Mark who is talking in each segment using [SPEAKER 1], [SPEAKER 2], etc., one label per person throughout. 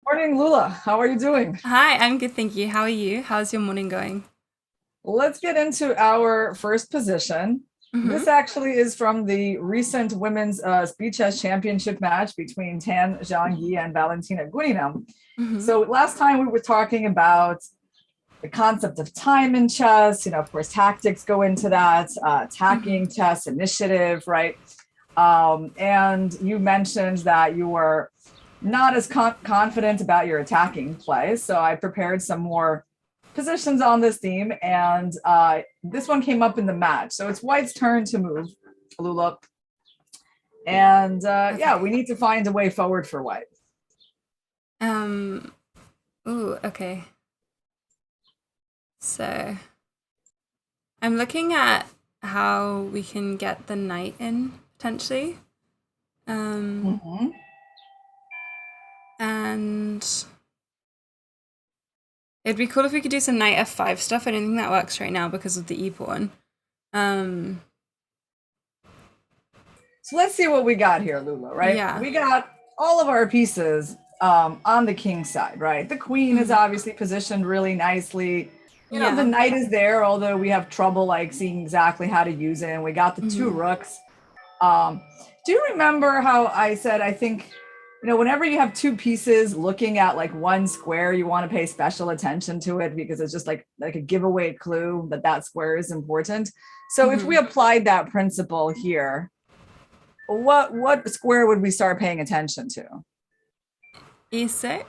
[SPEAKER 1] Morning, Lula. How are you doing?
[SPEAKER 2] Hi, I'm good, thank you. How are you? How's your morning going?
[SPEAKER 1] Let's get into our first position.
[SPEAKER 2] Mm-hmm.
[SPEAKER 1] This actually is from the recent women's speed chess championship match between Tan Zhangyi and Valentina Gunina.
[SPEAKER 2] Mm-hmm.
[SPEAKER 1] So last time we were talking about the concept of time in chess. Of course, tactics go into that,
[SPEAKER 2] Mm-hmm.
[SPEAKER 1] attacking chess, initiative, right? And you mentioned that you were not as confident about your attacking play. So I prepared some more positions on this theme, and this one came up in the match. So it's White's turn to move, Lula. And yeah,
[SPEAKER 2] Okay.
[SPEAKER 1] we need to find a way forward for White.
[SPEAKER 2] Um, okay. So I'm looking at how we can get the knight in potentially. Um,
[SPEAKER 1] Mm-hmm.
[SPEAKER 2] and it'd be cool if we could do some knight f5 stuff. I don't think that works right now because of the e pawn. Um,
[SPEAKER 1] So let's see what we got here, Lula, right?
[SPEAKER 2] yeah.
[SPEAKER 1] We got all of our pieces on the king side, right? The queen is
[SPEAKER 2] Mm-hmm.
[SPEAKER 1] obviously positioned really nicely. The
[SPEAKER 2] Yeah.
[SPEAKER 1] knight is there, although we have trouble like seeing exactly how to use it. And we got the two
[SPEAKER 2] Mm-hmm.
[SPEAKER 1] rooks. Um, do you remember how I said, I think, whenever you have two pieces looking at like one square, you want to pay special attention to it because it's just like a giveaway clue that that square is important. So if we
[SPEAKER 2] Mm-hmm.
[SPEAKER 1] applied that principle here, what square would we start paying attention to?
[SPEAKER 2] e6.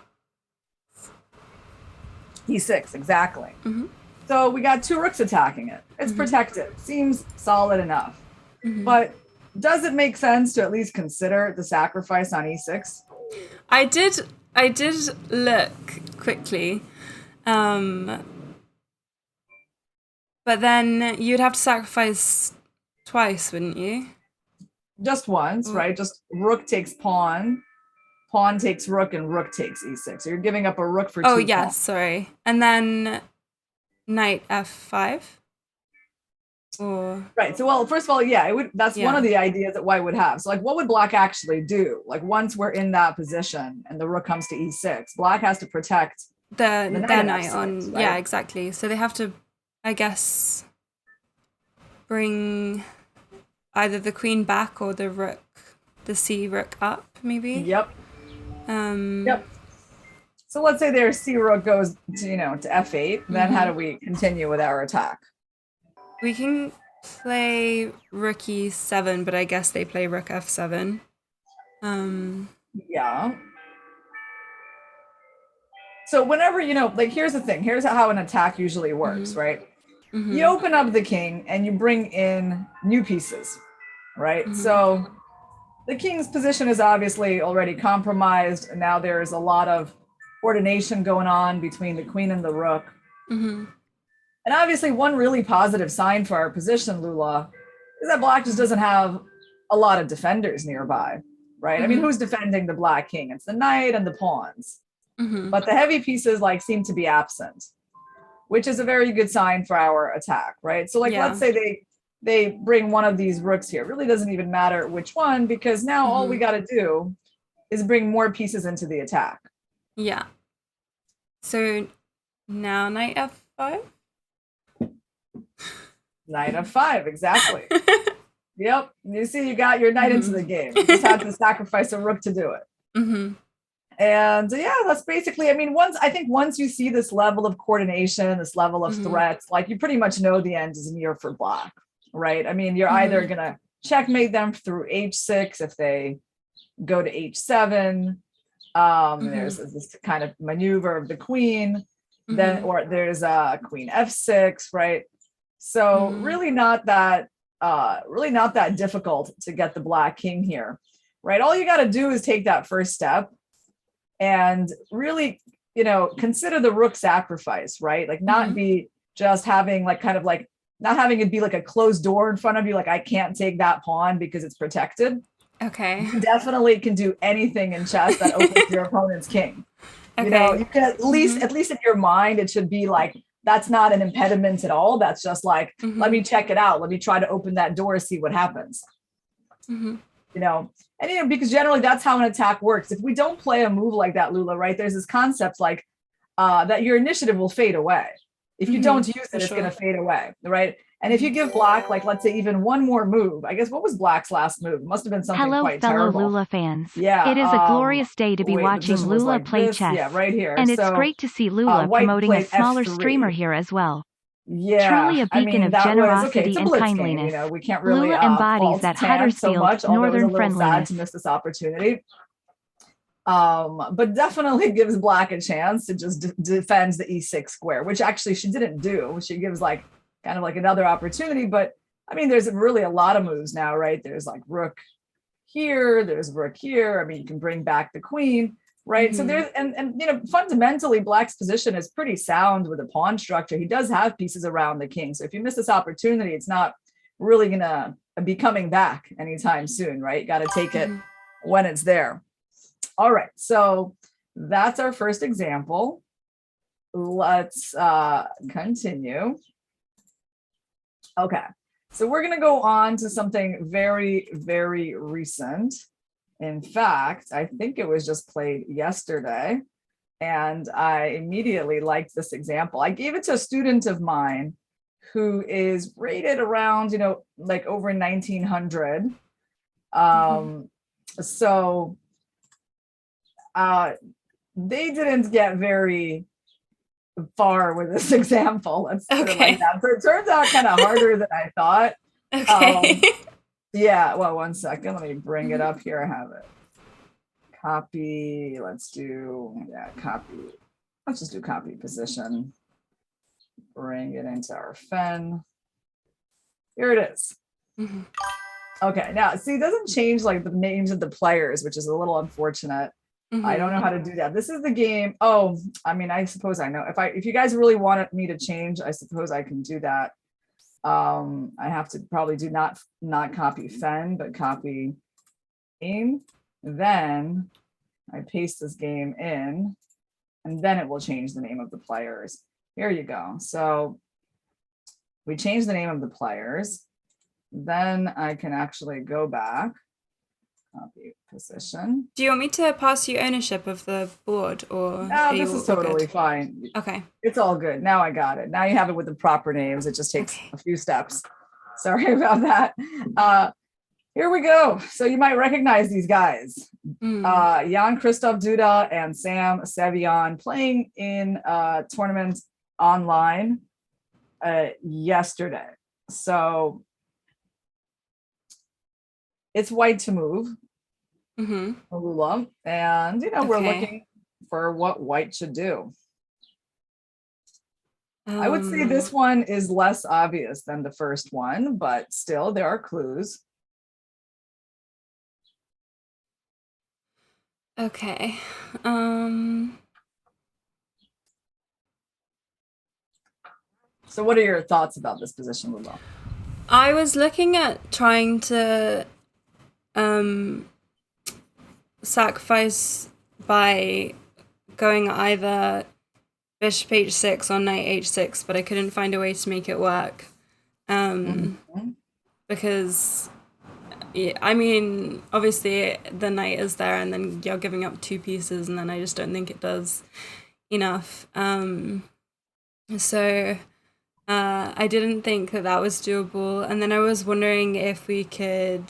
[SPEAKER 1] E6, exactly.
[SPEAKER 2] Mm-hmm.
[SPEAKER 1] So we got two rooks attacking it. It's
[SPEAKER 2] Mm-hmm.
[SPEAKER 1] protected. Seems solid enough.
[SPEAKER 2] Mm-hmm.
[SPEAKER 1] But does it make sense to at least consider the sacrifice on e6?
[SPEAKER 2] I did I did look quickly. Um but then you'd have to sacrifice twice, wouldn't you?
[SPEAKER 1] Just once,
[SPEAKER 2] Or,
[SPEAKER 1] right? Just rook takes pawn, pawn takes rook, and rook takes e6. So you're giving up a rook for
[SPEAKER 2] oh
[SPEAKER 1] two
[SPEAKER 2] yes,
[SPEAKER 1] pawns.
[SPEAKER 2] sorry. And then knight f5 or
[SPEAKER 1] Right. So, well, first of all, yeah, it would. That's one of
[SPEAKER 2] yeah.
[SPEAKER 1] the ideas that White would have. So, like, what would Black actually do? Like, once we're in that position and the rook comes to e6, Black has to protect the knight
[SPEAKER 2] Their
[SPEAKER 1] at
[SPEAKER 2] knight
[SPEAKER 1] f6,
[SPEAKER 2] on yeah,
[SPEAKER 1] right?
[SPEAKER 2] exactly. So they have to I guess bring either the queen back or the rook the c rook up maybe.
[SPEAKER 1] Yep.
[SPEAKER 2] Um
[SPEAKER 1] Yep. So let's say their c rook goes to f8. Then how
[SPEAKER 2] mhm.
[SPEAKER 1] do we continue with our attack?
[SPEAKER 2] We can play rook e7, but I guess they play rook f7. Um,
[SPEAKER 1] Yeah. So whenever like, here's the thing. Here's how an attack usually works,
[SPEAKER 2] mhm,
[SPEAKER 1] right? You
[SPEAKER 2] mhm,
[SPEAKER 1] open up the king and you bring in new pieces, right?
[SPEAKER 2] mhm,
[SPEAKER 1] So the king's position is obviously already compromised. And now there's a lot of coordination going on between the queen and the rook.
[SPEAKER 2] mhm,
[SPEAKER 1] And obviously, one really positive sign for our position, Lula, is that Black just
[SPEAKER 2] mhm,
[SPEAKER 1] doesn't have a lot of defenders nearby, right? I mean,
[SPEAKER 2] mhm,
[SPEAKER 1] who's defending the Black King? It's the knight and the pawns.
[SPEAKER 2] mhm.
[SPEAKER 1] But the heavy pieces like seem to be absent, which is a very good sign for our attack, right? So like let's
[SPEAKER 2] Yeah.
[SPEAKER 1] say they bring one of these rooks here. It really doesn't even matter which one because now all we
[SPEAKER 2] Mhm.
[SPEAKER 1] got to do is bring more pieces into the attack.
[SPEAKER 2] Yeah. So now knight f5.
[SPEAKER 1] Knight f5, exactly. Yep. You see, you got your knight into
[SPEAKER 2] Mhm.
[SPEAKER 1] the game. You just had to sacrifice a rook to do it.
[SPEAKER 2] Mhm.
[SPEAKER 1] And yeah, that's basically, I mean, once you see this level of coordination, this level of
[SPEAKER 2] Mhm.
[SPEAKER 1] threats, like you pretty much know the end is near for Black, right? I mean, you're either
[SPEAKER 2] Mhm.
[SPEAKER 1] going to checkmate them through h6 if they go to h7. There's
[SPEAKER 2] Mhm.
[SPEAKER 1] this kind of maneuver of the queen, then,
[SPEAKER 2] Mhm.
[SPEAKER 1] or there's a queen f6, right? So
[SPEAKER 2] Mhm.
[SPEAKER 1] really not that difficult to get the Black King here, right? All you got to do is take that first step and really, consider the rook sacrifice, right? Like not
[SPEAKER 2] Mhm.
[SPEAKER 1] be just having like kind of like not having it be like a closed door in front of you, like I can't take that pawn because it's protected.
[SPEAKER 2] Okay.
[SPEAKER 1] You definitely can do anything in chess that opens your opponent's king.
[SPEAKER 2] Okay.
[SPEAKER 1] You can at least,
[SPEAKER 2] Mhm.
[SPEAKER 1] at least in your mind, it should be like that's not an impediment at all. That's just like, let
[SPEAKER 2] Mhm.
[SPEAKER 1] me check it out. Let me try to open that door, see what happens.
[SPEAKER 2] Mhm.
[SPEAKER 1] you know, and, you know, because generally that's how an attack works. If we don't play a move like that, Lula, right, there's this concept like that your initiative will fade away. If you don't use it, it's going to fade away, right? And if you give black, like, let's say even one more move, I guess, what was black's last move? It must have been something quite terrible.
[SPEAKER 3] Hello, fellow Lula fans.
[SPEAKER 1] Yeah.
[SPEAKER 3] It is a glorious day to be watching Lula
[SPEAKER 1] like
[SPEAKER 3] play
[SPEAKER 1] this.
[SPEAKER 3] chess.
[SPEAKER 1] Yeah, right here.
[SPEAKER 3] And it's great to see Lula promoting a smaller
[SPEAKER 1] F3.
[SPEAKER 3] streamer here as well.
[SPEAKER 1] Yeah,
[SPEAKER 3] Truly a beacon of generosity and kindliness.
[SPEAKER 1] Game, you know, we can't really
[SPEAKER 3] Lula embodies that Huddersfield
[SPEAKER 1] so
[SPEAKER 3] northern friendliness.
[SPEAKER 1] Sad to miss this opportunity. But definitely gives black a chance to just defends the e6 square, which actually she didn't do. She gives like kind of like another opportunity, but I mean, there's really a lot of moves now, right? There's like rook here, there's rook here. I mean, you can bring back the queen, right? So there's, and you know, fundamentally black's position is pretty sound with a pawn structure. He does have pieces around the king. So if you miss this opportunity, it's not really gonna be coming back anytime soon, right? You got to take it when it's there. All right, so that's our first example. Let's continue. Okay, so we're gonna go on to something very, very recent. In fact, I think it was just played yesterday, and I immediately liked this example. I gave it to a student of mine who is rated around, you know, like over 1900. So they didn't get very far with this example. Let's put it like that. So it turns out kind of harder than I thought.
[SPEAKER 2] Okay.
[SPEAKER 1] Yeah, well, one second. Let me bring it up here. I have it. Copy. Let's do, copy. Let's just do copy position. Bring it into our fen. Here it is. Okay, now see, it doesn't change like the names of the players, which is a little unfortunate. I don't know how to do that. This is the game. Oh, I mean, I suppose I know. If you guys really wanted me to change, I suppose I can do that. I have to probably do not copy fen, but copy game. Then I paste this game in, and then it will change the name of the players. Here you go. So we change the name of the players. Then I can actually go back. Copy position.
[SPEAKER 2] Do you want me to pass you ownership of the board, or
[SPEAKER 1] no, this is totally fine.
[SPEAKER 2] Okay,
[SPEAKER 1] it's all good. Now I got it. Now you have it with the proper names. It just takes a few steps. Sorry about that. Here we go. So you might recognize these guys. Jan Christoph Duda and Sam Sevian playing in a tournament online yesterday. So it's white to move, Lula, and you know we're looking for what white should do. I would say this one is less obvious than the first one, but still there are clues.
[SPEAKER 2] Okay.
[SPEAKER 1] So what are your thoughts about this position, Lula?
[SPEAKER 2] I was looking at trying to sacrifice by going either bishop h6 or knight h6, but I couldn't find a way to make it work. Because, I mean, obviously the knight is there and then you're giving up two pieces, and then I just don't think it does enough. So I didn't think that was doable. And then I was wondering if we could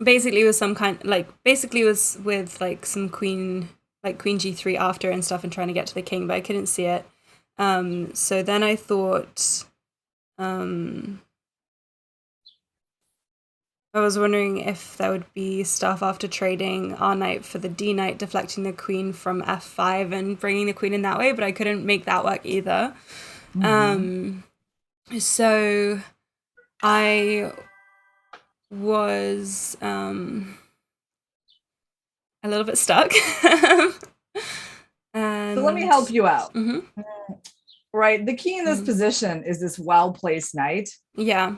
[SPEAKER 2] basically with some kind, like basically was with like some queen, like queen g3 after and stuff, and trying to get to the king, but I couldn't see it. So then I thought, I was wondering if there would be stuff after trading our knight for the d knight, deflecting the queen from f5 and bringing the queen in that way, but I couldn't make that work either. So I was a little bit stuck.
[SPEAKER 1] So let me help you out. Right, the key in this position is this well-placed knight.
[SPEAKER 2] Yeah.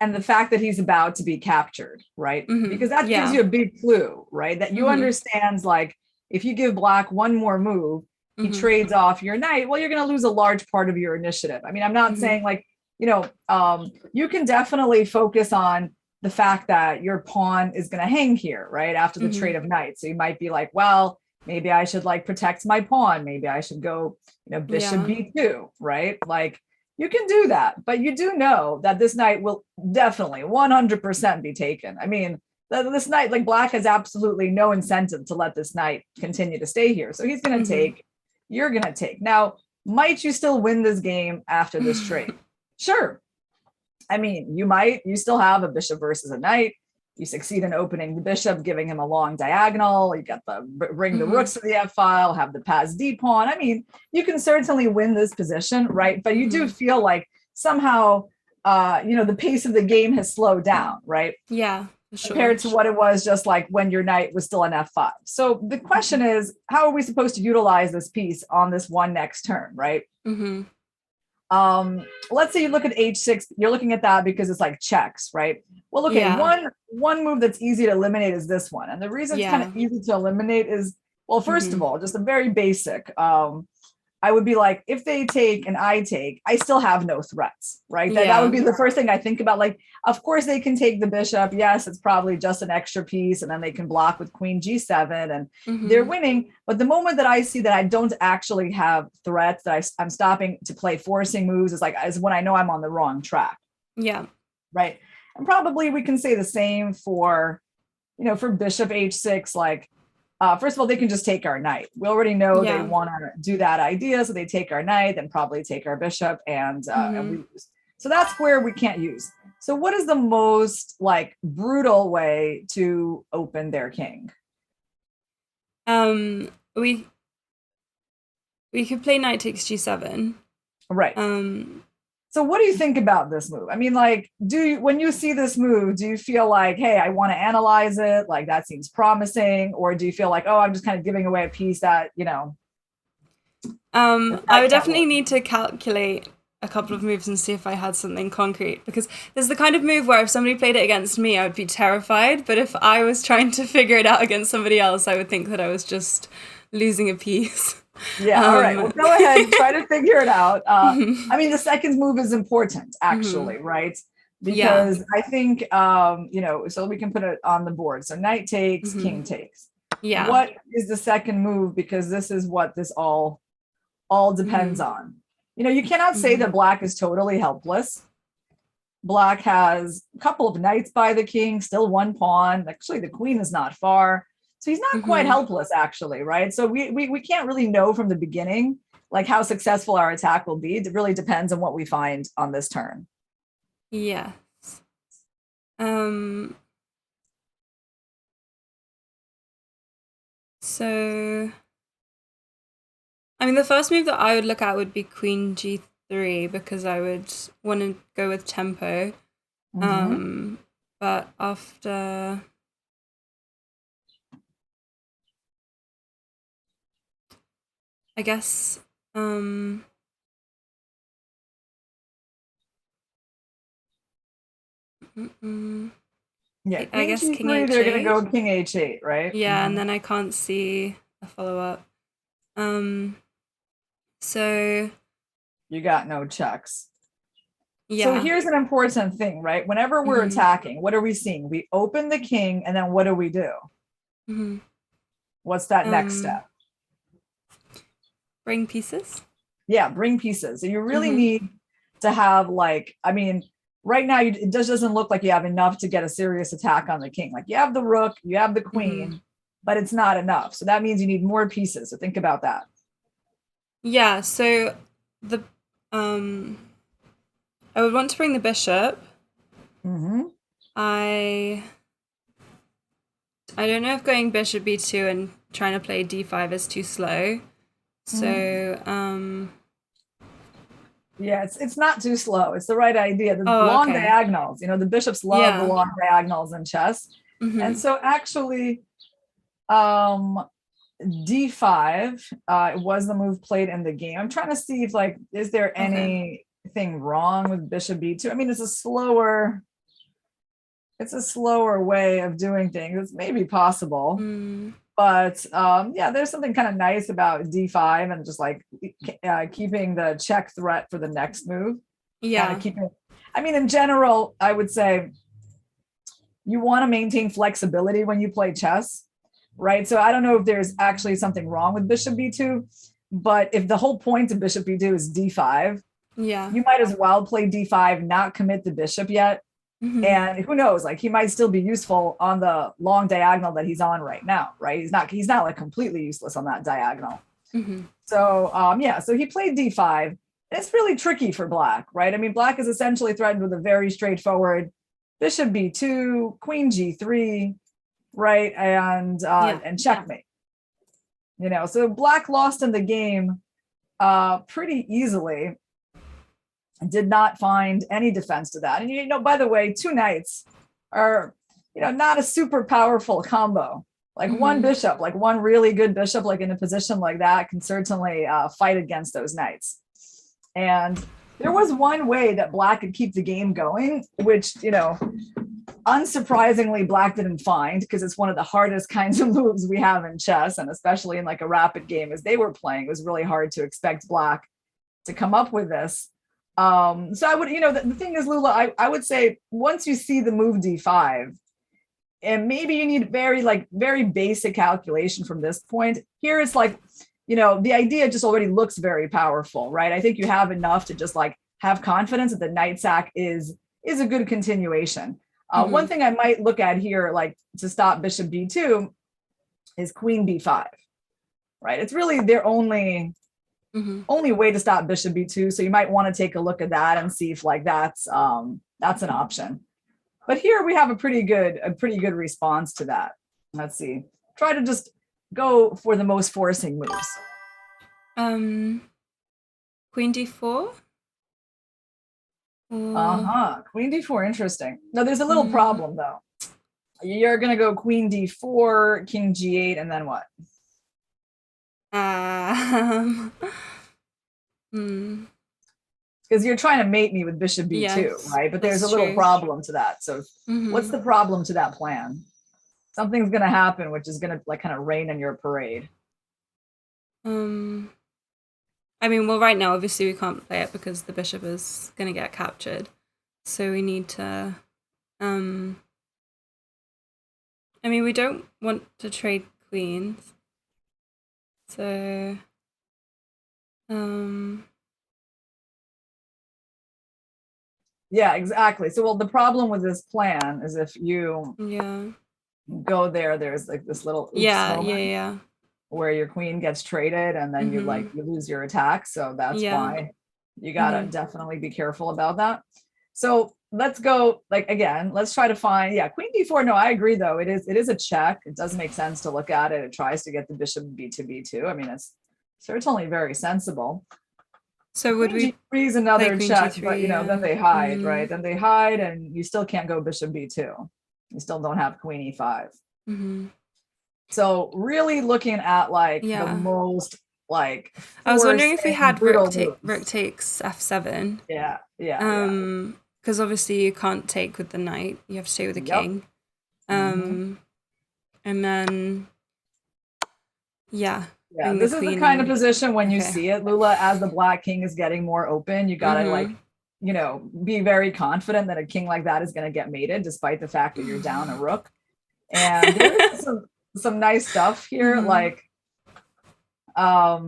[SPEAKER 1] And the fact that he's about to be captured, right? Because that gives you a big clue, right? That you understands, like, if you give black one more move, he trades off your knight, well, you're going to lose a large part of your initiative. I mean, I'm not saying like you can definitely focus on the fact that your pawn is going to hang here, right? After the trade of knights. So you might be like, well, maybe I should like protect my pawn. Maybe I should go, bishop b2, right? Like you can do that, but you do know that this knight will definitely 100% be taken. I mean, this knight, like black has absolutely no incentive to let this knight continue to stay here. So he's going to take, you're going to take. Now, might you still win this game after this trade? Sure. I mean, you still have a bishop versus a knight. You succeed in opening the bishop, giving him a long diagonal. You got bring the rooks to the F file, have the pass D pawn. I mean, you can certainly win this position, right? But you do feel like somehow, the pace of the game has slowed down, right?
[SPEAKER 2] Yeah. Sure.
[SPEAKER 1] Compared to what it was just like when your knight was still on F5. So the question is, how are we supposed to utilize this piece on this one next turn, right? Let's say you look at H6, you're looking at that because it's like checks, right? Well, okay, one move that's easy to eliminate is this one. And the reason it's kind of easy to eliminate is, well, first of all, just a very basic, I would be like, if they take and I take, I still have no threats, right? That would be the first thing I think about. Like, of course they can take the bishop. Yes, it's probably just an extra piece. And then they can block with queen G7 and they're winning. But the moment that I see that I don't actually have threats, that I'm stopping to play forcing moves is when I know I'm on the wrong track.
[SPEAKER 2] Yeah.
[SPEAKER 1] Right. And probably we can say the same for, for bishop H6, like, first of all, they can just take our knight. We already know they want to do that idea. So they take our knight, then probably take our bishop and we lose. So that's where we can't use. So what is the most like brutal way to open their king?
[SPEAKER 2] We could play knight takes G7.
[SPEAKER 1] Right. So what do you think about this move? I mean, like, when you see this move, do you feel like, hey, I want to analyze it? Like that seems promising. Or do you feel like, oh, I'm just kind of giving away a piece that,
[SPEAKER 2] I would definitely need to calculate a couple of moves and see if I had something concrete, because there's the kind of move where if somebody played it against me, I would be terrified. But if I was trying to figure it out against somebody else, I would think that I was just losing a piece.
[SPEAKER 1] Yeah, all right. Well, go ahead, try to figure it out. I mean, the second move is important, actually, right? Because I think, so we can put it on the board. So knight takes, king takes.
[SPEAKER 2] Yeah.
[SPEAKER 1] What is the second move? Because this is what this all depends on. You cannot say that black is totally helpless. Black has a couple of knights by the king, still one pawn. Actually, the queen is not far. So he's not quite helpless, actually, right? So we can't really know from the beginning, like how successful our attack will be. It really depends on what we find on this turn.
[SPEAKER 2] Yes. So, I mean, the first move that I would look at would be queen G3 because I would want to go with tempo. But after... I guess,
[SPEAKER 1] yeah,
[SPEAKER 2] I guess
[SPEAKER 1] G3,
[SPEAKER 2] king H8.
[SPEAKER 1] They're going to go king H8, right?
[SPEAKER 2] Yeah, and then I can't see a follow-up. So...
[SPEAKER 1] You got no checks.
[SPEAKER 2] Yeah.
[SPEAKER 1] So here's an important thing, right? Whenever we're attacking, what are we seeing? We open the king, and then what do we do? What's that next step?
[SPEAKER 2] Bring pieces?
[SPEAKER 1] Yeah, bring pieces. So you really need to have right now it just doesn't look like you have enough to get a serious attack on the king. Like you have the rook, you have the queen, but it's not enough. So that means you need more pieces. So think about that.
[SPEAKER 2] Yeah, so the I would want to bring the bishop. I don't know if going bishop b2 and trying to play d5 is too slow. So,
[SPEAKER 1] yeah, it's not too slow. It's the right idea. The long diagonals, the bishops love the long diagonals in chess. And so actually, d5 was the move played in the game. I'm trying to see if is there anything wrong with bishop b2? I mean, it's a slower way of doing things. It's maybe possible. But there's something kind of nice about d5 and just keeping the check threat for the next move.
[SPEAKER 2] Yeah.
[SPEAKER 1] Kind of keeping, I mean, in general, I would say you want to maintain flexibility when you play chess, right? So I don't know if there's actually something wrong with bishop b2, but if the whole point of bishop b2 is d5,
[SPEAKER 2] Yeah.
[SPEAKER 1] you might as well play d5, not commit the bishop yet.
[SPEAKER 2] Mm-hmm.
[SPEAKER 1] And who knows, like he might still be useful on the long diagonal that he's on right now, right? He's not like completely useless on that diagonal.
[SPEAKER 2] Mm-hmm.
[SPEAKER 1] So yeah, so he played d5. It's really tricky for black, right? I mean, black is essentially threatened with a very straightforward bishop b2, queen g3, right? And checkmate. You know, so black lost in the game pretty easily. Did not find any defense to that. And you know, by the way, 2 knights are, you know, not a super powerful combo. Like one bishop, like one really good bishop, like in a position like that, can certainly fight against those knights. And there was one way that black could keep the game going, which, you know, unsurprisingly, black didn't find, because it's one of the hardest kinds of moves we have in chess, and especially in like a rapid game as they were playing, it was really hard to expect black to come up with this. So I would, you know, the thing is, Lula, I would say once you see the move d5, and maybe you need very basic calculation from this point. Here it's like, you know, the idea just already looks very powerful, right? I think you have enough to just like have confidence that the knight sack is a good continuation. One thing I might look at here, like to stop bishop b2, is queen b5, right? It's really their only way to stop bishop b2. So you might want to take a look at that and see if like that's an option. But here we have a pretty good response to that. Let's see. Try to just go for the most forcing moves.
[SPEAKER 2] Queen d4.
[SPEAKER 1] Queen d4, interesting. No, there's a little problem though. You're gonna go queen d4, king g8, and then what? Because you're trying to mate me with bishop b2, yes, right? But there's a little problem to that. So what's the problem to that plan? Something's gonna happen which is gonna like kind of rain in your parade.
[SPEAKER 2] I mean, well, right now obviously we can't play it because the bishop is gonna get captured, so we need to I mean, we don't want to trade queens, so
[SPEAKER 1] yeah, exactly. So, well, the problem with this plan is if you go there, there's like this little moment where your queen gets traded, and then you lose your attack. So that's why you gotta definitely be careful about that. So let's go, like, again, let's try to find, queen d4. No, I agree though. It is a check. It does make sense to look at it. It tries to get the bishop b2. I mean, it's certainly very sensible.
[SPEAKER 2] So would
[SPEAKER 1] queen
[SPEAKER 2] we
[SPEAKER 1] g3 is another check, but you know, then they hide, right? Then they hide, and you still can't go bishop b2. You still don't have queen e5. So really looking at like the most like.
[SPEAKER 2] I was wondering if we had rook takes f7.
[SPEAKER 1] Yeah.
[SPEAKER 2] Because obviously you can't take with the knight. You have to stay with the king. And then
[SPEAKER 1] this is the kind of position when you see it, Lula, as the black king is getting more open, you gotta like, you know, be very confident that a king like that is going to get mated, despite the fact that you're down a rook. And there's some nice stuff here. Like, I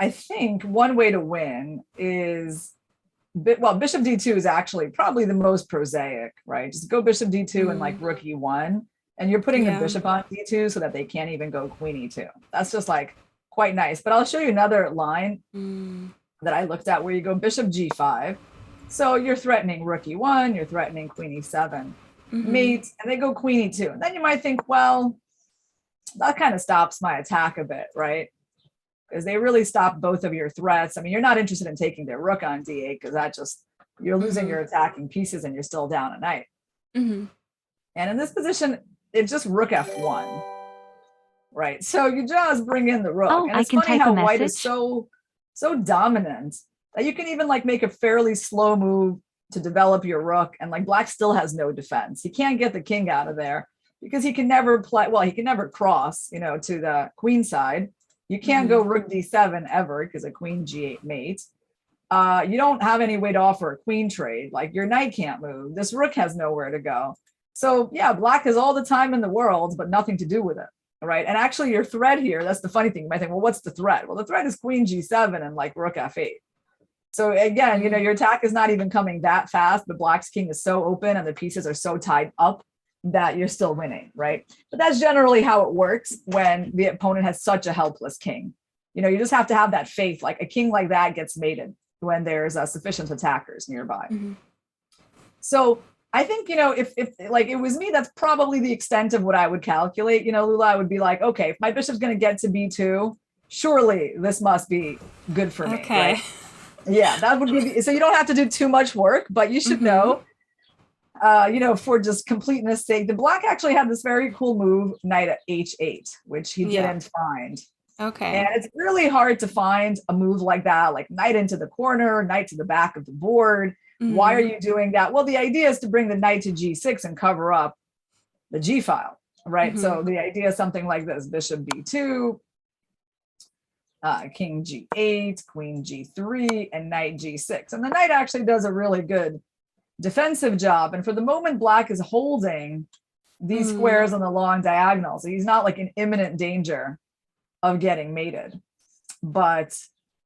[SPEAKER 1] think one way to win is, bishop d2 is actually probably the most prosaic, right? Just go bishop d2 and like rook e1. And you're putting the bishop on d2 so that they can't even go queen e2. That's just like quite nice. But I'll show you another line that I looked at where you go bishop g5. So you're threatening rook e1, you're threatening queen e7, mate, and they go queen e2. And then you might think, well, that kind of stops my attack a bit, right? Because they really stop both of your threats. I mean, you're not interested in taking their rook on d8 because that just, you're losing your attacking pieces and you're still down a knight. And in this position, it's just rook f1, right? So you just bring in the rook.
[SPEAKER 3] Oh,
[SPEAKER 1] and it's funny how white is so dominant that you can even like make a fairly slow move to develop your rook, and like black still has no defense. He can't get the king out of there because he can never play, well, he can never cross, you know, to the queen side. You can't go rook d7 ever because a queen g8 mate. you don't have any way to offer a queen trade. Like your knight can't move. This rook has nowhere to go. So yeah, black has all the time in the world, but nothing to do with it, right? And actually your threat here, that's the funny thing. You might think, well, what's the threat? Well, the threat is queen g7 and like rook f8. So again, you know, your attack is not even coming that fast. The black's king is so open and the pieces are so tied up that you're still winning, right? But that's generally how it works when the opponent has such a helpless king. You know, you just have to have that faith, like a king like that gets mated when there's sufficient attackers nearby. So I think, you know, if like it was me, that's probably the extent of what I would calculate. You know, Lula, I would be like, okay, if my bishop's going to get to b2, surely this must be good for me, right? Yeah, that would be, so you don't have to do too much work, but you should know, you know, for just completeness sake, the black actually had this very cool move, knight at h8, which he didn't find.
[SPEAKER 2] Okay.
[SPEAKER 1] And it's really hard to find a move like that, like knight into the corner, knight to the back of the board. Why are you doing that? Well, the idea is to bring the knight to g6 and cover up the g file, right? So the idea is something like this: bishop b2, king g8, queen g3, and knight g6. And the knight actually does a really good defensive job. And for the moment, black is holding these squares on the long diagonal. So he's not like in imminent danger of getting mated. But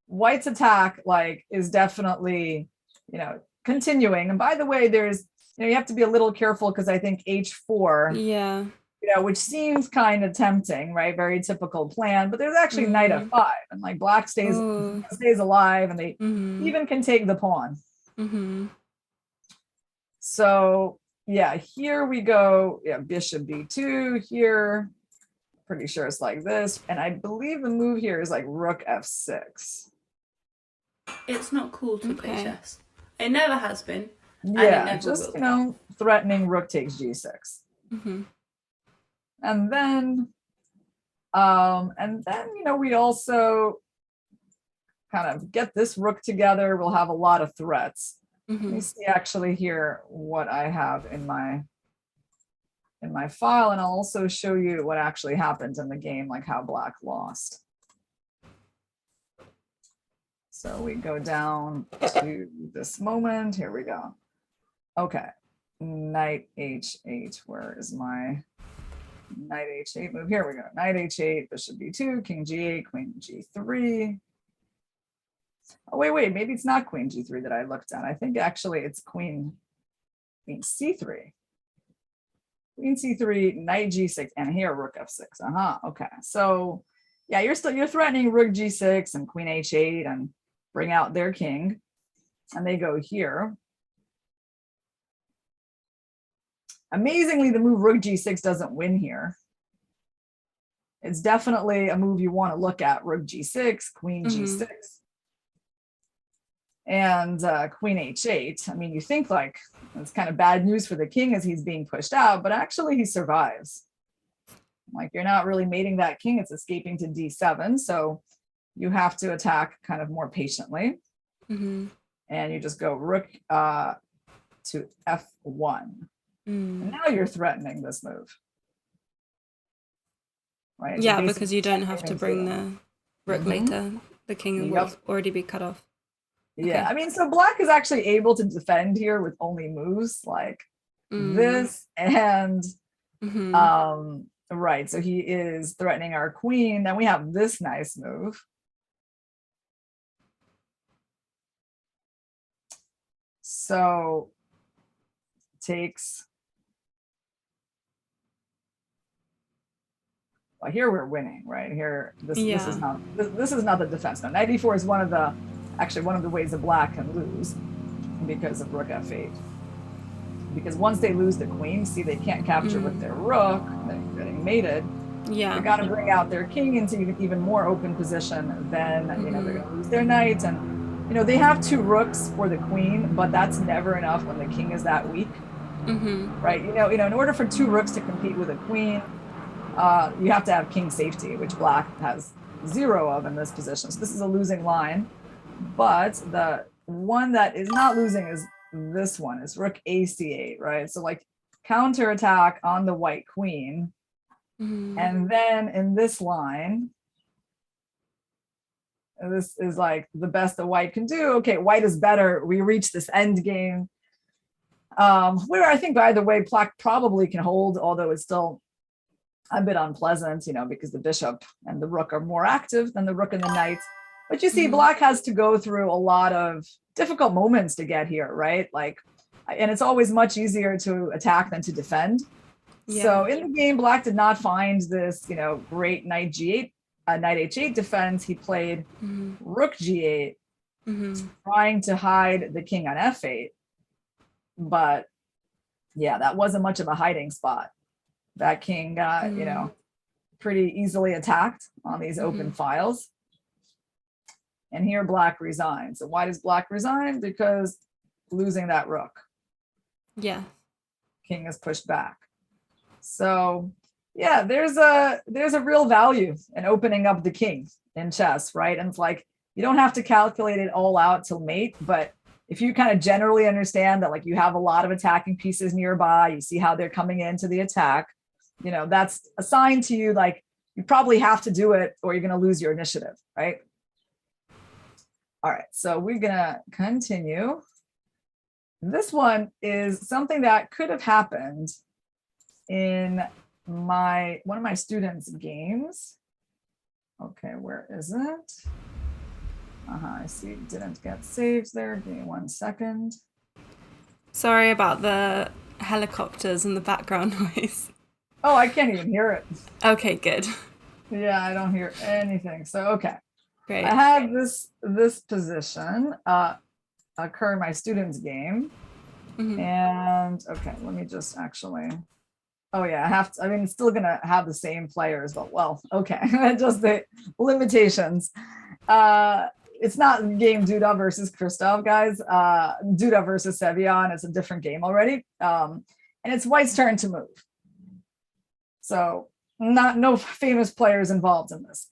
[SPEAKER 1] white's attack like is definitely, you know, continuing. And by the way, there's, you know, you have to be a little careful because I think h4, you know, which seems kind of tempting, right? Very typical plan, but there's actually knight f5, and like black stays alive, and they even can take the pawn. So yeah, here we go. Yeah, bishop b2 here. Pretty sure it's like this, and I believe the move here is like rook f6.
[SPEAKER 4] It's not cool to play chess. It never has been.
[SPEAKER 1] Yeah, just, you know, threatening rook takes g6. And then, you know, we also kind of get this rook together. We'll have a lot of threats. Let me see actually here what I have in my file, and I'll also show you what actually happened in the game, like how black lost. So we go down to this moment. Here we go. Okay, knight h8. Where is my knight h8 move? Here we go. Knight h8, bishop b2, king g8, queen g3. Oh, wait, maybe it's not queen g3 that I looked at. I think actually it's queen c3. Queen c3, knight g6, and here rook f6. Okay. So yeah, you're threatening rook g6 and queen h8 and bring out their king, and they go here. Amazingly, the move rook g6 doesn't win here. It's definitely a move you want to look at. Rook g6, queen g6, and queen h8. I mean, you think like it's kind of bad news for the king as he's being pushed out, but actually he survives. Like, you're not really mating that king, it's escaping to d7. So you have to attack kind of more patiently. And you just go rook to f1. And now you're threatening this move. Right?
[SPEAKER 2] Yeah, so because you don't have to bring the rook later. The king will already be cut off.
[SPEAKER 1] Yeah, okay. I mean, so black is actually able to defend here with only moves like this and right. So he is threatening our queen. Then we have this nice move. So takes. Well, here we're winning, right? Here, this is not the defense. No, knight e4 is one of the ways that black can lose because of rook f8. Because once they lose the queen, see, they can't capture with their rook, they're getting mated. Yeah, they got to bring out their king into even more open position. Then you know they're going to lose their knight, and you know they have two rooks for the queen, but that's never enough when the king is that weak, right? You know, in order for two rooks to compete with a queen, you have to have king safety, which black has 0 of in this position. So this is a losing line, but the one that is not losing is this one. It's rook ac8, right? So like counterattack on the white queen. And then in this line, this is like the best that white can do. Okay, white is better. We reach this end game. Where I think, by the way, black probably can hold, although it's still a bit unpleasant, because the bishop and the rook are more active than the rook and the knight. But you see, black has to go through a lot of difficult moments to get here, right? Like, and it's always much easier to attack than to defend. Yeah. So in the game, black did not find this, great knight g8, knight h8 defense. He played rook g8, trying to hide the king on f8. But yeah, that wasn't much of a hiding spot. That king got, pretty easily attacked on these open files. And here black resigns. So why does black resign? Because losing that rook.
[SPEAKER 2] Yeah.
[SPEAKER 1] King is pushed back. So yeah, there's a real value in opening up the king in chess, right? And it's like, you don't have to calculate it all out till mate, but if you kind of generally understand that, like, you have a lot of attacking pieces nearby, you see how they're coming into the attack, that's a sign to you, like, you probably have to do it or you're going to lose your initiative, right? All right, so we're going to continue. This one is something that could have happened in one of my students' games. Okay, where is it? I see it didn't get saved there. Give me 1 second.
[SPEAKER 2] Sorry about the helicopters and the background noise.
[SPEAKER 1] Oh, I can't even hear it.
[SPEAKER 2] Okay, good.
[SPEAKER 1] Yeah, I don't hear anything. So, okay.
[SPEAKER 2] Great.
[SPEAKER 1] I had this position occur in my student's game. And okay, let me just actually, oh yeah, it's still gonna have the same players, but well, okay. Just the limitations. It's not game Duda versus Christoph, guys. Duda versus Sevian. It's a different game already. And it's white's turn to move. So no famous players involved in this.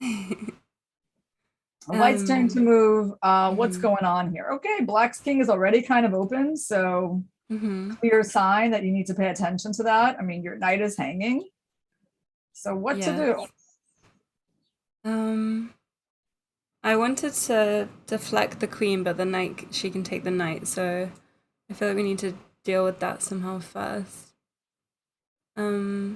[SPEAKER 1] White's turn to move. What's going on here? Okay, black's king is already kind of open. So clear sign that you need to pay attention to that. I mean, your knight is hanging. So what to do?
[SPEAKER 2] I wanted to deflect the queen, but the knight, she can take the knight. So I feel like we need to deal with that somehow first. I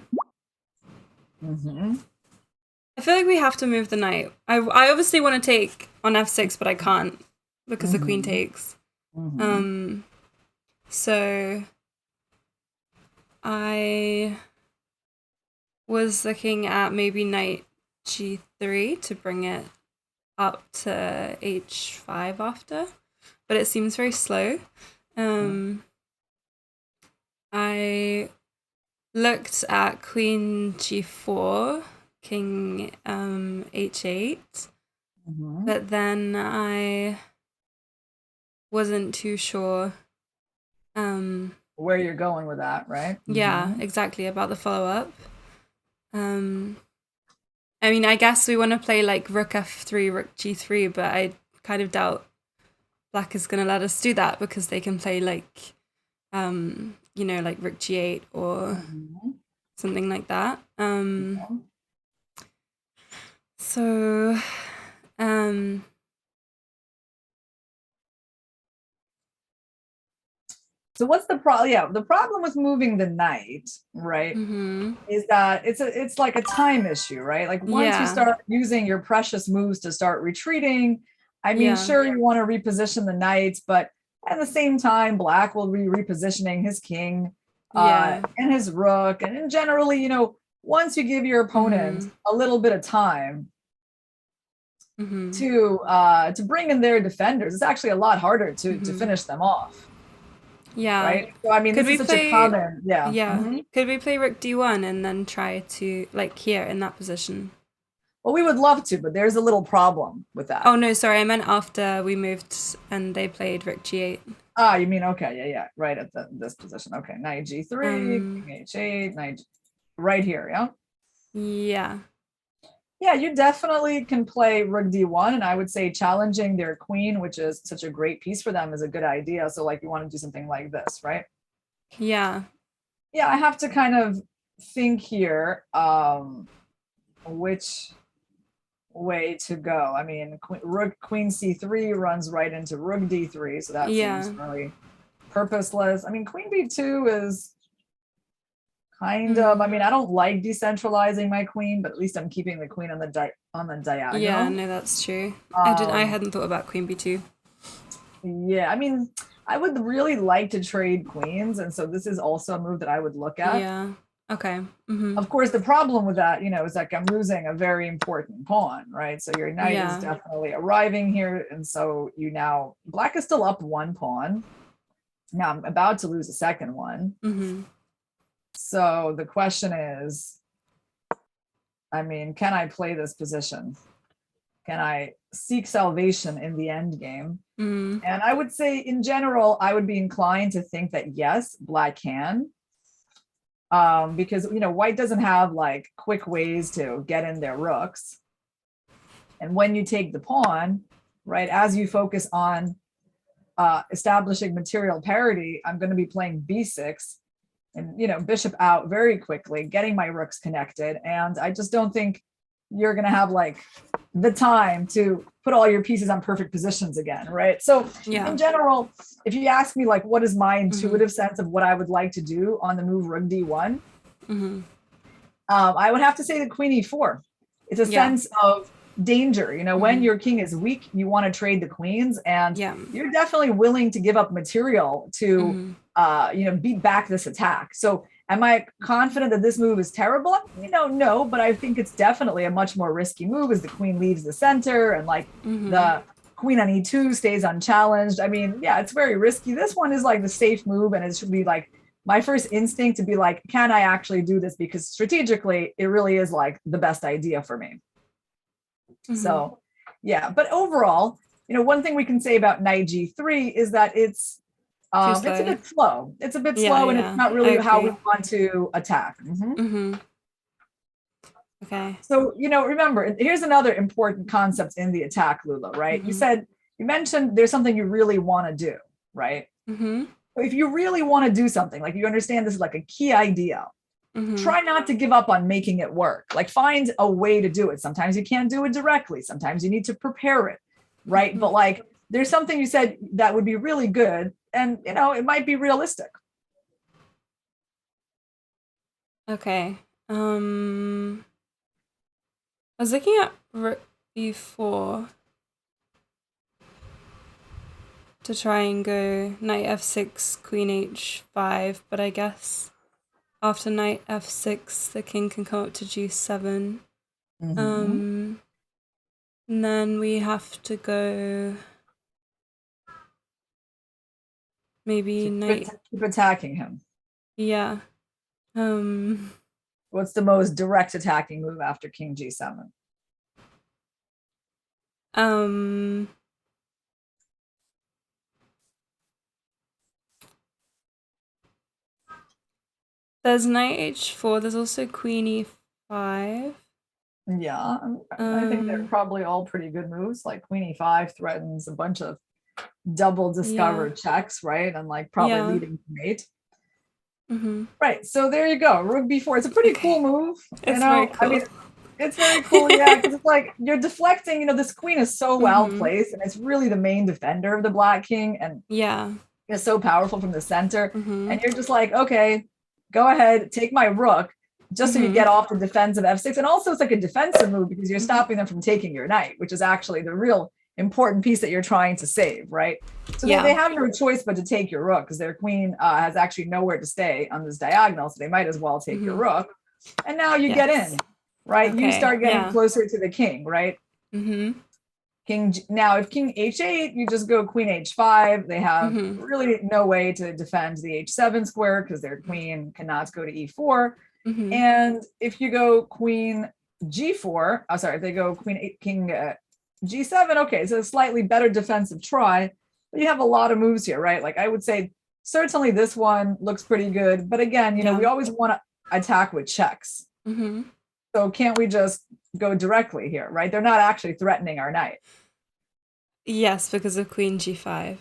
[SPEAKER 2] feel like we have to move the knight. I obviously want to take on f6, but I can't because the queen takes. So I was looking at maybe knight g3 to bring it up to h5 after, but it seems very slow. I looked at queen g4, king h8, but then I wasn't too sure
[SPEAKER 1] where you're going with that, right?
[SPEAKER 2] Yeah, exactly, about the follow-up. I mean, I guess we want to play like rook f3, rook g3, but I kind of doubt black is going to let us do that because they can play like, like rook g8 or something like that. So
[SPEAKER 1] what's the problem? Yeah, the problem with moving the knight, right, is that it's like a time issue, right? Like once you start using your precious moves to start retreating, I mean, sure, you want to reposition the knights, but at the same time, black will be repositioning his king and his rook. And generally, once you give your opponent a little bit of time to bring in their defenders, it's actually a lot harder to finish them off.
[SPEAKER 2] Yeah.
[SPEAKER 1] Right. So I mean, this is such a common. Yeah.
[SPEAKER 2] Yeah. Could we play rook d1 and then try to like here in that position?
[SPEAKER 1] Well, we would love to, but there's a little problem with that.
[SPEAKER 2] Oh no, sorry, I meant after we moved and they played rook g8.
[SPEAKER 1] Ah, you mean okay, yeah, right at this position. Okay, knight g3, king h8, knight, right here, yeah.
[SPEAKER 2] Yeah.
[SPEAKER 1] Yeah, you definitely can play rook d1, and I would say challenging their queen, which is such a great piece for them, is a good idea. So like you want to do something like this, right?
[SPEAKER 2] Yeah.
[SPEAKER 1] Yeah, I have to kind of think here which way to go. I mean, rook queen c3 runs right into rook d3, so that seems really purposeless. I mean, queen b2 is kind of, I mean, I don't like decentralizing my queen, but at least I'm keeping the queen on the diagonal.
[SPEAKER 2] Yeah, no, that's true. I hadn't thought about queen b2.
[SPEAKER 1] Yeah, I mean, I would really like to trade queens, and so this is also a move that I would look at.
[SPEAKER 2] Yeah. Okay.
[SPEAKER 1] Of course, the problem with that, is like I'm losing a very important pawn, right? So your knight is definitely arriving here, and so black is still up one pawn. Now I'm about to lose a second one. So the question is, I mean, can I play this position? Can I seek salvation in the end game? And I would say, in general, I would be inclined to think that yes, black can. Because white doesn't have like quick ways to get in their rooks, and when you take the pawn, right, as you focus on establishing material parity, I'm going to be playing b6 and bishop out very quickly, getting my rooks connected, and I just don't think you're going to have like the time to put all your pieces on perfect positions again, right? So in general, if you ask me like what is my intuitive sense of what I would like to do on the move rook d1, I would have to say the queen e4. It's a sense of danger. When your king is weak, you want to trade the queens, and you're definitely willing to give up material to beat back this attack. So am I confident that this move is terrible? No, but I think it's definitely a much more risky move as the queen leaves the center and like the queen on e2 stays unchallenged. I mean, yeah, it's very risky. This one is like the safe move, and it should be like my first instinct to be like, can I actually do this? Because strategically, it really is like the best idea for me. So, yeah, but overall, one thing we can say about knight g3 is that it's a bit slow. It's a bit slow, and it's not really how we want to attack.
[SPEAKER 2] Okay.
[SPEAKER 1] So, remember, here's another important concept in the attack, Lula, right? You mentioned there's something you really want to do, right? If you really want to do something, like you understand this is like a key idea, try not to give up on making it work. Like find a way to do it. Sometimes you can't do it directly. Sometimes you need to prepare it, right? But like there's something you said that would be really good, and it might be realistic.
[SPEAKER 2] Okay. I was looking at rook b4 to try and go knight f6, queen h5, but I guess after knight f6, the king can come up to g7. And then we have to go maybe knight.
[SPEAKER 1] Keep attacking him.
[SPEAKER 2] Yeah.
[SPEAKER 1] What's the most direct attacking move after king g7?
[SPEAKER 2] There's knight h4. There's also queen e5.
[SPEAKER 1] Yeah, I think they're probably all pretty good moves. Like queen e5 threatens a bunch of double discovered checks, right? And like probably leading to mate. Right. So there you go. Rook b4. It's a pretty cool move.
[SPEAKER 2] It's very cool.
[SPEAKER 1] I mean, it's very cool, yeah, because it's like you're deflecting. This queen is so well placed, and it's really the main defender of the black king, and it's so powerful from the center. And you're just like, okay, go ahead, take my rook, just so you get off the defensive f6. And also it's like a defensive move because you're stopping them from taking your knight, which is actually the real important piece that you're trying to save, right? So they have no choice but to take your rook because their queen has actually nowhere to stay on this diagonal, so they might as well take your rook. And now you get in, right? You start getting closer to the king, right? Now, if king h8, you just go queen h5. They have really no way to defend the h7 square because their queen cannot go to e4. And if you go queen g4, if they go king g7, okay, so a slightly better defensive try, but you have a lot of moves here, right? Like I would say certainly this one looks pretty good, but again, we always want to attack with checks. So can't we just go directly here, right? They're not actually threatening our knight.
[SPEAKER 2] Yes, because of queen g5.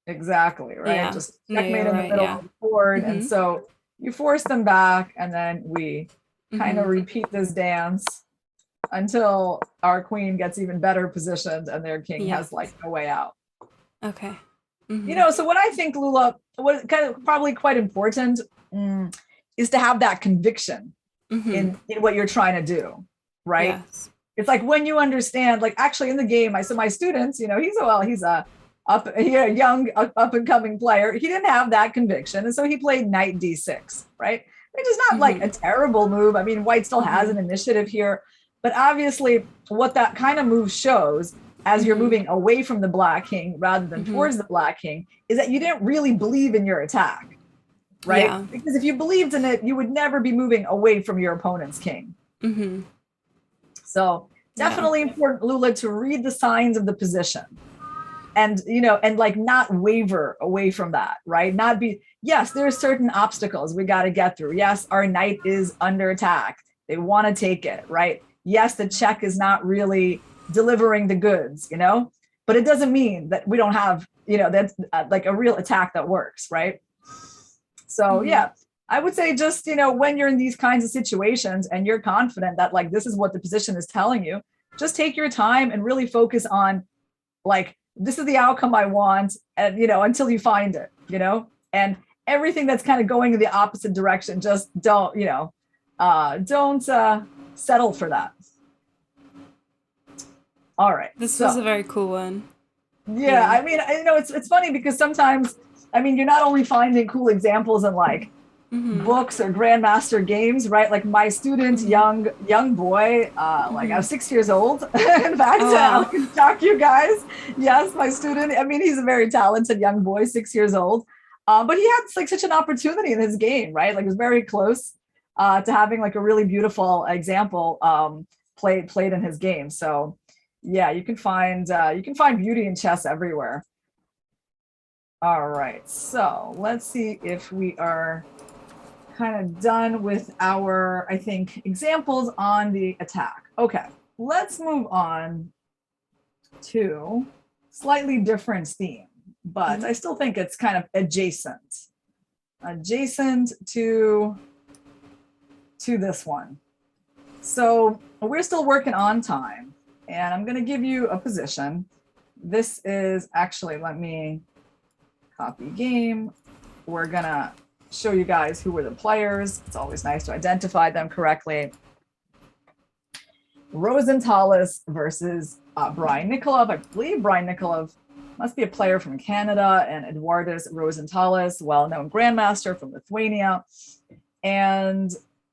[SPEAKER 1] Exactly, right? Just checkmate in the middle of the board. And so you force them back, and then we kind of repeat this dance until our queen gets even better positioned and their king has like no way out.
[SPEAKER 2] Okay.
[SPEAKER 1] So what I think, Lula, what kind of probably quite important is to have that conviction in what you're trying to do, right?
[SPEAKER 2] Yes.
[SPEAKER 1] It's like when you understand, like actually in the game, I saw my students, he's a young up and coming player. He didn't have that conviction, and so he played knight d6, right? Which is not like a terrible move. I mean, white still has an initiative here, but obviously what that kind of move shows as you're moving away from the black king rather than towards the black king is that you didn't really believe in your attack, right? Yeah. Because if you believed in it, you would never be moving away from your opponent's king. So definitely important, Lula, to read the signs of the position and, and like not waver away from that, right? Not be, yes, there are certain obstacles we got to get through. Yes, our knight is under attack. They want to take it, right? Yes, the check is not really delivering the goods, but it doesn't mean that we don't have, that's like a real attack that works, right? So yeah, I would say just, when you're in these kinds of situations and you're confident that like, this is what the position is telling you, just take your time and really focus on like, this is the outcome I want, and, until you find it, and everything that's kind of going in the opposite direction, just don't settle for that. All right.
[SPEAKER 2] This was a very cool one.
[SPEAKER 1] Yeah. I mean, it's funny because sometimes, you're not only finding cool examples in like books or grandmaster games, right? Like my student, young boy, like I was 6 years old. In fact, I can talk to you guys. Yes, my student. He's a very talented young boy, 6 years old. But he had like such an opportunity in his game, right? Like it was very close to having like a really beautiful example played in his game. So yeah, you can find beauty in chess everywhere. All right, so let's see if we are kind of done with our, I think, examples on the attack. Okay, let's move on to slightly different theme, but I still think it's kind of adjacent to this one. So we're still working on time. And I'm going to give you a position. This is actually, let me copy game. We're going to show you guys who were the players. It's always nice to identify them correctly. Rosenthalis versus Brian Nikolov. I believe Brian Nikolov must be a player from Canada, and Eduardas Rosenthalis, well-known grandmaster from Lithuania. And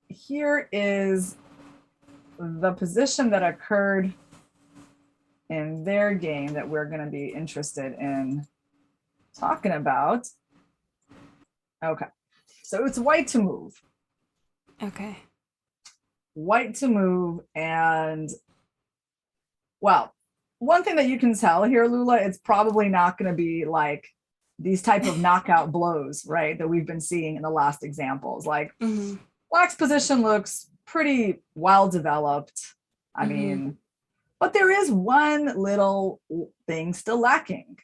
[SPEAKER 1] here is the position that occurred in their game that we're going to be interested in talking about. Okay, so it's white to move.
[SPEAKER 2] Okay.
[SPEAKER 1] White to move, and well, one thing that you can tell here, Lula, it's probably not going to be like these type of knockout blows, right, that we've been seeing in the last examples. Like Black's position looks pretty well developed. I mean, but there is one little thing still lacking,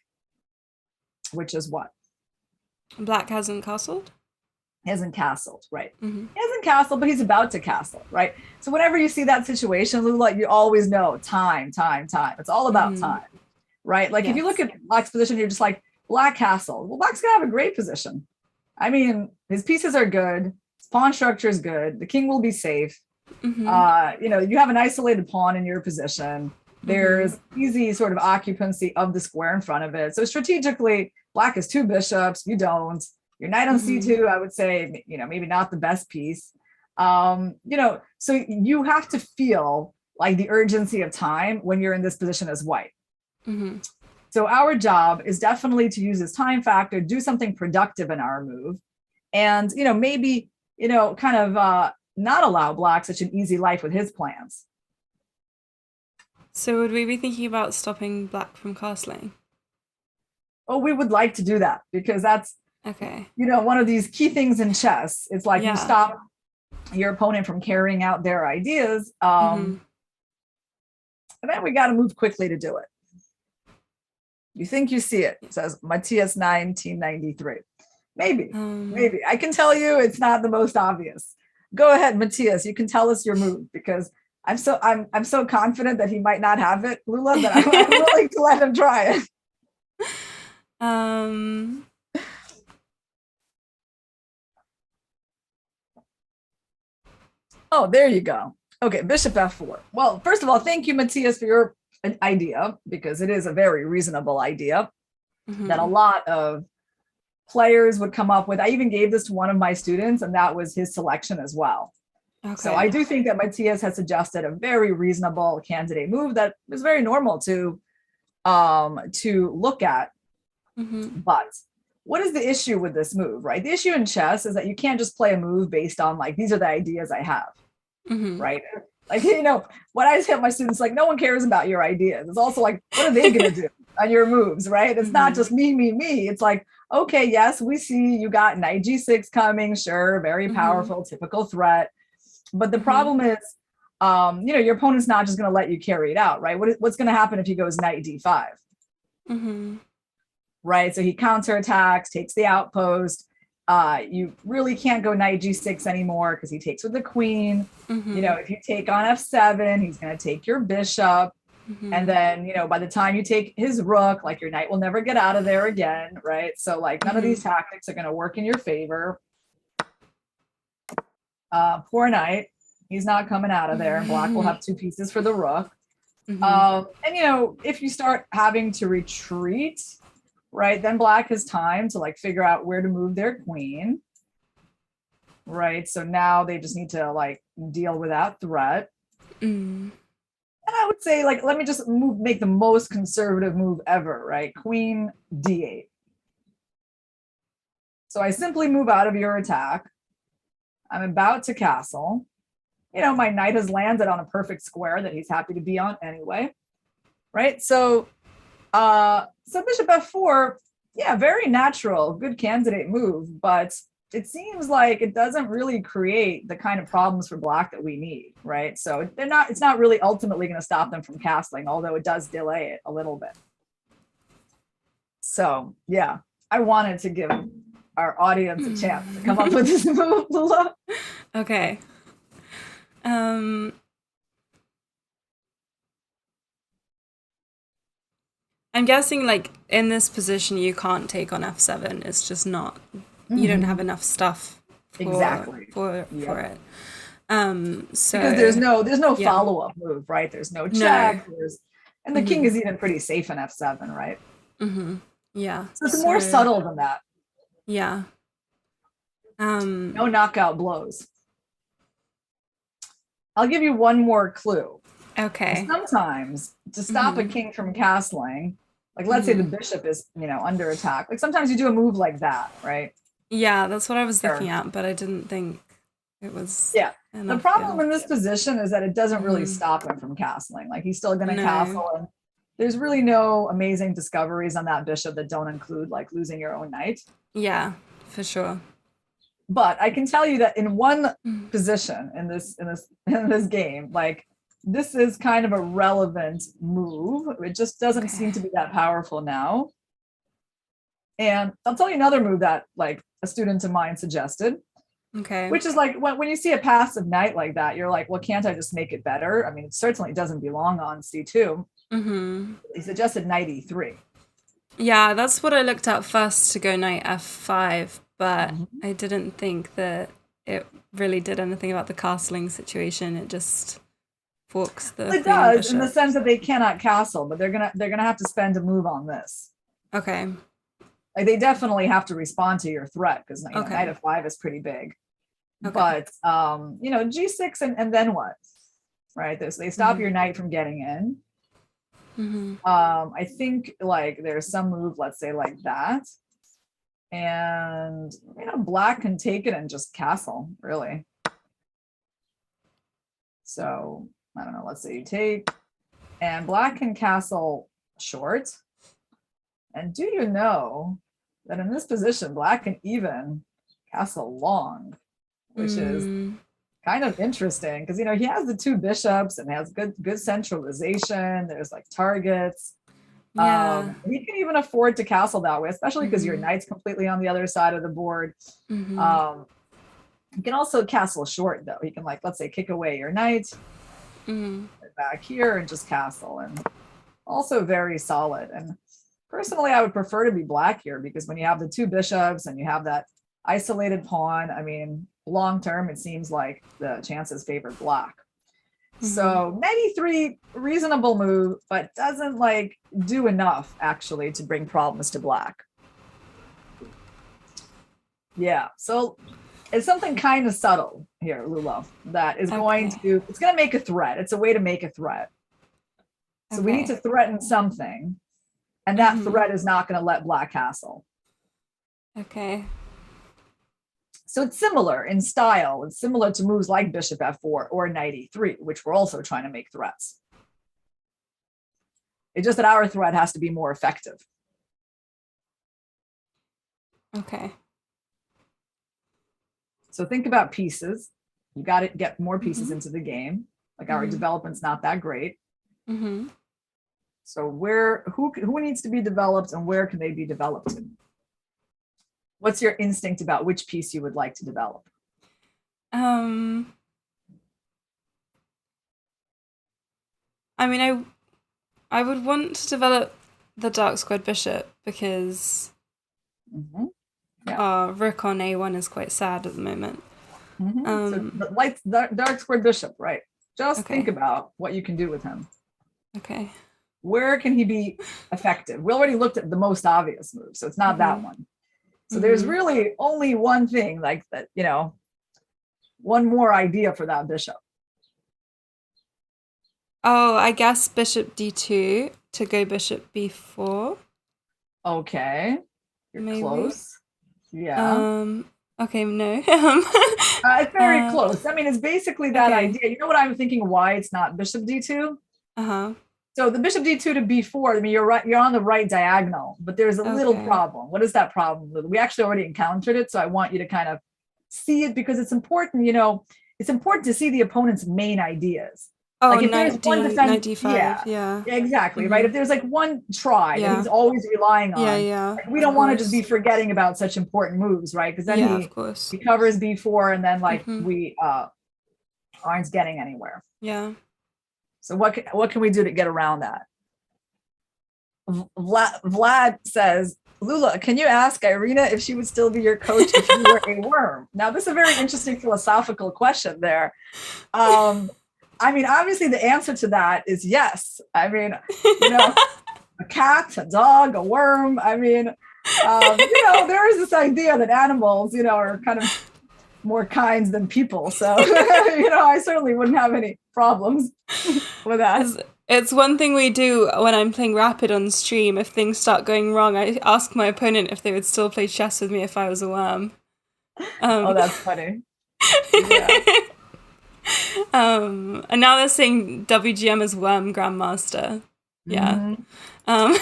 [SPEAKER 1] which is what?
[SPEAKER 2] Black hasn't castled?
[SPEAKER 1] Hasn't castled, right? He hasn't castled, but he's about to castle, right? So whenever you see that situation, Lula, you always know time. It's all about time, right? Like if you look at Black's position, you're just like, Black castle. Well, Black's gonna have a great position. I mean, his pieces are good. His pawn structure is good. The king will be safe. You have an isolated pawn in your position. There's easy sort of occupancy of the square in front of it. So strategically, Black has two bishops. You don't. Your knight on c2, I would say, maybe not the best piece. So you have to feel like the urgency of time when you're in this position as white. So our job is definitely to use this time factor, do something productive in our move, and maybe kind of not allow Black such an easy life with his plans.
[SPEAKER 2] So would we be thinking about stopping Black from castling?
[SPEAKER 1] Oh, we would like to do that because that's one of these key things in chess. It's like you stop your opponent from carrying out their ideas, and then we got to move quickly to do it. You think you see it? It says Matthias 1993. Maybe. I can tell you it's not the most obvious. Go ahead, Matthias. You can tell us your move because I'm so confident that he might not have it, Lula, that I'm willing to let him try it. Oh, there you go. Okay, bishop f4. Well, first of all, thank you, Matthias, for your idea, because it is a very reasonable idea that a lot of players would come up with. I even gave this to one of my students, and that was his selection as well. Okay. So I do think that Matthias has suggested a very reasonable candidate move that is very normal to look at. But what is the issue with this move, right? The issue in chess is that you can't just play a move based on like, these are the ideas I have, right? Like, you know, when I tell my students, like, no one cares about your ideas. It's also like, what are they going to do on your moves, right? It's not just me. It's like, okay, yes, we see you got knight g6 coming. Sure, very powerful, typical threat. But the problem is, you know, your opponent's not just going to let you carry it out, right? What's going to happen if he goes knight d5? Right, so he counterattacks, takes the outpost. You really can't go knight g6 anymore because he takes with the queen. You know, if you take on f7, he's going to take your bishop. And then, you know, by the time you take his rook, like your knight will never get out of there again, right? So like none of these tactics are going to work in your favor. Poor knight, he's not coming out of there, and black will have two pieces for the rook. And, you know, if you start having to retreat, right, then black has time to like figure out where to move their queen, right? So now they just need to like deal with that threat. And I would say, like, let me just make the most conservative move ever, right? Queen d8. So I simply move out of your attack. I'm about to castle. You know, my knight has landed on a perfect square that he's happy to be on anyway, right? So bishop f4, yeah, very natural, good candidate move, but it seems like it doesn't really create the kind of problems for black that we need, right? So it's not really ultimately going to stop them from castling, although it does delay it a little bit. So yeah, I wanted to give our audience a chance to come up with this move, Lula.
[SPEAKER 2] Okay. I'm guessing like in this position you can't take on f7. It's just not, you don't have enough stuff for it. So
[SPEAKER 1] because there's no follow-up move, right? There's no check. And the king is even pretty safe in f7, right?
[SPEAKER 2] Yeah.
[SPEAKER 1] So it's more subtle than that.
[SPEAKER 2] Yeah.
[SPEAKER 1] No knockout blows. I'll give you one more clue.
[SPEAKER 2] Okay.
[SPEAKER 1] Sometimes to stop a king from castling, like let's say the bishop is, you know, under attack. Like sometimes you do a move like that, right?
[SPEAKER 2] Yeah, that's what I was looking at, but I didn't think it was.
[SPEAKER 1] Yeah. The problem in this position is that it doesn't really stop him from castling. Like he's still going to castle, and there's really no amazing discoveries on that bishop that don't include like losing your own knight.
[SPEAKER 2] Yeah, for sure.
[SPEAKER 1] But I can tell you that in one position in this game, like this is kind of a relevant move. It just doesn't seem to be that powerful now. And I'll tell you another move that like a student of mine suggested. Okay. Which is like when you see a passive knight like that, you're like, well, can't I just make it better? I mean, it certainly doesn't belong on c2. He suggested knight e3.
[SPEAKER 2] Yeah, that's what I looked at first, to go knight f5, but I didn't think that it really did anything about the castling situation. It just forks the.
[SPEAKER 1] It does, in the sense that they cannot castle, but they're gonna have to spend a move on this.
[SPEAKER 2] Okay.
[SPEAKER 1] Like they definitely have to respond to your threat, because knight f5 is pretty big. Okay. But you know, g6 and then what? Right? They stop your knight from getting in. I think like there's some move, let's say like that, and you know, black can take it and just castle, really. So I don't know, let's say you take, and black can castle short. And do you know that in this position, black can even castle long, which is kind of interesting, because you know he has the two bishops and has good centralization. There's like targets. Yeah. He can even afford to castle that way, especially because your knight's completely on the other side of the board. He can also castle short though. He can, like, let's say, kick away your knight, back here and just castle, and also very solid. And personally, I would prefer to be black here because when you have the two bishops and you have that isolated pawn, I mean, long term, it seems like the chances favor black. So knight e3, reasonable move, but doesn't like do enough actually to bring problems to black. Yeah, so it's something kind of subtle here, Lula, that is going to, it's going to make a threat. It's a way to make a threat. So we need to threaten something, and that threat is not going to let black castle.
[SPEAKER 2] Okay.
[SPEAKER 1] So it's similar in style. It's similar to moves like bishop f4 or knight e3, which we're also trying to make threats. It's just that our threat has to be more effective.
[SPEAKER 2] Okay.
[SPEAKER 1] So think about pieces. You got to get more pieces into the game. Like our development's not that great. So who needs to be developed and where can they be developed in? What's your instinct about which piece you would like to develop?
[SPEAKER 2] I mean, I would want to develop the dark squared bishop because rook on a1 is quite sad at the moment.
[SPEAKER 1] So the dark squared bishop, right? Just think about what you can do with him.
[SPEAKER 2] Okay.
[SPEAKER 1] Where can he be effective? We already looked at the most obvious move, so it's not that one. So there's really only one thing like that, you know, one more idea for that bishop.
[SPEAKER 2] Oh, I guess bishop d2 to go bishop b4.
[SPEAKER 1] Okay. You're
[SPEAKER 2] Maybe.
[SPEAKER 1] Close. Yeah.
[SPEAKER 2] Okay, no.
[SPEAKER 1] It's very close. I mean, it's basically that idea. You know what I'm thinking why it's not bishop d2? So the bishop d2 to b4, I mean, you're right, you're on the right diagonal, but there's a little problem. What is that problem? We actually already encountered it, so I want you to kind of see it because it's important, you know, it's important to see the opponent's main ideas.
[SPEAKER 2] Oh,
[SPEAKER 1] like if there's one defense,
[SPEAKER 2] 95,
[SPEAKER 1] yeah, exactly, right? If there's like one try that he's always relying on, like, we don't want to just be forgetting about such important moves, right? Because then he covers b4 and then like we aren't getting anywhere.
[SPEAKER 2] Yeah.
[SPEAKER 1] So what can we do to get around that? Vlad says, Lula, can you ask Irina if she would still be your coach if you were a worm? Now, this is a very interesting philosophical question there. I mean, obviously the answer to that is yes. I mean, you know, a cat, a dog, a worm. I mean, you know, there is this idea that animals, you know, are kind of more kinds than people. So, you know, I certainly wouldn't have any problems with that.
[SPEAKER 2] It's one thing we do when I'm playing Rapid on stream. If things start going wrong, I ask my opponent if they would still play chess with me if I was a worm.
[SPEAKER 1] Oh, that's funny.
[SPEAKER 2] Yeah. And now they're saying WGM is worm grandmaster. Yeah.
[SPEAKER 1] And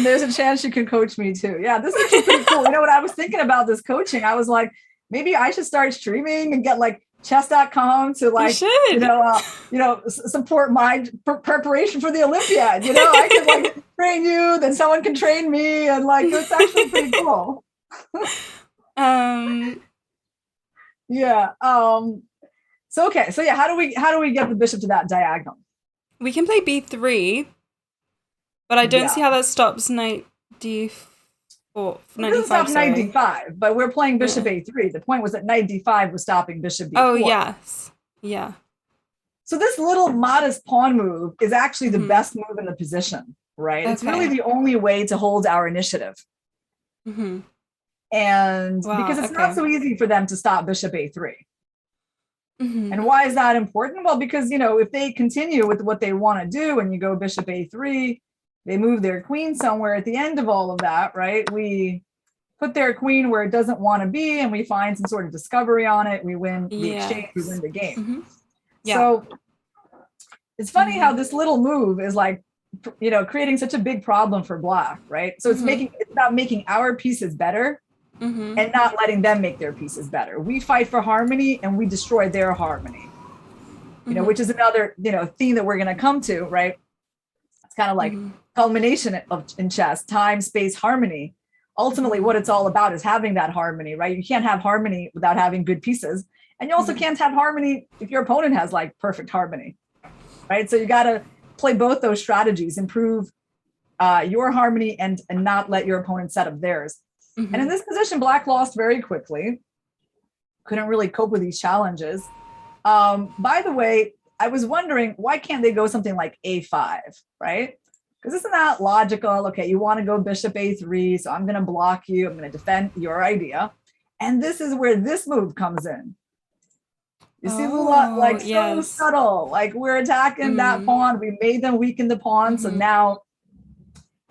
[SPEAKER 1] there's a chance you can coach me too. Yeah, this is actually pretty cool. You know what I was thinking about this coaching? I was like, maybe I should start streaming and get like chess.com to like, you know, support my preparation for the Olympiad. You know, I could like train you, then someone can train me, and like it's actually pretty cool. Yeah. So okay. So yeah, how do we get the bishop to that diagonal?
[SPEAKER 2] We can play b3, but I don't see how that stops knight d4.
[SPEAKER 1] It doesn't stop knight d5, but we're playing bishop a3. The point was that knight d5 was stopping bishop d4.
[SPEAKER 2] Oh, yes. Yeah.
[SPEAKER 1] So this little modest pawn move is actually the best move in the position, right? It's really the only way to hold our initiative. And because it's not so easy for them to stop bishop a3. And why is that important? Well, because, you know, if they continue with what they want to do and you go bishop a3, they move their queen somewhere at the end of all of that, right? We put their queen where it doesn't want to be and we find some sort of discovery on it. We win the exchange, we win the game. So it's funny how this little move is like, you know, creating such a big problem for black, right? So it's about making our pieces better and not letting them make their pieces better. We fight for harmony and we destroy their harmony, you know, which is another, you know, theme that we're going to come to, right? It's kind of like culmination in chess, time, space, harmony. Ultimately, what it's all about is having that harmony, right? You can't have harmony without having good pieces. And you also can't have harmony if your opponent has like perfect harmony, right? So you got to play both those strategies, improve your harmony and not let your opponent set up theirs. And in this position, Black lost very quickly. Couldn't really cope with these challenges. By the way, I was wondering, why can't they go something like A5, right? Because isn't that logical? Okay, you want to go bishop A3, so I'm going to block you. I'm going to defend your idea. And this is where this move comes in. You see, Lula, like so subtle. Like we're attacking that pawn. We made them weaken the pawn. So now,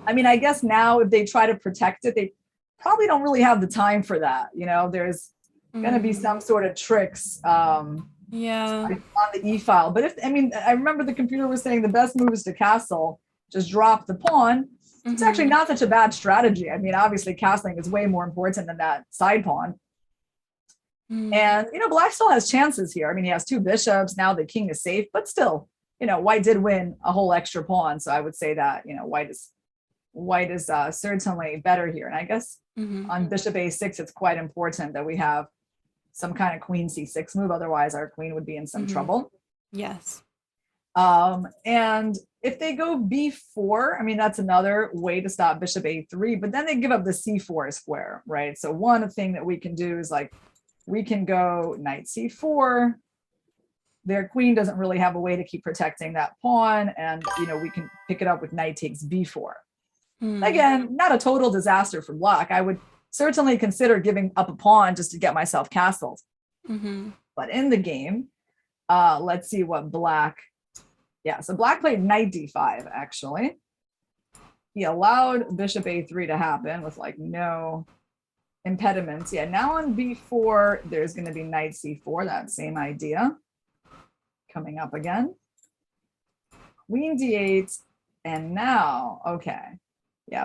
[SPEAKER 1] I mean, I guess now if they try to protect it, they probably don't really have the time for that. You know, there's going to be some sort of tricks on the E file. But I remember the computer was saying the best move is to castle, just drop the pawn. It's actually not such a bad strategy. I mean, obviously castling is way more important than that side pawn. And, Black still has chances here. I mean, he has 2 bishops. Now the king is safe, but still, White did win a whole extra pawn. So I would say that, White is certainly better here. And I guess on bishop A6, it's quite important that we have some kind of queen C6 move. Otherwise, our queen would be in some trouble.
[SPEAKER 2] Yes.
[SPEAKER 1] And if they go B4, I mean, that's another way to stop bishop A3, but then they give up the C4 square, right? So one thing that we can do is like, we can go knight C4. Their queen doesn't really have a way to keep protecting that pawn. And, we can pick it up with knight takes B4. Again, not a total disaster for Black. I would certainly consider giving up a pawn just to get myself castled. But in the game, let's see what Black, so Black played knight D5, actually. He allowed bishop A3 to happen with like no impediments. Now on B4, there's going to be knight C4, that same idea coming up again. Queen D8, and now,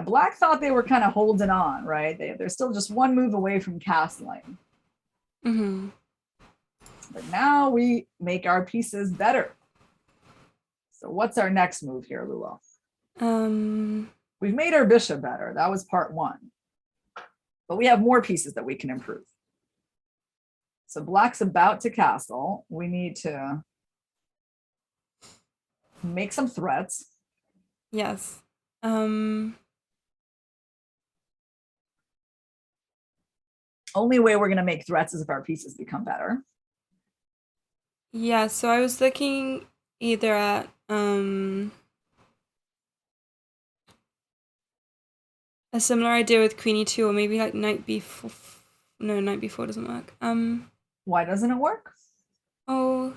[SPEAKER 1] Black thought they were kind of holding on, right? They're still just one move away from castling. But now we make our pieces better. So what's our next move here, Lula? We've made our bishop better. That was part 1. But we have more pieces that we can improve. So Black's about to castle. We need to make some threats.
[SPEAKER 2] Yes.
[SPEAKER 1] Only way we're going to make threats is if our pieces become better.
[SPEAKER 2] Yeah, so I was looking either at a similar idea with queen e2 or maybe like knight b4. No, knight b4 doesn't work.
[SPEAKER 1] Why doesn't it work?
[SPEAKER 2] Oh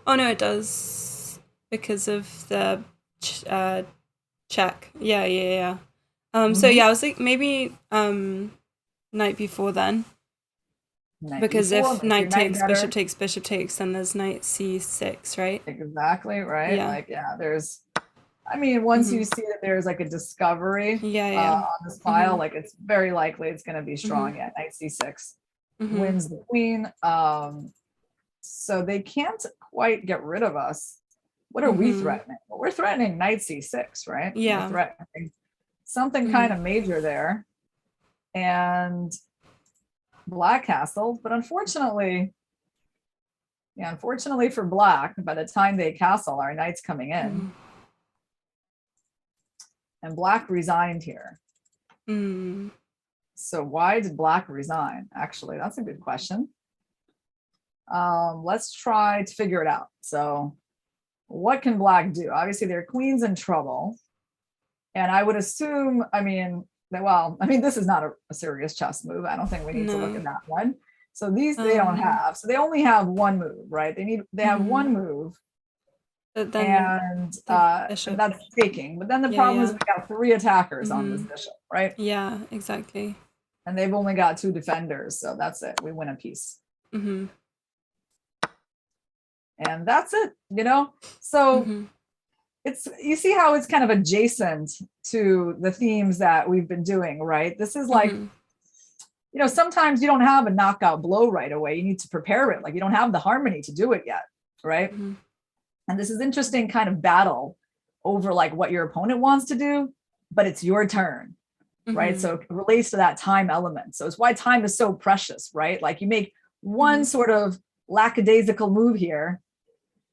[SPEAKER 2] no, it does because of the check. Yeah. So I was like maybe knight b4 then. Because if knight takes, bishop takes, then there's knight c6, right?
[SPEAKER 1] Exactly, right? There's, once you see that there's like a discovery on this file, like it's very likely it's going to be strong. Knight c6 wins the queen. So they can't quite get rid of us. What are we threatening? Well, we're threatening knight c6, right?
[SPEAKER 2] Yeah.
[SPEAKER 1] We're threatening something kind of major there. And Black castled, but unfortunately for Black, by the time they castle, our knight's coming in. And Black resigned here. So why did Black resign? Actually, that's a good question. Let's try to figure it out. So what can Black do? Obviously, their queen's in trouble. And I would assume, this is not a serious chess move. I don't think we need to look at that one. So these they don't have. So they only have one move, right? They have one move. And that's taking. But then the problem is we got 3 attackers on this bishop, right?
[SPEAKER 2] Yeah, exactly.
[SPEAKER 1] And they've only got 2 defenders. So that's it. We win a piece. And that's it, So it's, you see how it's kind of adjacent to the themes that we've been doing, right? This is like, sometimes you don't have a knockout blow right away. You need to prepare it. Like you don't have the harmony to do it yet, right? And this is interesting kind of battle over like what your opponent wants to do, but it's your turn. right? So it relates to that time element. So it's why time is so precious, right? Like you make one sort of lackadaisical move here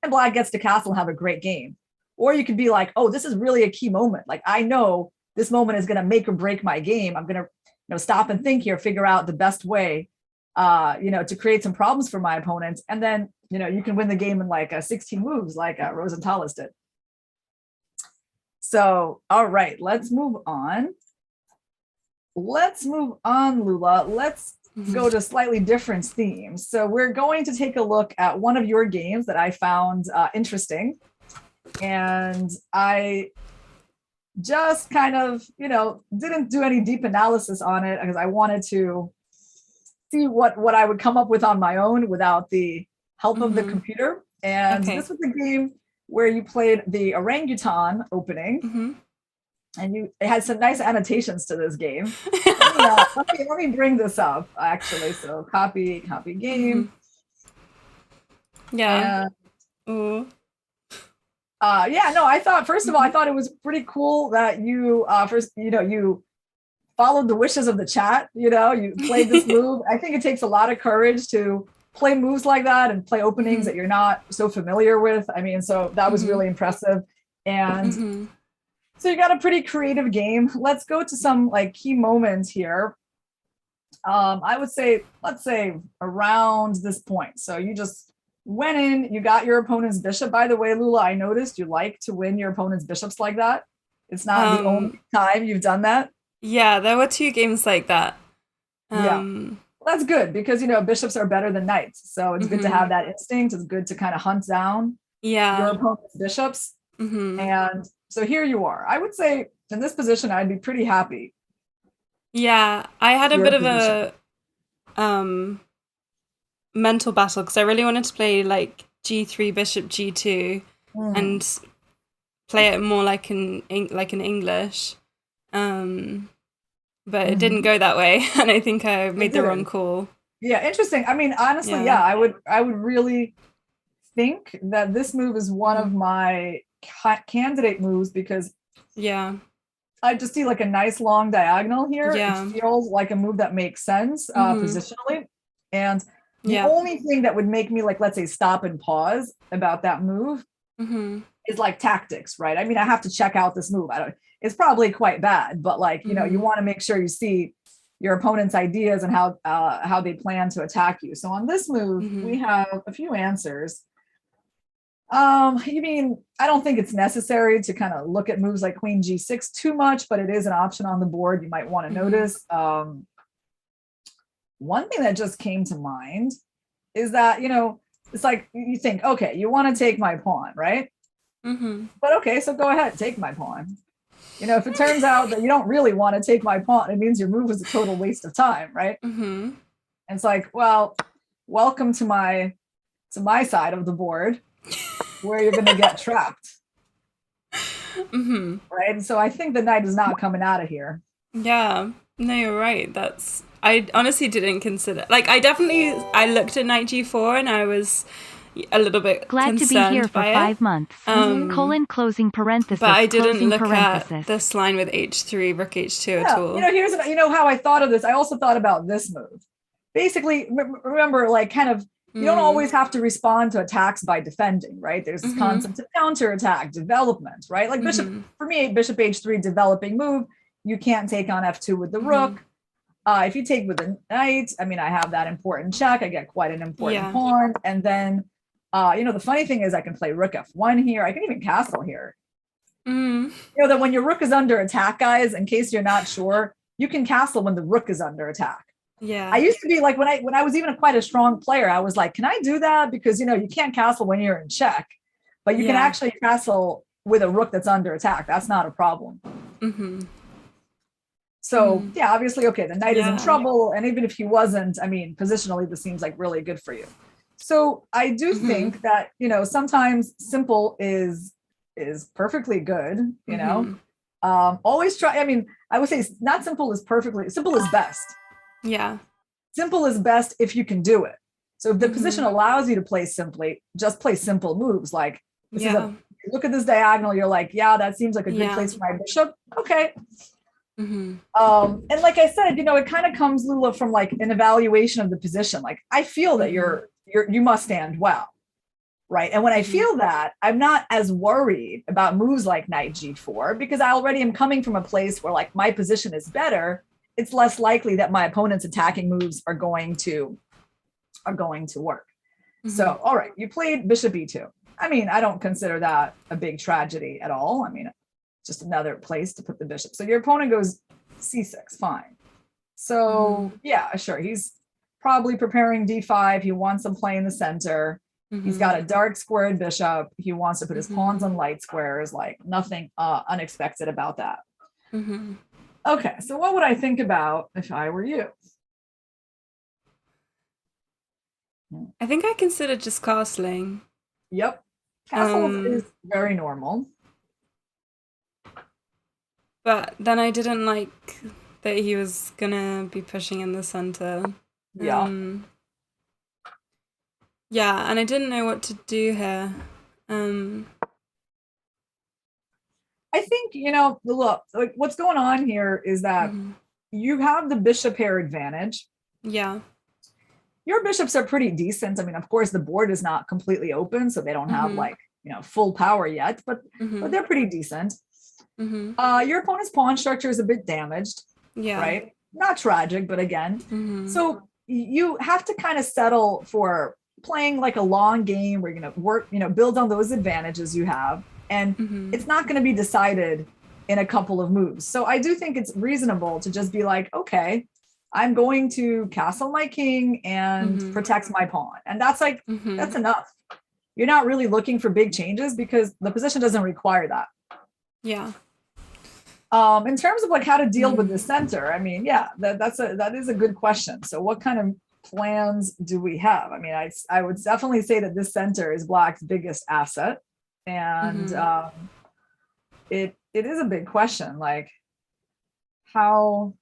[SPEAKER 1] and black gets to castle and have a great game. Or you could be like, oh, this is really a key moment. Like I know this moment is going to make or break my game. I'm going to stop and think here, figure out the best way to create some problems for my opponents. And then, you can win the game in like 16 moves like Rosenthalis did. So, all right, let's move on. Lula. Let's go to slightly different themes. So we're going to take a look at one of your games that I found interesting. And I just kind of, didn't do any deep analysis on it because I wanted to see what I would come up with on my own without the help of the computer. And this was a game where you played the orangutan opening. And it had some nice annotations to this game. Let me bring this up, actually. So copy game.
[SPEAKER 2] Yeah.
[SPEAKER 1] I thought, first of all, I thought it was pretty cool that you you followed the wishes of the chat. You played this move. I think it takes a lot of courage to play moves like that and play openings that you're not so familiar with. I mean, so that was really impressive. And so you got a pretty creative game. Let's go to some like key moments here. I would say, let's say around this point. So you just went in, you got your opponent's bishop. By the way, Lula, I noticed you like to win your opponent's bishops like that. It's not the only time you've done that.
[SPEAKER 2] Yeah, there were 2 games like that.
[SPEAKER 1] That's good because, bishops are better than knights. So it's good to have that instinct. It's good to kind of hunt down your opponent's bishops. And so here you are. I would say in this position, I'd be pretty happy.
[SPEAKER 2] Yeah, I had a bit of a mental battle because I really wanted to play like G3, bishop G2 and play it more like in English. But it didn't go that way, and I think I made the wrong call.
[SPEAKER 1] Yeah, interesting. I mean, honestly, I would really think that this move is one of my candidate moves because I just see like a nice long diagonal here. It feels like a move that makes sense positionally. And the only thing that would make me like, let's say, stop and pause about that move is like tactics, right? I mean, I have to check out this move. It's probably quite bad, but like, you want to make sure you see your opponent's ideas and how they plan to attack you. So on this move, we have a few answers. I don't think it's necessary to kind of look at moves like Queen G6 too much, but it is an option on the board you might want to notice. One thing that just came to mind is that, it's like you think, okay, you want to take my pawn, right? But okay, so go ahead, take my pawn. If it turns out that you don't really want to take my pawn, it means your move was a total waste of time, right? And it's like, well, welcome to my side of the board where you're going to get trapped. Right? And so I think the knight is not coming out of here.
[SPEAKER 2] Yeah, no, you're right. I honestly didn't consider, like, I looked at knight G4 and I was a little bit
[SPEAKER 3] glad to be here for 5 months. Closing parenthesis.
[SPEAKER 2] But I didn't look at this line with H3, rook H2 at all.
[SPEAKER 1] Here's how I thought of this. I also thought about this move. Basically, remember, like, kind of, you don't always have to respond to attacks by defending, right? There's this concept of counterattack, development, right? Like for me, bishop H3, developing move. You can't take on F2 with the rook. If you take with the knight, I mean, I have that important check. I get quite an important pawn. And then, the funny thing is I can play rook F1 here. I can even castle here. That when your rook is under attack, guys, in case you're not sure, you can castle when the rook is under attack.
[SPEAKER 2] Yeah.
[SPEAKER 1] I used to be like, when I was even quite a strong player, I was like, can I do that? Because, you can't castle when you're in check, but you can actually castle with a rook that's under attack. That's not a problem. So obviously, okay, the knight is in trouble. And even if he wasn't, I mean, positionally, this seems like really good for you. So I do think that, sometimes simple is perfectly good, always try. I mean, I would say not simple is simple is best.
[SPEAKER 2] Yeah.
[SPEAKER 1] Simple is best if you can do it. So if the position allows you to play simply, just play simple moves. Like, look at this diagonal. You're like, that seems like a good place for my bishop. Okay. And like I said, it kind of comes, Lula, from like an evaluation of the position. Like I feel that you must stand well, right? And when I feel that, I'm not as worried about moves like knight g4 because I already am coming from a place where like my position is better. It's less likely that my opponent's attacking moves are going to work. So, all right, you played bishop e2. I mean, I don't consider that a big tragedy at all. I mean, just another place to put the bishop. So your opponent goes c6, fine. So yeah, sure. He's probably preparing d5. He wants to play in the center. He's got a dark squared bishop. He wants to put his pawns on light squares, like nothing unexpected about that. Okay, so what would I think about if I were you?
[SPEAKER 2] I think I considered just castling.
[SPEAKER 1] Yep. Castles is very normal.
[SPEAKER 2] But then I didn't like that he was gonna be pushing in the center.
[SPEAKER 1] Yeah.
[SPEAKER 2] Yeah, and I didn't know what to do here.
[SPEAKER 1] I think, look, like what's going on here is that you have the bishop pair advantage.
[SPEAKER 2] Yeah.
[SPEAKER 1] Your bishops are pretty decent. I mean, of course, the board is not completely open, so they don't have like, full power yet, but they're pretty decent. Your opponent's pawn structure is a bit damaged, right? Not tragic, but again. So you have to kind of settle for playing like a long game where you're going to work, build on those advantages you have. And it's not going to be decided in a couple of moves. So I do think it's reasonable to just be like, okay, I'm going to castle my king and protect my pawn. And that's like, that's enough. You're not really looking for big changes because the position doesn't require that.
[SPEAKER 2] Yeah.
[SPEAKER 1] In terms of like how to deal with the center, I mean, yeah, that is a good question. So what kind of plans do we have? I mean, I would definitely say that this center is Black's biggest asset. And it is a big question, like how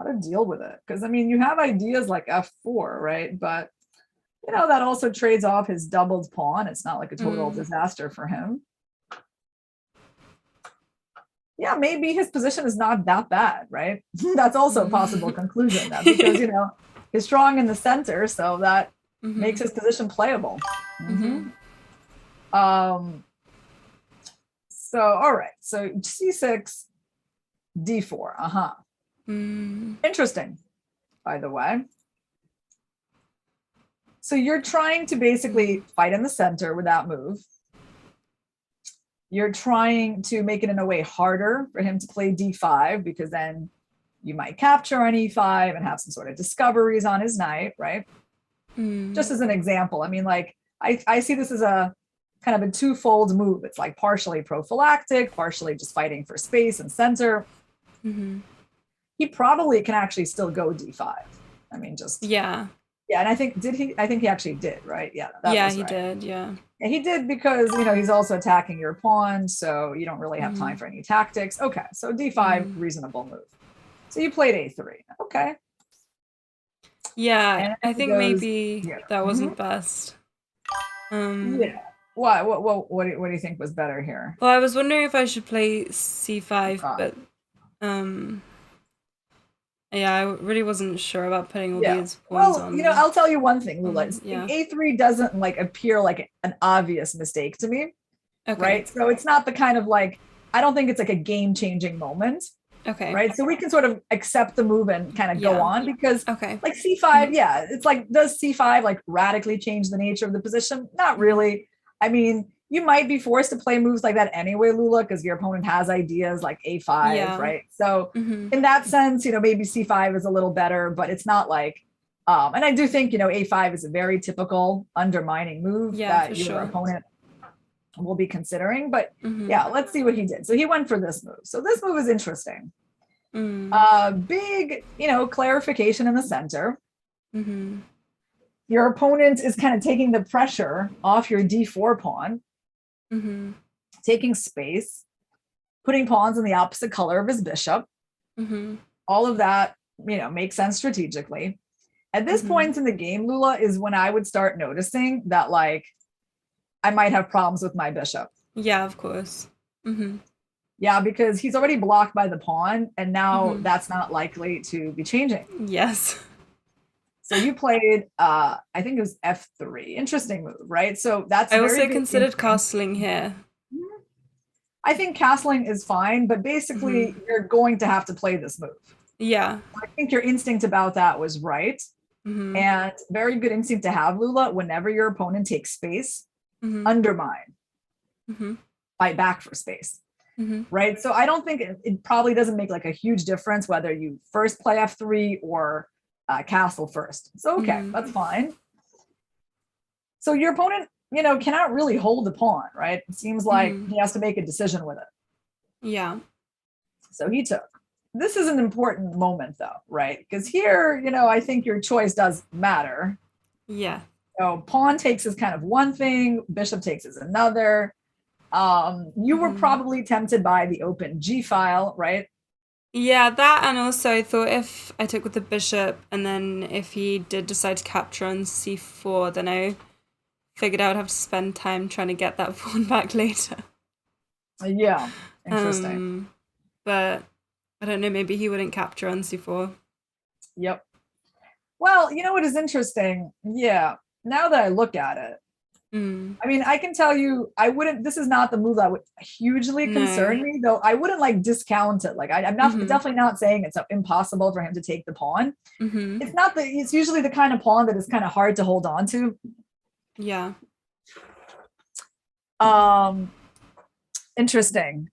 [SPEAKER 1] to deal with it. Because I mean, you have ideas like f4, right? But that also trades off his doubled pawn. It's not like a total disaster for him. Yeah, maybe his position is not that bad, right? That's also a possible conclusion, that because he's strong in the center, so that makes his position playable. So all right, so c6, d4. Interesting, by the way. So you're trying to basically fight in the center with that move. You're trying to make it in a way harder for him to play d5 because then you might capture on e5 and have some sort of discoveries on his knight, right? Just as an example, I mean, like I see this as a kind of a twofold move. It's like partially prophylactic, partially just fighting for space and center. He probably can actually still go d5. I mean, just yeah. And I think he actually did, right? Yeah.
[SPEAKER 2] He did. Yeah.
[SPEAKER 1] And he did because he's also attacking your pawn, so you don't really have time for any tactics. Okay, so d5, reasonable move. So you played a3. Okay.
[SPEAKER 2] Yeah, I think maybe that wasn't best.
[SPEAKER 1] Yeah. Why? What do you think was better here?
[SPEAKER 2] Well, I was wondering if I should play c5, but yeah, I really wasn't sure about putting all these pawns on.
[SPEAKER 1] Well, I'll tell you one thing, Lula. A3 doesn't like appear like an obvious mistake to me. Okay. Right? So it's not the kind of like, I don't think it's like a game-changing moment. Okay. Right? So we can sort of accept the move and kind of go on because like c5, it's like, does c5 like radically change the nature of the position? Not really. I mean, you might be forced to play moves like that anyway, Lula, because your opponent has ideas like a5, right? So in that sense, maybe c5 is a little better, but it's not like, and I do think, a5 is a very typical undermining move that your opponent will be considering. But let's see what he did. So he went for this move. So this move is interesting. Big, clarification in the center. Your opponent is kind of taking the pressure off your d4 pawn. Taking space, putting pawns in the opposite color of his bishop. All of that, makes sense strategically. At this point in the game, Lula, is when I would start noticing that, like, I might have problems with my bishop.
[SPEAKER 2] Yeah, of course.
[SPEAKER 1] Yeah, because he's already blocked by the pawn, and now that's not likely to be changing.
[SPEAKER 2] Yes.
[SPEAKER 1] So you played, I think it was f3. Interesting move, right? So that's
[SPEAKER 2] I
[SPEAKER 1] very
[SPEAKER 2] also
[SPEAKER 1] good
[SPEAKER 2] considered
[SPEAKER 1] instinct.
[SPEAKER 2] castling here.
[SPEAKER 1] I think castling is fine, but basically you're going to have to play this move.
[SPEAKER 2] Yeah.
[SPEAKER 1] I think your instinct about that was right. And very good instinct to have, Lula. Whenever your opponent takes space, undermine, fight back for space. Right. So I don't think it probably doesn't make like a huge difference whether you first play f3 or castle first. So, okay, that's fine. So your opponent, you know, cannot really hold the pawn, right? It seems like he has to make a decision with it.
[SPEAKER 2] Yeah.
[SPEAKER 1] So he took. This is an important moment though, right? Because here, you know, I think your choice does matter.
[SPEAKER 2] Yeah.
[SPEAKER 1] So pawn takes is kind of one thing, bishop takes is another. You were probably tempted by the open G file, right?
[SPEAKER 2] Yeah, that, and also I thought if I took with the bishop, and then if he did decide to capture on c4, then I figured I would have to spend time trying to get that pawn back later.
[SPEAKER 1] Yeah, interesting.
[SPEAKER 2] But I don't know, maybe he wouldn't capture on c4.
[SPEAKER 1] Yep. Well, you know what is interesting? Yeah, now that I look at it, I mean, I can tell you, I wouldn't, this is not the move that would hugely concern me, though I wouldn't like discount it. Like I'm not definitely not saying it's impossible for him to take the pawn. It's not the, it's usually the kind of pawn that is kind of hard to hold on to.
[SPEAKER 2] Yeah.
[SPEAKER 1] Interesting.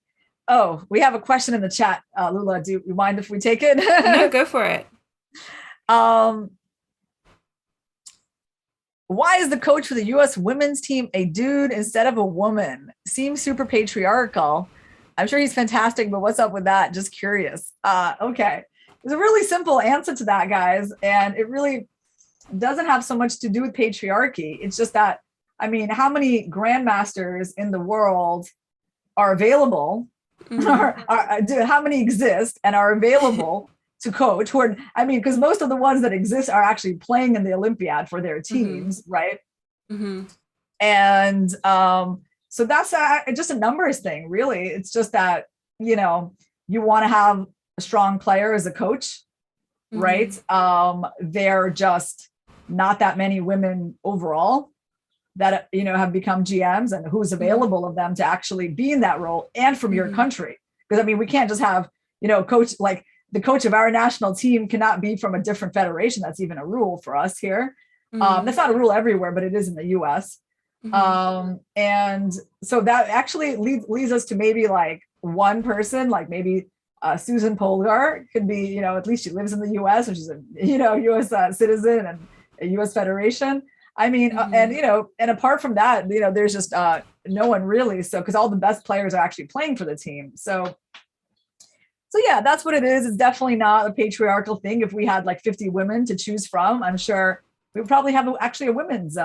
[SPEAKER 1] Oh, we have a question in the chat. Lula, do you mind if we take it?
[SPEAKER 2] No, go for it.
[SPEAKER 1] Why is the coach for the U.S. women's team a dude instead of a woman? Seems super patriarchal. I'm sure he's fantastic, but what's up with that? Just curious. Okay. There's a really simple answer to that, guys. And it really doesn't have so much to do with patriarchy. It's just that, I mean, how many grandmasters in the world are available? How many exist and are available to coach? Who are, I mean, because most of the ones that exist are actually playing in the Olympiad for their teams, right? And so that's just a numbers thing, really. It's just that, you know, you want to have a strong player as a coach, right? There are just not that many women overall that, you know, have become GMs, and who's available of them to actually be in that role and from your country. Because I mean, we can't just have, you know, coach, like the coach of our national team cannot be from a different federation. That's even a rule for us here. That's not a rule everywhere, but it is in the US. And so that actually leads us to maybe like one person, like maybe Susan Polgar could be, you know, at least she lives in the US, and she's a, you know, US citizen and a US federation. I mean, and, you know, and apart from that, you know, there's just no one really. So, because all the best players are actually playing for the team. So yeah, that's what it is. It's definitely not a patriarchal thing. If we had like 50 women to choose from, I'm sure we would probably have actually a women's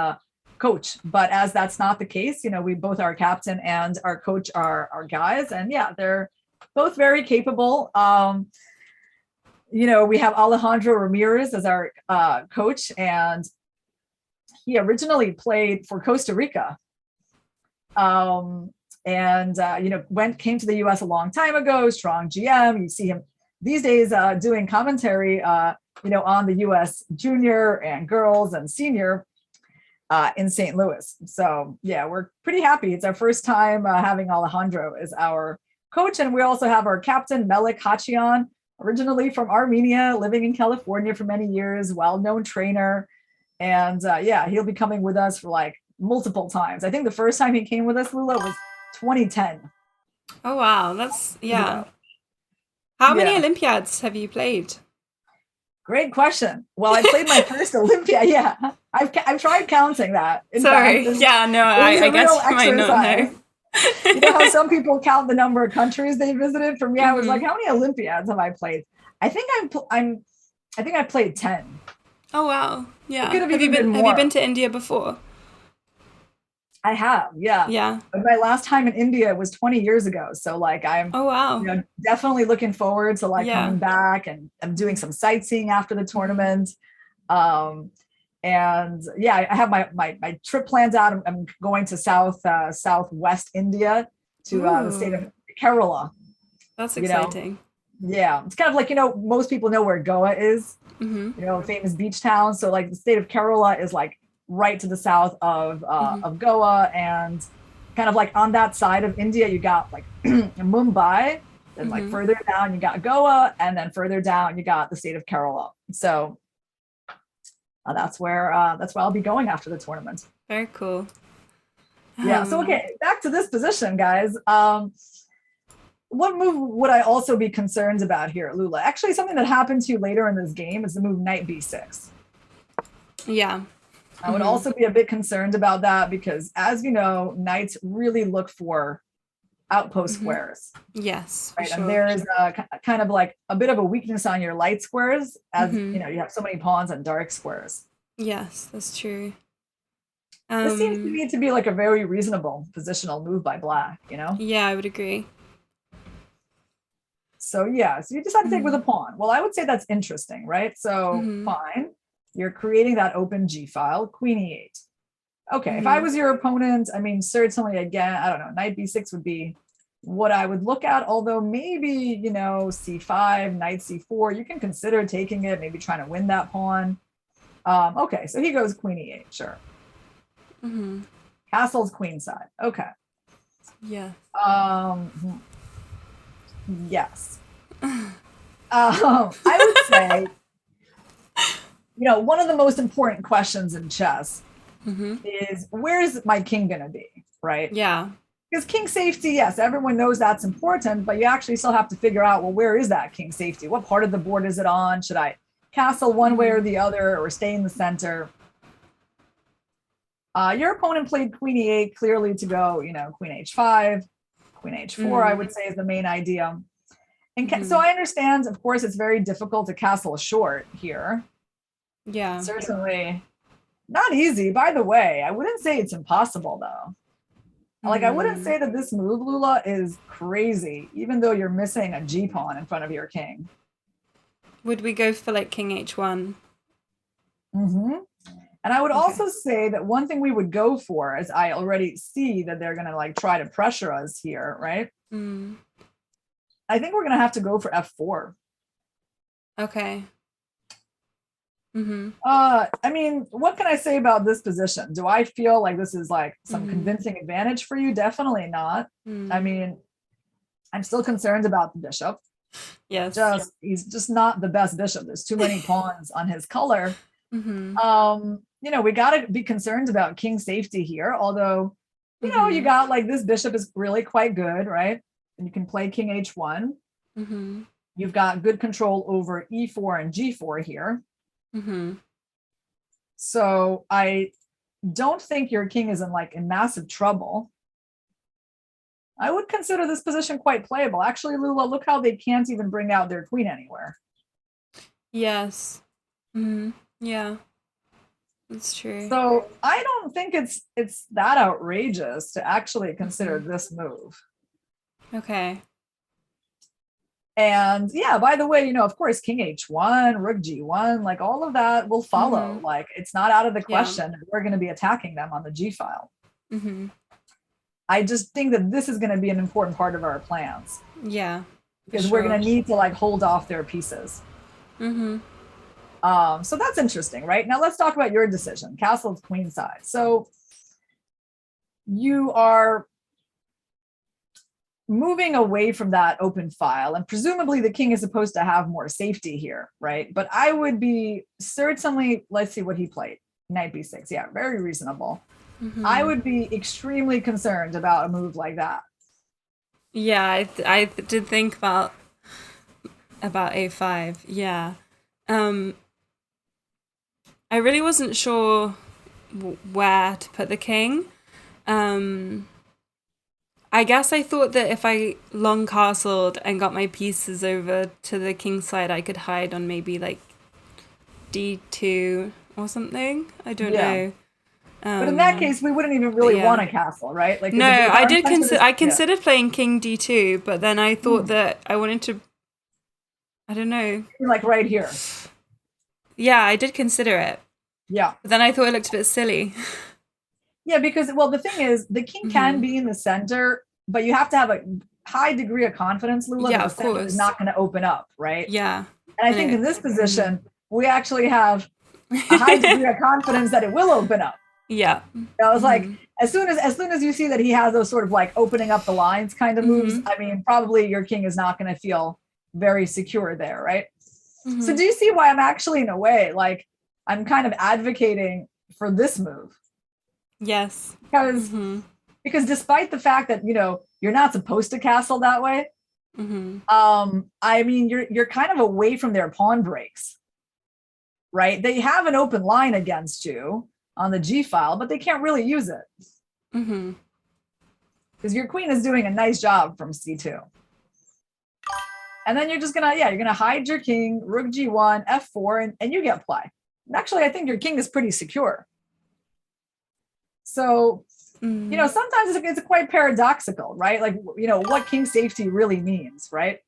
[SPEAKER 1] coach. But as that's not the case, you know, we both, our captain and our coach are guys. And yeah, they're both very capable. You know, we have Alejandro Ramirez as our coach, and he originally played for Costa Rica. And you know, came to the US a long time ago, strong GM. You see him these days doing commentary, you know, on the US junior and girls and senior in St. Louis. So yeah, we're pretty happy. It's our first time having Alejandro as our coach. And we also have our captain, Melik Hachian, originally from Armenia, living in California for many years, well-known trainer. And yeah, he'll be coming with us for like multiple times. I think the first time he came with us, Lula, was 2010.
[SPEAKER 2] Oh wow, that's How many Olympiads have you played?
[SPEAKER 1] Great question. Well, I played my first Olympiad. Yeah, I've tried counting that.
[SPEAKER 2] Sorry. Yeah, no, I guess you might not know.
[SPEAKER 1] You know how some people count the number of countries they visited? For me, I was like, how many Olympiads have I played? I think I played 10.
[SPEAKER 2] Oh wow. Yeah.
[SPEAKER 1] Have you been
[SPEAKER 2] to India before?
[SPEAKER 1] I have, yeah.
[SPEAKER 2] Yeah.
[SPEAKER 1] But my last time in India was 20 years ago. So like I'm you know, definitely looking forward to like coming back, and I'm doing some sightseeing after the tournament. And yeah, I have my trip plans out. I'm going to southwest India to the state of Kerala.
[SPEAKER 2] That's
[SPEAKER 1] you know?
[SPEAKER 2] exciting.
[SPEAKER 1] Yeah, it's kind of like, most people know where Goa is,
[SPEAKER 2] Mm-hmm.
[SPEAKER 1] famous beach town. So like the state of Kerala is like right to the south of Goa, and kind of like on that side of India, you got like Mumbai, and like further down you got Goa, and then further down you got the state of Kerala. So that's where I'll be going after the tournament.
[SPEAKER 2] Very cool.
[SPEAKER 1] Yeah. So okay, back to this position, guys. What move would I also be concerned about here, Lula? Actually, something that happened to you later in this game is the move knight b6.
[SPEAKER 2] Yeah.
[SPEAKER 1] I would also be a bit concerned about that because, as you know, knights really look for outpost squares.
[SPEAKER 2] Yes.
[SPEAKER 1] Right.
[SPEAKER 2] Sure.
[SPEAKER 1] And there is kind of like a bit of a weakness on your light squares, as you have so many pawns on dark squares.
[SPEAKER 2] Yes, that's true.
[SPEAKER 1] This seems to me to be like a very reasonable positional move by black,
[SPEAKER 2] Yeah, I would agree.
[SPEAKER 1] So yeah, so you decide to take with a pawn. Well, I would say that's interesting, right? So fine, you're creating that open G file, queen e8. Okay, if I was your opponent, I mean, certainly again, I don't know, knight b6 would be what I would look at, although maybe, c5, knight c4, you can consider taking it, maybe trying to win that pawn. Okay, so he goes queen e8, sure. Castle's queenside, okay.
[SPEAKER 2] Yeah.
[SPEAKER 1] Yes. I would say, one of the most important questions in chess is, where's my king going to be, right?
[SPEAKER 2] Yeah.
[SPEAKER 1] Because king safety, yes, everyone knows that's important, but you actually still have to figure out, well, where is that king safety? What part of the board is it on? Should I castle one way or the other, or stay in the center? Your opponent played queen e8 clearly to go, queen h5, queen h4, I would say is the main idea. And so I understand, of course, it's very difficult to castle short here.
[SPEAKER 2] Yeah.
[SPEAKER 1] Certainly not easy. By the way, I wouldn't say it's impossible, though. Like, I wouldn't say that this move, Lula, is crazy, even though you're missing a G pawn in front of your king.
[SPEAKER 2] Would we go for like king h1?
[SPEAKER 1] And I would also say that one thing we would go for, as I already see that they're going to like try to pressure us here, right? I think we're going to have to go for f4.
[SPEAKER 2] Okay.
[SPEAKER 1] I mean, what can I say about this position? Do I feel like this is like some convincing advantage for you? Definitely not. I mean, I'm still concerned about the bishop.
[SPEAKER 2] Yes.
[SPEAKER 1] He's just not the best bishop. There's too many pawns on his color. We got to be concerned about king safety here, although, you got like this bishop is really quite good, right? And you can play king h1. You've got good control over e4 and g4 here. So I don't think your king is in massive trouble. I would consider this position quite playable. Actually, Lula, look how they can't even bring out their queen anywhere.
[SPEAKER 2] Yes. Yeah. That's true.
[SPEAKER 1] So I don't think it's that outrageous to actually consider this move.
[SPEAKER 2] Okay.
[SPEAKER 1] And yeah, by the way, of course, king h1, rook g1, like all of that will follow. Like, it's not out of the question that we're going to be attacking them on the G file. I just think that this is going to be an important part of our plans.
[SPEAKER 2] Yeah.
[SPEAKER 1] Because we're going to need to hold off their pieces. So that's interesting, right? Now let's talk about your decision, castle's queenside. So you are moving away from that open file, and presumably the king is supposed to have more safety here, right? But I would be certainly, let's see what he played, knight b6. Yeah, very reasonable. I would be extremely concerned about a move like that.
[SPEAKER 2] Yeah, I did think about a5. Yeah. I really wasn't sure where to put the king. I guess I thought that if I long castled and got my pieces over to the king's side, I could hide on maybe like d2 or something. I don't know.
[SPEAKER 1] But in that case, we wouldn't even really want a castle, right? Like,
[SPEAKER 2] no, I did consider. I considered playing king d2, but then I thought that I wanted to. I don't know.
[SPEAKER 1] Like right here.
[SPEAKER 2] Yeah, I did consider it.
[SPEAKER 1] Yeah.
[SPEAKER 2] But then I thought it looked a bit silly. Yeah,
[SPEAKER 1] because, well, the thing is, the king can be in the center, but you have to have high degree of confidence, Lula,
[SPEAKER 2] Yeah,
[SPEAKER 1] that the
[SPEAKER 2] of
[SPEAKER 1] center
[SPEAKER 2] course.
[SPEAKER 1] is not going to open up, right?
[SPEAKER 2] Yeah.
[SPEAKER 1] And I think in this position, we actually have a high degree of confidence that it will open up.
[SPEAKER 2] Yeah.
[SPEAKER 1] I was like, as soon as you see that he has those sort of like opening up the lines kind of moves, I mean, probably your king is not going to feel very secure there, right? So do you see why I'm actually, in a way, like I'm kind of advocating for this move?
[SPEAKER 2] Yes.
[SPEAKER 1] Because despite the fact that, you know, you're not supposed to castle that way, I mean, you're kind of away from their pawn breaks, right? They have an open line against you on the G file, but they can't really use it. Because your queen is doing a nice job from C2. And then you're just gonna, you're gonna hide your king, rook G1, F4, and you get play. And actually, I think your king is pretty secure. So, you know, sometimes it's quite paradoxical, right? Like, you know, what king safety really means, right?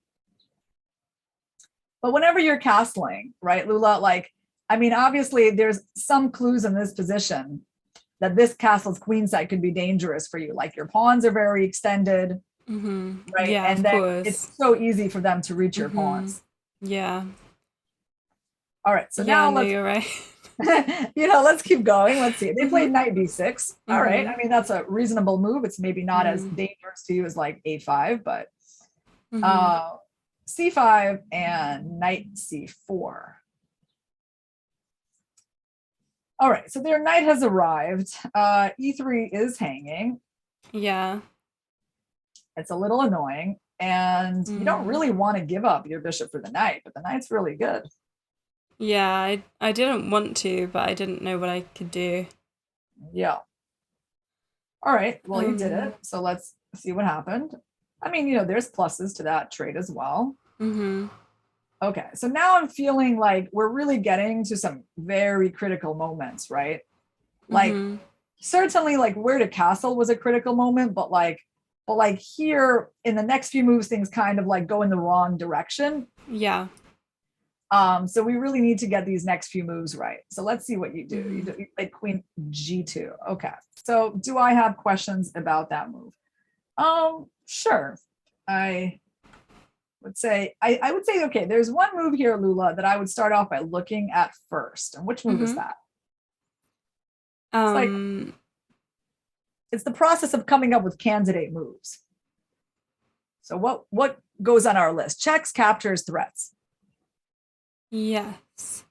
[SPEAKER 1] But whenever you're castling, right, Lula, like, I mean, obviously there's some clues in this position that this castle's queen side could be dangerous for you. Like your pawns are very extended, right?
[SPEAKER 2] Yeah,
[SPEAKER 1] and then it's so easy for them to reach your pawns.
[SPEAKER 2] Yeah.
[SPEAKER 1] All right, so now
[SPEAKER 2] no, you're right.
[SPEAKER 1] you know, let's keep going. Let's see. They played knight b6. All right. I mean, that's a reasonable move. It's maybe not as dangerous to you as like a5, but c5 and knight c4. All right. So their knight has arrived. E3 is hanging.
[SPEAKER 2] Yeah.
[SPEAKER 1] It's a little annoying. And you don't really want to give up your bishop for the knight, but the knight's really good.
[SPEAKER 2] Yeah, I didn't want to, but I didn't know what I could do.
[SPEAKER 1] Yeah. All right. Well, you did it. So let's see what happened. I mean, you know, there's pluses to that trade as well. Okay. So now I'm feeling like we're really getting to some very critical moments, right? Like certainly like where to castle was a critical moment, but like here in the next few moves, things kind of like go in the wrong direction.
[SPEAKER 2] Yeah.
[SPEAKER 1] So we really need to get these next few moves right. So let's see what you do. You played queen G2. Okay. So do I have questions about that move? Sure. I would say, I would say, okay, there's one move here, Lula, that I would start off by looking at first. And which move is that? It's the process of coming up with candidate moves. So what goes on our list? Checks, captures, threats.
[SPEAKER 2] Yes.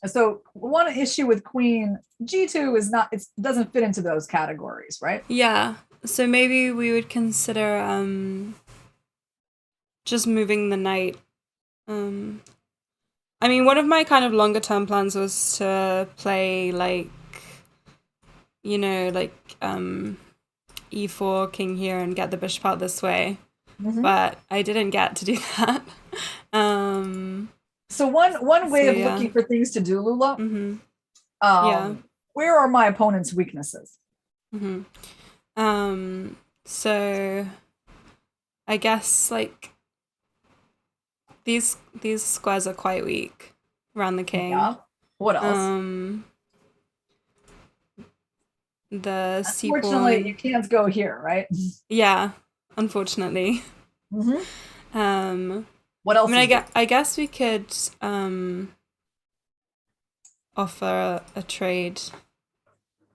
[SPEAKER 1] So one issue with queen G2 is not, it doesn't fit into those categories, right?
[SPEAKER 2] Yeah. So maybe we would consider just moving the knight. I mean, one of my kind of longer term plans was to play like, you know, like e4, king here, and get the bishop out this way. But I didn't get to do that.
[SPEAKER 1] So one way of looking for things to do, Lula, where are my opponent's weaknesses?
[SPEAKER 2] So I guess like these squares are quite weak around the king.
[SPEAKER 1] Yeah. What else?
[SPEAKER 2] The c pawn.
[SPEAKER 1] Unfortunately, you can't go here, right?
[SPEAKER 2] Yeah, unfortunately.
[SPEAKER 1] What else?
[SPEAKER 2] I mean, I guess we could offer a trade,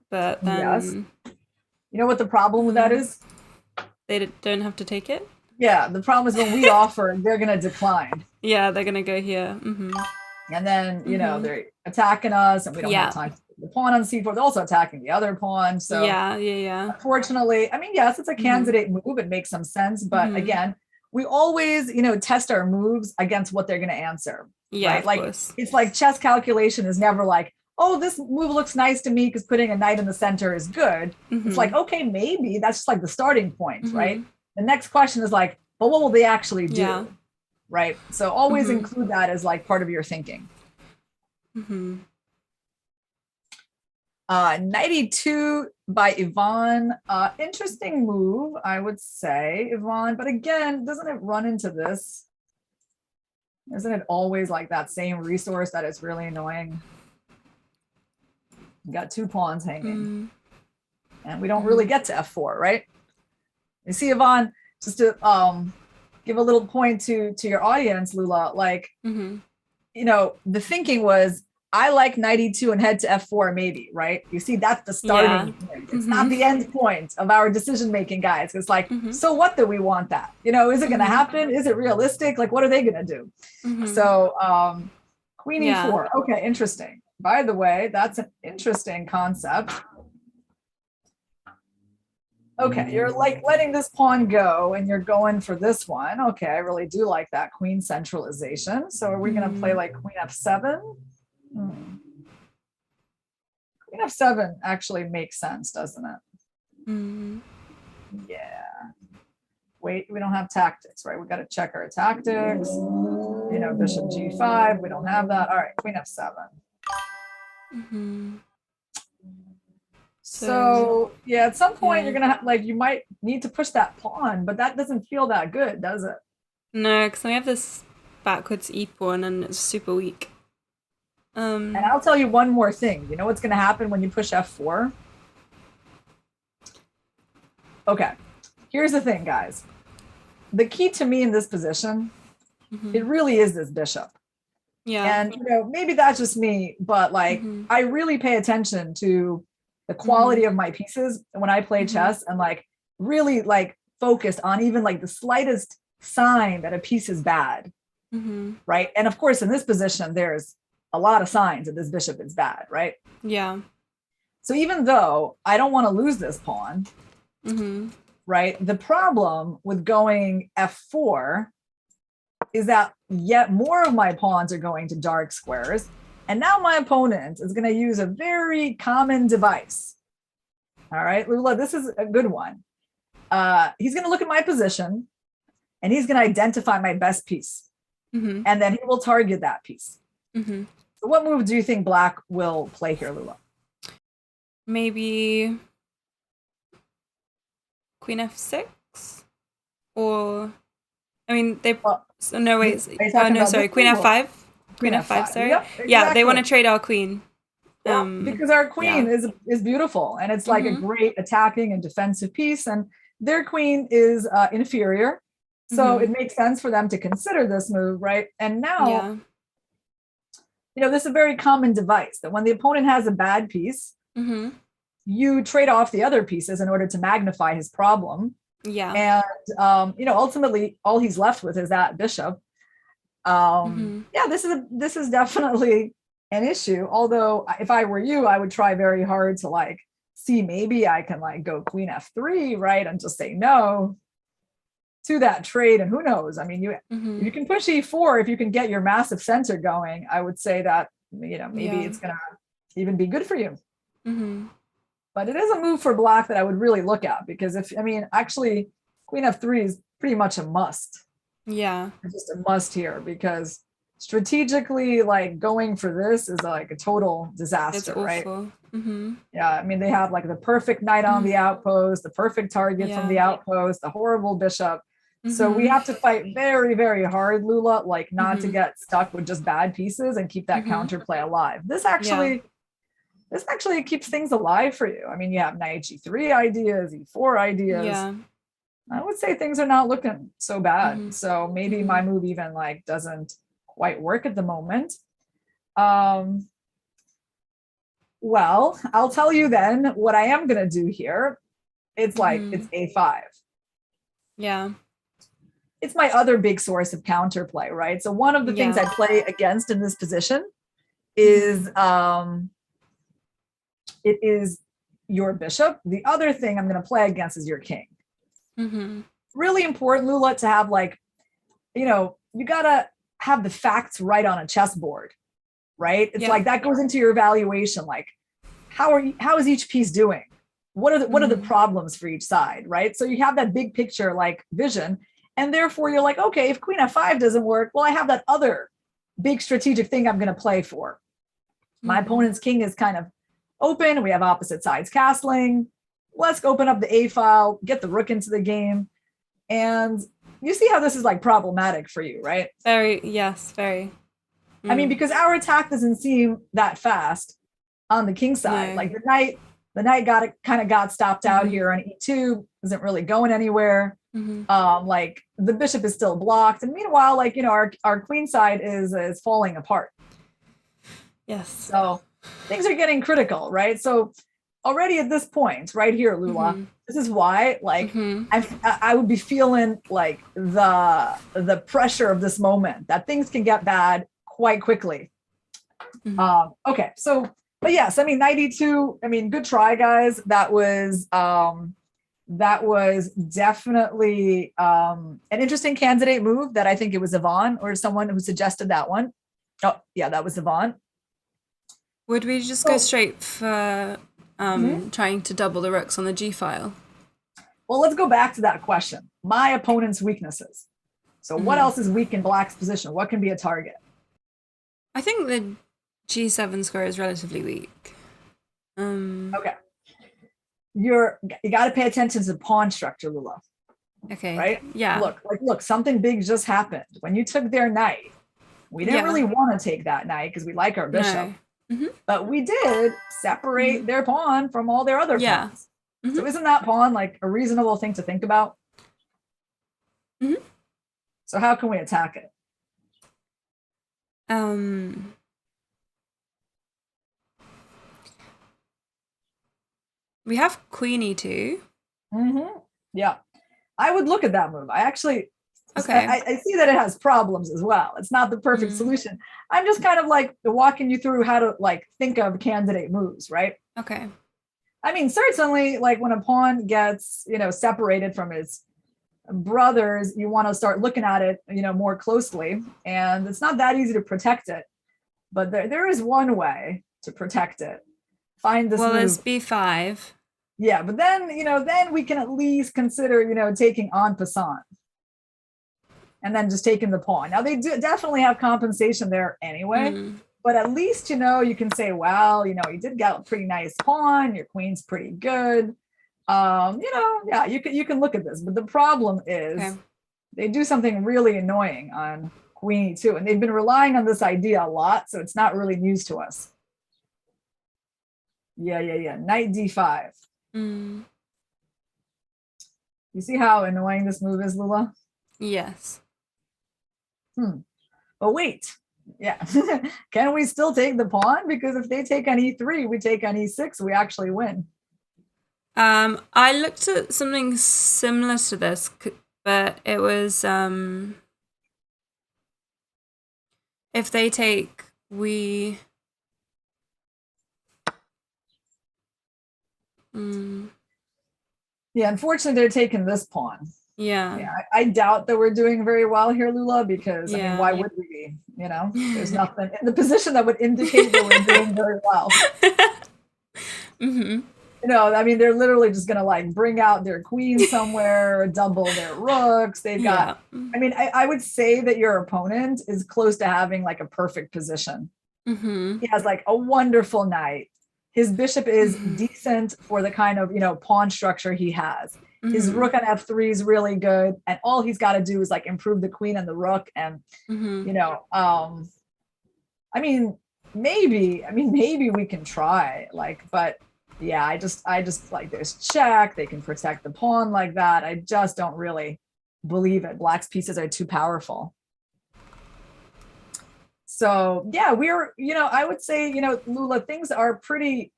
[SPEAKER 2] but then
[SPEAKER 1] you know what the problem with that is?
[SPEAKER 2] They don't have to take it.
[SPEAKER 1] Yeah, the problem is when we offer, they're gonna decline.
[SPEAKER 2] Yeah, they're gonna go here.
[SPEAKER 1] And then you know they're attacking us, and we don't have time to the pawn on c4. They're also attacking the other pawn. So
[SPEAKER 2] yeah.
[SPEAKER 1] Unfortunately, I mean, yes, it's a candidate move. It makes some sense, but again, we always, you know, test our moves against what they're going to answer.
[SPEAKER 2] Yeah,
[SPEAKER 1] right? Like it's like chess calculation is never like, oh, this move looks nice to me because putting a knight in the center is good. It's like, okay, maybe that's just like the starting point, right? The next question is like, but what will they actually do? Right? So always include that as like part of your thinking. Knight e2 by Ivan. Interesting move, I would say, Ivan. But again, doesn't it run into this? Isn't it always like that same resource that is really annoying? You got 2 pawns hanging.
[SPEAKER 2] Mm.
[SPEAKER 1] And we don't really get to f4, right? You see, Yvonne, just to give a little point to your audience, Lula, like, you know, the thinking was, I like knight e2 and head to f4 maybe, right? You see, that's the starting point. It's not the end point of our decision-making, guys. It's like, so what do we want that? You know, is it going to happen? Is it realistic? Like, what are they going to do? So queen e4. Okay, interesting. By the way, that's an interesting concept. Okay, you're like letting this pawn go and you're going for this one. Okay, I really do like that queen centralization. So are we going to play like queen f7? Queen f7 actually makes sense, doesn't it? Yeah. Wait, we don't have tactics, right? We got to check our tactics. You know, bishop g5. We don't have that. All right, queen f7. So yeah, at some point you're gonna like you might need to push that pawn, but that doesn't feel that good, does it?
[SPEAKER 2] No, because we have this backwards e pawn and it's super weak.
[SPEAKER 1] And I'll tell you one more thing. You know what's gonna happen when you push f4? Okay, here's the thing, guys. The key to me in this position, it really is this bishop. Yeah. And you know, maybe that's just me, but like I really pay attention to the quality of my pieces when I play chess, and like really like focused on even like the slightest sign that a piece is bad, right? And of course, in this position, there's a lot of signs that this bishop is bad, right?
[SPEAKER 2] Yeah.
[SPEAKER 1] So even though I don't want to lose this pawn, right? The problem with going f4 is that yet more of my pawns are going to dark squares. And now my opponent is going to use a very common device. All right, Lula, this is a good one. He's going to look at my position and he's going to identify my best piece. And then he will target that piece. So what move do you think Black will play here, Lula?
[SPEAKER 2] Maybe queen f6? Or, I mean, they... Well, no, wait. Oh, no, sorry. Queen f5? Queen f5, sorry. Yep, exactly. Yeah, they want to trade our queen.
[SPEAKER 1] Yeah, because our queen is beautiful, and it's like a great attacking and defensive piece, and their queen is inferior. So it makes sense for them to consider this move, right? And now, you know, this is a very common device that when the opponent has a bad piece, you trade off the other pieces in order to magnify his problem. Yeah. And, you know, ultimately all he's left with is that bishop. Yeah, this is definitely an issue. Although if I were you, I would try very hard to like see maybe I can like go queen f3, right, and just say no to that trade. And who knows? I mean, you can push e4 if you can get your massive center going. I would say that, you know, maybe it's gonna even be good for you. But it is a move for Black that I would really look at, because if I mean actually queen f3 is pretty much a must. Yeah, it's just a must here, because strategically, like going for this is like a total disaster, right? Yeah, I mean they have like the perfect knight on the outpost, the perfect target from the outpost, the horrible bishop. So we have to fight very, very hard, Lula, like not to get stuck with just bad pieces and keep that counterplay alive. This actually keeps things alive for you. I mean, you have knight g3 ideas, e4 ideas. Yeah. I would say things are not looking so bad. So maybe my move even like doesn't quite work at the moment. Well, I'll tell you then what I am going to do here. It's like, it's a5. Yeah. It's my other big source of counterplay, right? So one of the things I play against in this position is, it is your bishop. The other thing I'm going to play against is your king. Really important, Lula, to have like, you know, you got to have the facts right on a chessboard, right? It's like that goes into your evaluation. Like, how is each piece doing? What are the problems for each side, right? So you have that big picture like vision, and therefore you're like, okay, if queen f5 doesn't work, well, I have that other big strategic thing I'm going to play for. My opponent's king is kind of open. We have opposite sides castling. Let's open up the A file, get the rook into the game. And you see how this is like problematic for you, right? Very, yes, very. I mean, because our attack doesn't seem that fast. on the king side.
[SPEAKER 2] No.
[SPEAKER 1] Like the knight got stopped out here on e2, isn't really going anywhere. Like the bishop is still blocked, and meanwhile, like, you know, our queen side is falling apart.
[SPEAKER 2] Yes.
[SPEAKER 1] So things are getting critical, right? So already at this point, right here, Lula, this is why, like, I would be feeling like the pressure of this moment, that things can get bad quite quickly. Okay, so, but yes, I mean, knight e2, I mean, good try, guys. That was definitely an interesting candidate move. That I think it was Yvonne or someone who suggested that one. Oh, yeah, that was Yvonne.
[SPEAKER 2] Would we just go straight for trying to double the rooks on the G file?
[SPEAKER 1] Well, let's go back to that question. My opponent's weaknesses. So what else is weak in black's position? What can be a target?
[SPEAKER 2] I think the G7 square is relatively weak.
[SPEAKER 1] Okay. You got to pay attention to the pawn structure, Lula.
[SPEAKER 2] Okay.
[SPEAKER 1] Right?
[SPEAKER 2] Yeah.
[SPEAKER 1] Look, something big just happened. When you took their knight, we didn't really want to take that knight because we like our bishop.
[SPEAKER 2] No.
[SPEAKER 1] But we did separate their pawn from all their other pawns. So isn't that pawn like a reasonable thing to think about? So how can we attack it?
[SPEAKER 2] We have queen e2.
[SPEAKER 1] Yeah, I would look at that move. I actually,
[SPEAKER 2] okay,
[SPEAKER 1] I see that it has problems as well. It's not the perfect solution. I'm just kind of like walking you through how to like think of candidate moves, right?
[SPEAKER 2] Okay.
[SPEAKER 1] I mean, certainly, like when a pawn gets, you know, separated from its brothers, you want to start looking at it, you know, more closely. And it's not that easy to protect it, but there is one way to protect it. Find this move.
[SPEAKER 2] Well, it's b5.
[SPEAKER 1] Yeah, but then, you know, then we can at least consider, you know, taking en passant. And then just taking the pawn. Now they do definitely have compensation there anyway. But at least, you know, you can say, well, you know, you did get a pretty nice pawn. Your queen's pretty good. You know, yeah, you can look at this. But the problem is they do something really annoying on queen e2. And they've been relying on this idea a lot. So it's not really news to us. Yeah. Knight d5. You see how annoying this move is, Lula?
[SPEAKER 2] Yes.
[SPEAKER 1] But wait. Yeah. Can we still take the pawn? Because if they take on e3, we take on e6, we actually win.
[SPEAKER 2] I looked at something similar to this, but it was if they take, we
[SPEAKER 1] yeah, unfortunately they're taking this pawn.
[SPEAKER 2] Yeah,
[SPEAKER 1] I doubt that we're doing very well here, Lula, because I mean, why would we be? You know, there's nothing in the position that would indicate that we're doing very well. You know, I mean, they're literally just gonna like bring out their queen somewhere, double their rooks. They've got, I mean, I would say that your opponent is close to having like a perfect position. He has like a wonderful knight. His bishop is decent for the kind of, you know, pawn structure he has. His rook on f3 is really good, and all he's got to do is like improve the queen and the rook, and you know, I mean, maybe we can try, like, but yeah, I just like, there's check, they can protect the pawn like that. I just don't really believe it. Black's pieces are too powerful. So yeah, we're, you know, I would say, you know, Lula, things are pretty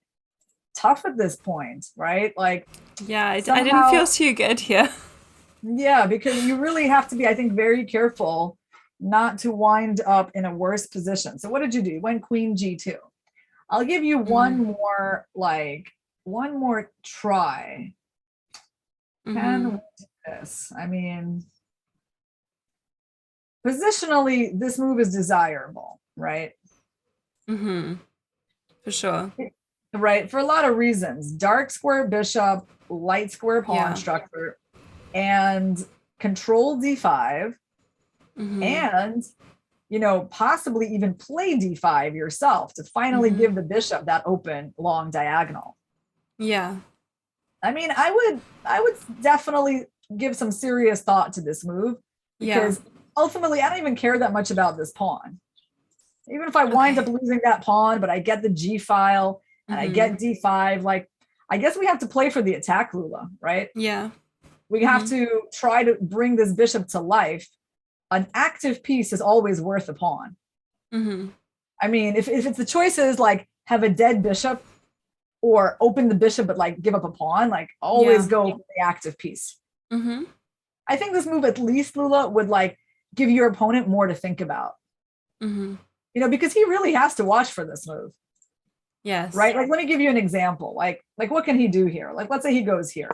[SPEAKER 1] tough at this point, right? Like,
[SPEAKER 2] yeah, I didn't feel too good here.
[SPEAKER 1] Yeah, because you really have to be, I think, very careful not to wind up in a worse position. So what did you do? You went queen g2. I'll give you one more try. Can we do this? I mean, positionally, this move is desirable, right?
[SPEAKER 2] For sure.
[SPEAKER 1] Right, for a lot of reasons. Dark square bishop, light square pawn structure, and control d5, and, you know, possibly even play d5 yourself to finally give the bishop that open long diagonal.
[SPEAKER 2] Yeah.
[SPEAKER 1] I mean, I would definitely give some serious thought to this move, because ultimately I don't even care that much about this pawn. Even if I wind up losing that pawn, but I get the G file, and I get d5, like, I guess we have to play for the attack, Lula, right?
[SPEAKER 2] Yeah.
[SPEAKER 1] We have to try to bring this bishop to life. An active piece is always worth a pawn. I mean, if it's the choices like have a dead bishop or open the bishop but like give up a pawn, like always go for the active piece. I think this move, at least, Lula, would like give your opponent more to think about. You know, because he really has to watch for this move.
[SPEAKER 2] Yes.
[SPEAKER 1] Right. Like, let me give you an example. Like what can he do here? Like, let's say he goes here.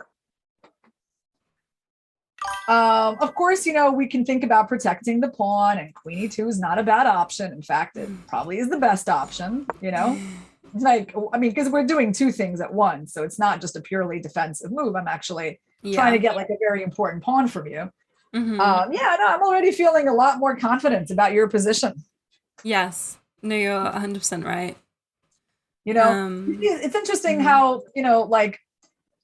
[SPEAKER 1] Of course, you know, we can think about protecting the pawn, and queen e2 is not a bad option. In fact, it probably is the best option, you know, like, I mean, because we're doing two things at once. So it's not just a purely defensive move. I'm actually trying to get like a very important pawn from you. No, I'm already feeling a lot more confident about your position.
[SPEAKER 2] Yes. No, you're 100% right.
[SPEAKER 1] You know, it's interesting how, you know, like,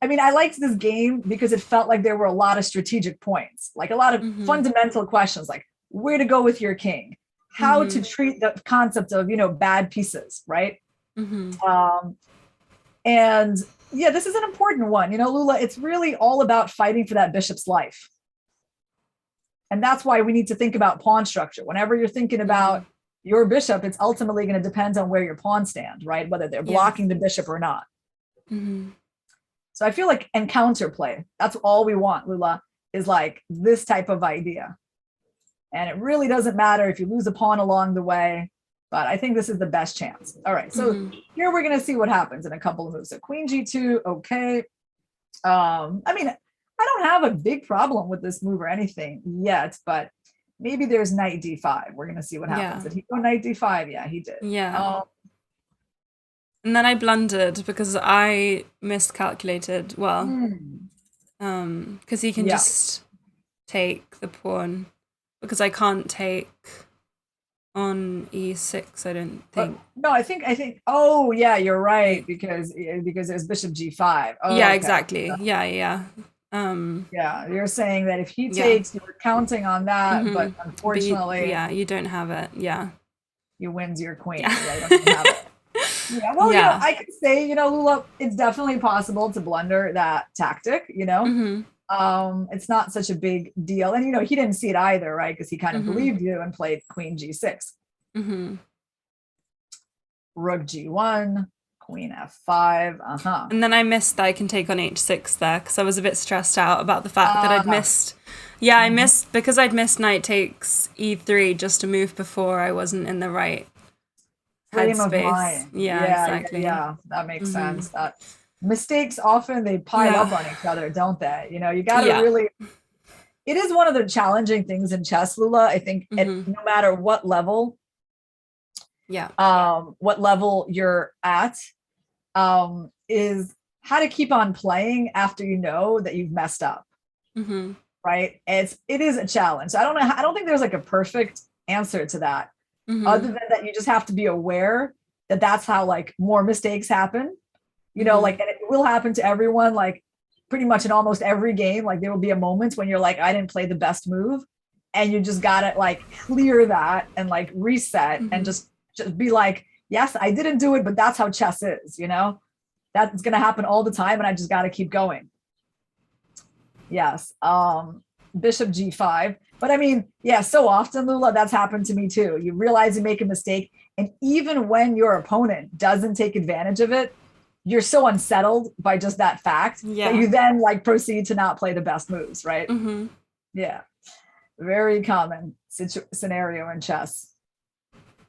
[SPEAKER 1] I mean, I liked this game because it felt like there were a lot of strategic points, like a lot of fundamental questions, like where to go with your king, how to treat the concept of, you know, bad pieces, right? And yeah, this is an important one. You know, Lula, it's really all about fighting for that bishop's life. And that's why we need to think about pawn structure. Whenever you're thinking about your bishop, it's ultimately going to depend on where your pawns stand, right? Whether they're blocking the bishop or not. So I feel like in counterplay, that's all we want, Lula, is like this type of idea. And it really doesn't matter if you lose a pawn along the way, but I think this is the best chance. All right, so here we're going to see what happens in a couple of moves. So queen g2, okay. I mean, I don't have a big problem with this move or anything yet, but maybe there's knight d5. We're going to see what happens. Did he go knight d5? Yeah, he did.
[SPEAKER 2] Yeah. And then I blundered because I miscalculated. Well, because he can just take the pawn, because I can't take on e6. I don't think.
[SPEAKER 1] No, I think. Oh, yeah, you're right, because there's bishop g5. Oh,
[SPEAKER 2] yeah,
[SPEAKER 1] okay.
[SPEAKER 2] Exactly. Yeah.
[SPEAKER 1] Yeah, you're saying that if he takes, you were counting on that, but unfortunately,
[SPEAKER 2] you don't have it. Yeah,
[SPEAKER 1] you wins your queen. Yeah, you don't have it. Yeah, well, you know, I could say, you know, Lula, it's definitely possible to blunder that tactic, you know. It's not such a big deal. And, you know, he didn't see it either, right? Because he kind of believed you and played queen g6. Rook g1, queen f5,
[SPEAKER 2] And then I missed that I can take on h6 there, because I was a bit stressed out about the fact that I'd missed. Yeah, I missed, because I'd missed knight takes e3 just a move before. I wasn't in the right
[SPEAKER 1] frame of
[SPEAKER 2] headspace.
[SPEAKER 1] mind.
[SPEAKER 2] Yeah, exactly.
[SPEAKER 1] Yeah, that makes sense. Mistakes often, they pile up on each other, don't they? You know, you got to really, it is one of the challenging things in chess, Lula. I think no matter what level, what level you're at, is how to keep on playing after you know that you've messed up. Right? It is a challenge. I don't think there's like a perfect answer to that. Other than that, you just have to be aware that that's how like more mistakes happen, you know, like, and it will happen to everyone, like pretty much in almost every game. Like there will be a moment when you're like, I didn't play the best move, and you just gotta like clear that and like reset and just be like, yes, I didn't do it, but that's how chess is, you know, that's going to happen all the time. And I just got to keep going. Yes. Bishop g5. But I mean, yeah, so often, Lula, that's happened to me too. You realize you make a mistake, and even when your opponent doesn't take advantage of it, you're so unsettled by just that fact that you then like proceed to not play the best moves, right? Yeah, very common scenario in chess.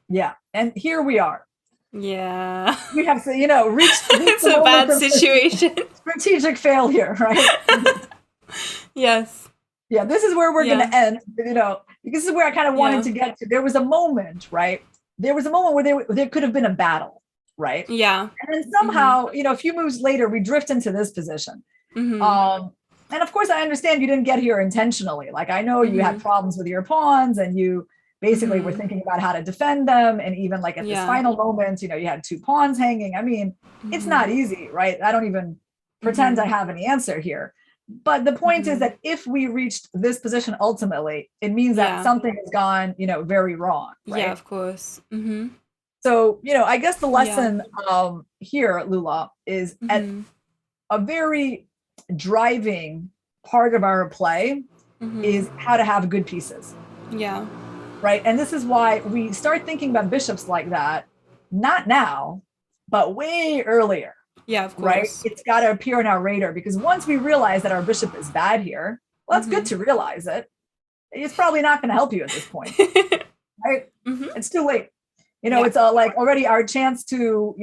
[SPEAKER 1] Yeah, and here we are.
[SPEAKER 2] Yeah,
[SPEAKER 1] we have to, you know, reach
[SPEAKER 2] it's a bad situation.
[SPEAKER 1] Strategic failure, right?
[SPEAKER 2] Yes.
[SPEAKER 1] Yeah, this is where we're going to end, you know, because this is where I kind of wanted to get to. There was a moment, right? There was a moment where there could have been a battle, right?
[SPEAKER 2] Yeah.
[SPEAKER 1] And then somehow, you know, a few moves later, we drift into this position. And of course, I understand you didn't get here intentionally. Like, I know you had problems with your pawns, and you basically were thinking about how to defend them. And even like at this final moment, you know, you had two pawns hanging. I mean, it's not easy, right? I don't even pretend I have any answer here. But the point is that if we reached this position ultimately, it means that something has gone, you know, very wrong. Right?
[SPEAKER 2] Yeah, of course.
[SPEAKER 1] So, I guess the lesson here, Lula, is at a very driving part of our play is how to have good pieces.
[SPEAKER 2] Yeah.
[SPEAKER 1] Right. And this is why we start thinking about bishops like that, not now, but way earlier.
[SPEAKER 2] Yeah, of course.
[SPEAKER 1] Right. It's got to appear on our radar, because once we realize that our bishop is bad here, well, that's good to realize it. It's probably not going to help you at this point. Right. It's too late. It's like already our chance to,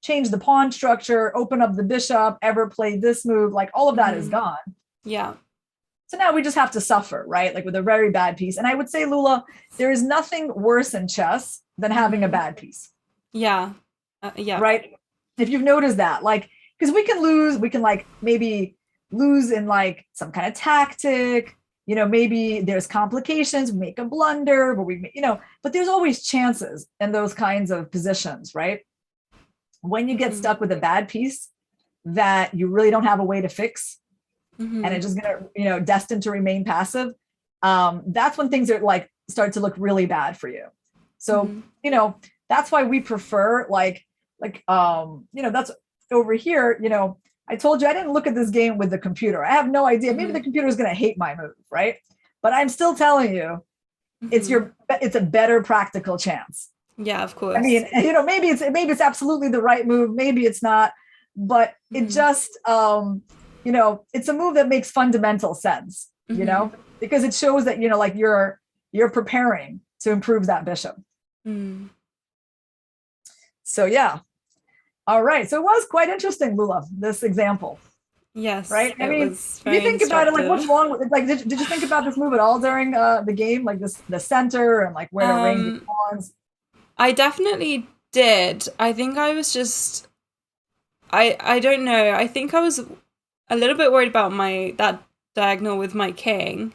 [SPEAKER 1] change the pawn structure, open up the bishop, ever play this move, like all of that is gone.
[SPEAKER 2] Yeah.
[SPEAKER 1] So now we just have to suffer, right? Like with a very bad piece. And I would say, Lula, there is nothing worse in chess than having a bad piece.
[SPEAKER 2] Yeah. Yeah.
[SPEAKER 1] Right. If you've noticed that, like, because we can like maybe lose in like some kind of tactic, maybe there's complications, we make a blunder, but but there's always chances in those kinds of positions, right? When you get stuck with a bad piece that you really don't have a way to fix, and it's just gonna, destined to remain passive, that's when things are like start to look really bad for you. So, that's why we prefer that's over here, I told you I didn't look at this game with the computer. I have no idea. Maybe the computer is going to hate my move, right? But I'm still telling you, it's a better practical chance.
[SPEAKER 2] Yeah, of course.
[SPEAKER 1] I mean, maybe it's absolutely the right move. Maybe it's not, but it just, it's a move that makes fundamental sense, because it shows that, like you're preparing to improve that bishop. So, yeah. All right. So it was quite interesting, Lula, this example.
[SPEAKER 2] Yes.
[SPEAKER 1] Right. I mean, if you think about it, like what's wrong with it? Like, did you think about this move at all during the game? Like the center and like where to ring the pawns?
[SPEAKER 2] I definitely did. I think I was just, I don't know. I think I was a little bit worried about that diagonal with my king,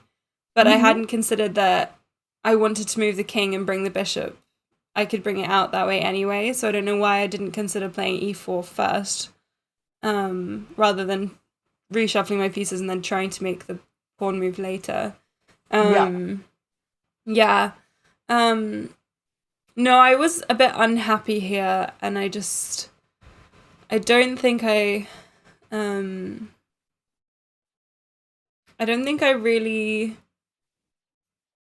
[SPEAKER 2] but I hadn't considered that I wanted to move the king and bring the bishop. I could bring it out that way anyway, so I don't know why I didn't consider playing e4 first, rather than reshuffling my pieces and then trying to make the pawn move later. Yeah. No, I was a bit unhappy here, and I don't think I really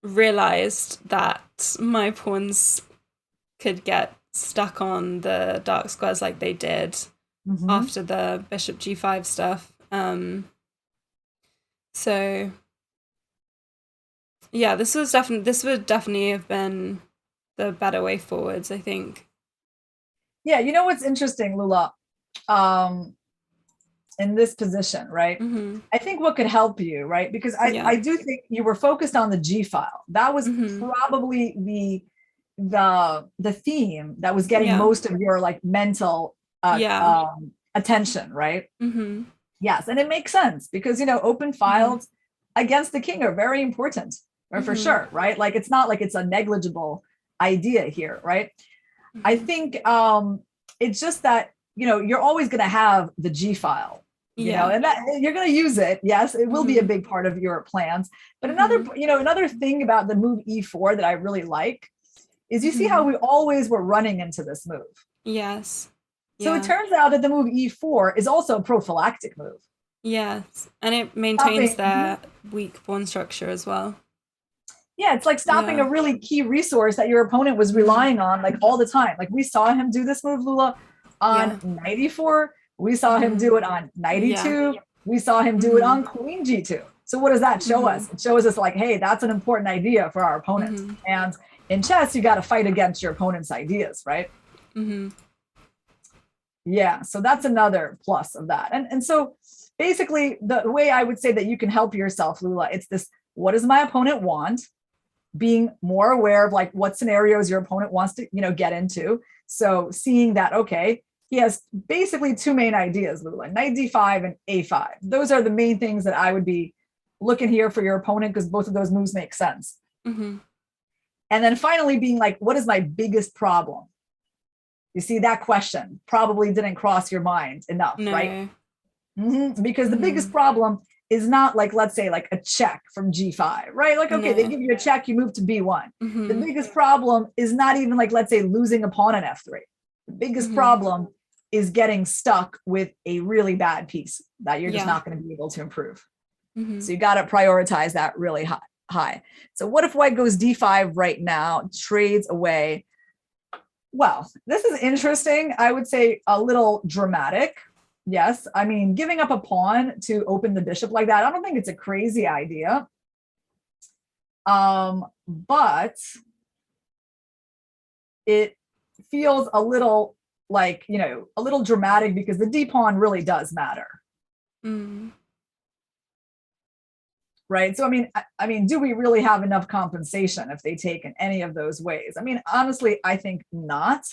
[SPEAKER 2] realized that my pawns could get stuck on the dark squares like they did after the bishop g5 stuff. So yeah, this would definitely have been the better way forwards, I think.
[SPEAKER 1] Yeah, what's interesting, Lula, in this position, right? I think what could help you, right? Because I do think you were focused on the G file. That was probably the theme that was getting most of your like mental attention, right? Yes, and it makes sense because open files against the king are very important, or for sure, right? Like it's not like it's a negligible idea here, right? I think it's just that you're always going to have the G file, and that you're going to use it. Yes, it will be a big part of your plans. But another thing about the move e4 that I really like is you see how we always were running into this move.
[SPEAKER 2] Yes.
[SPEAKER 1] So it turns out that the move e4 is also a prophylactic move.
[SPEAKER 2] Yes, and it maintains their weak pawn structure as well.
[SPEAKER 1] Yeah, it's like stopping a really key resource that your opponent was relying on like all the time. Like we saw him do this move, Lula, on knight e4. We saw him do it on knight e2. We saw him do it on queen g2. So what does that show us? It shows us like, hey, that's an important idea for our opponent. And in chess, you got to fight against your opponent's ideas, right? Yeah, so that's another plus of that. And so basically the way I would say that you can help yourself, Lula, it's this, what does my opponent want? Being more aware of like what scenarios your opponent wants to, get into. So seeing that, okay, he has basically two main ideas, Lula, knight d5 and a5. Those are the main things that I would be looking here for your opponent because both of those moves make sense. And then finally being like, what is my biggest problem? You see, that question probably didn't cross your mind enough, right? Because the biggest problem is not like, let's say, like a check from G5, right? Like, okay, they give you a check, you move to B1. The biggest problem is not even like, let's say, losing a pawn on F3. The biggest problem is getting stuck with a really bad piece that you're just not going to be able to improve. So you got to prioritize that really high. So what if white goes D5 right now, trades away? Well, this is interesting. I would say a little dramatic. Yes, I mean, giving up a pawn to open the bishop like that, I don't think it's a crazy idea. But it feels a little like, you know, a little dramatic because the D pawn really does matter. Right. So, I mean, do we really have enough compensation if they take in any of those ways? I mean, honestly, I think not.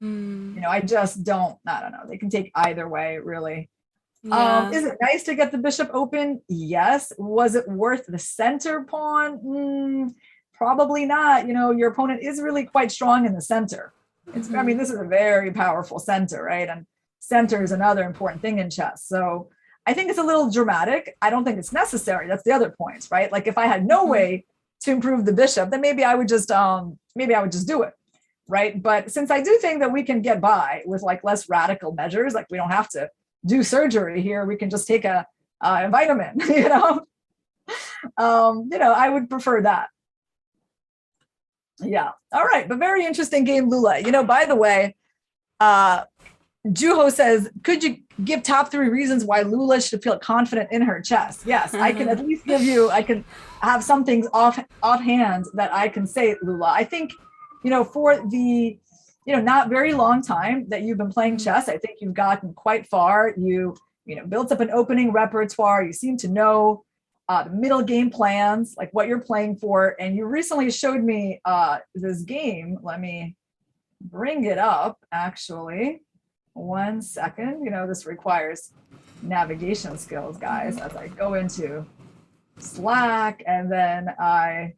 [SPEAKER 1] You know, I just don't know. They can take either way, really. Is it nice to get the bishop open? Yes. Was it worth the center pawn? Probably not. You know, your opponent is really quite strong in the center. I mean, this is a very powerful center, right? And center is another important thing in chess. So I think it's a little dramatic. I don't think it's necessary. That's the other point, right? Like if I had no way to improve the bishop, then maybe I would just do it. Right. But since I do think that we can get by with like less radical measures, like we don't have to do surgery here, we can just take a vitamin, you know, I would prefer that. Yeah. All right. But very interesting game, Lula. You know, by the way, Juho says, could you give top 3 reasons why Lula should feel confident in her chess? Yes, I can at least I can have some things offhand that I can say, Lula. I think, you know, for the, you know, not very long time that you've been playing chess, I think you've gotten quite far. You know, built up an opening repertoire. You seem to know the middle game plans, like what you're playing for. And you recently showed me this game. Let me bring it up, actually. 1 second. You know, this requires navigation skills, guys, as I go into Slack and then I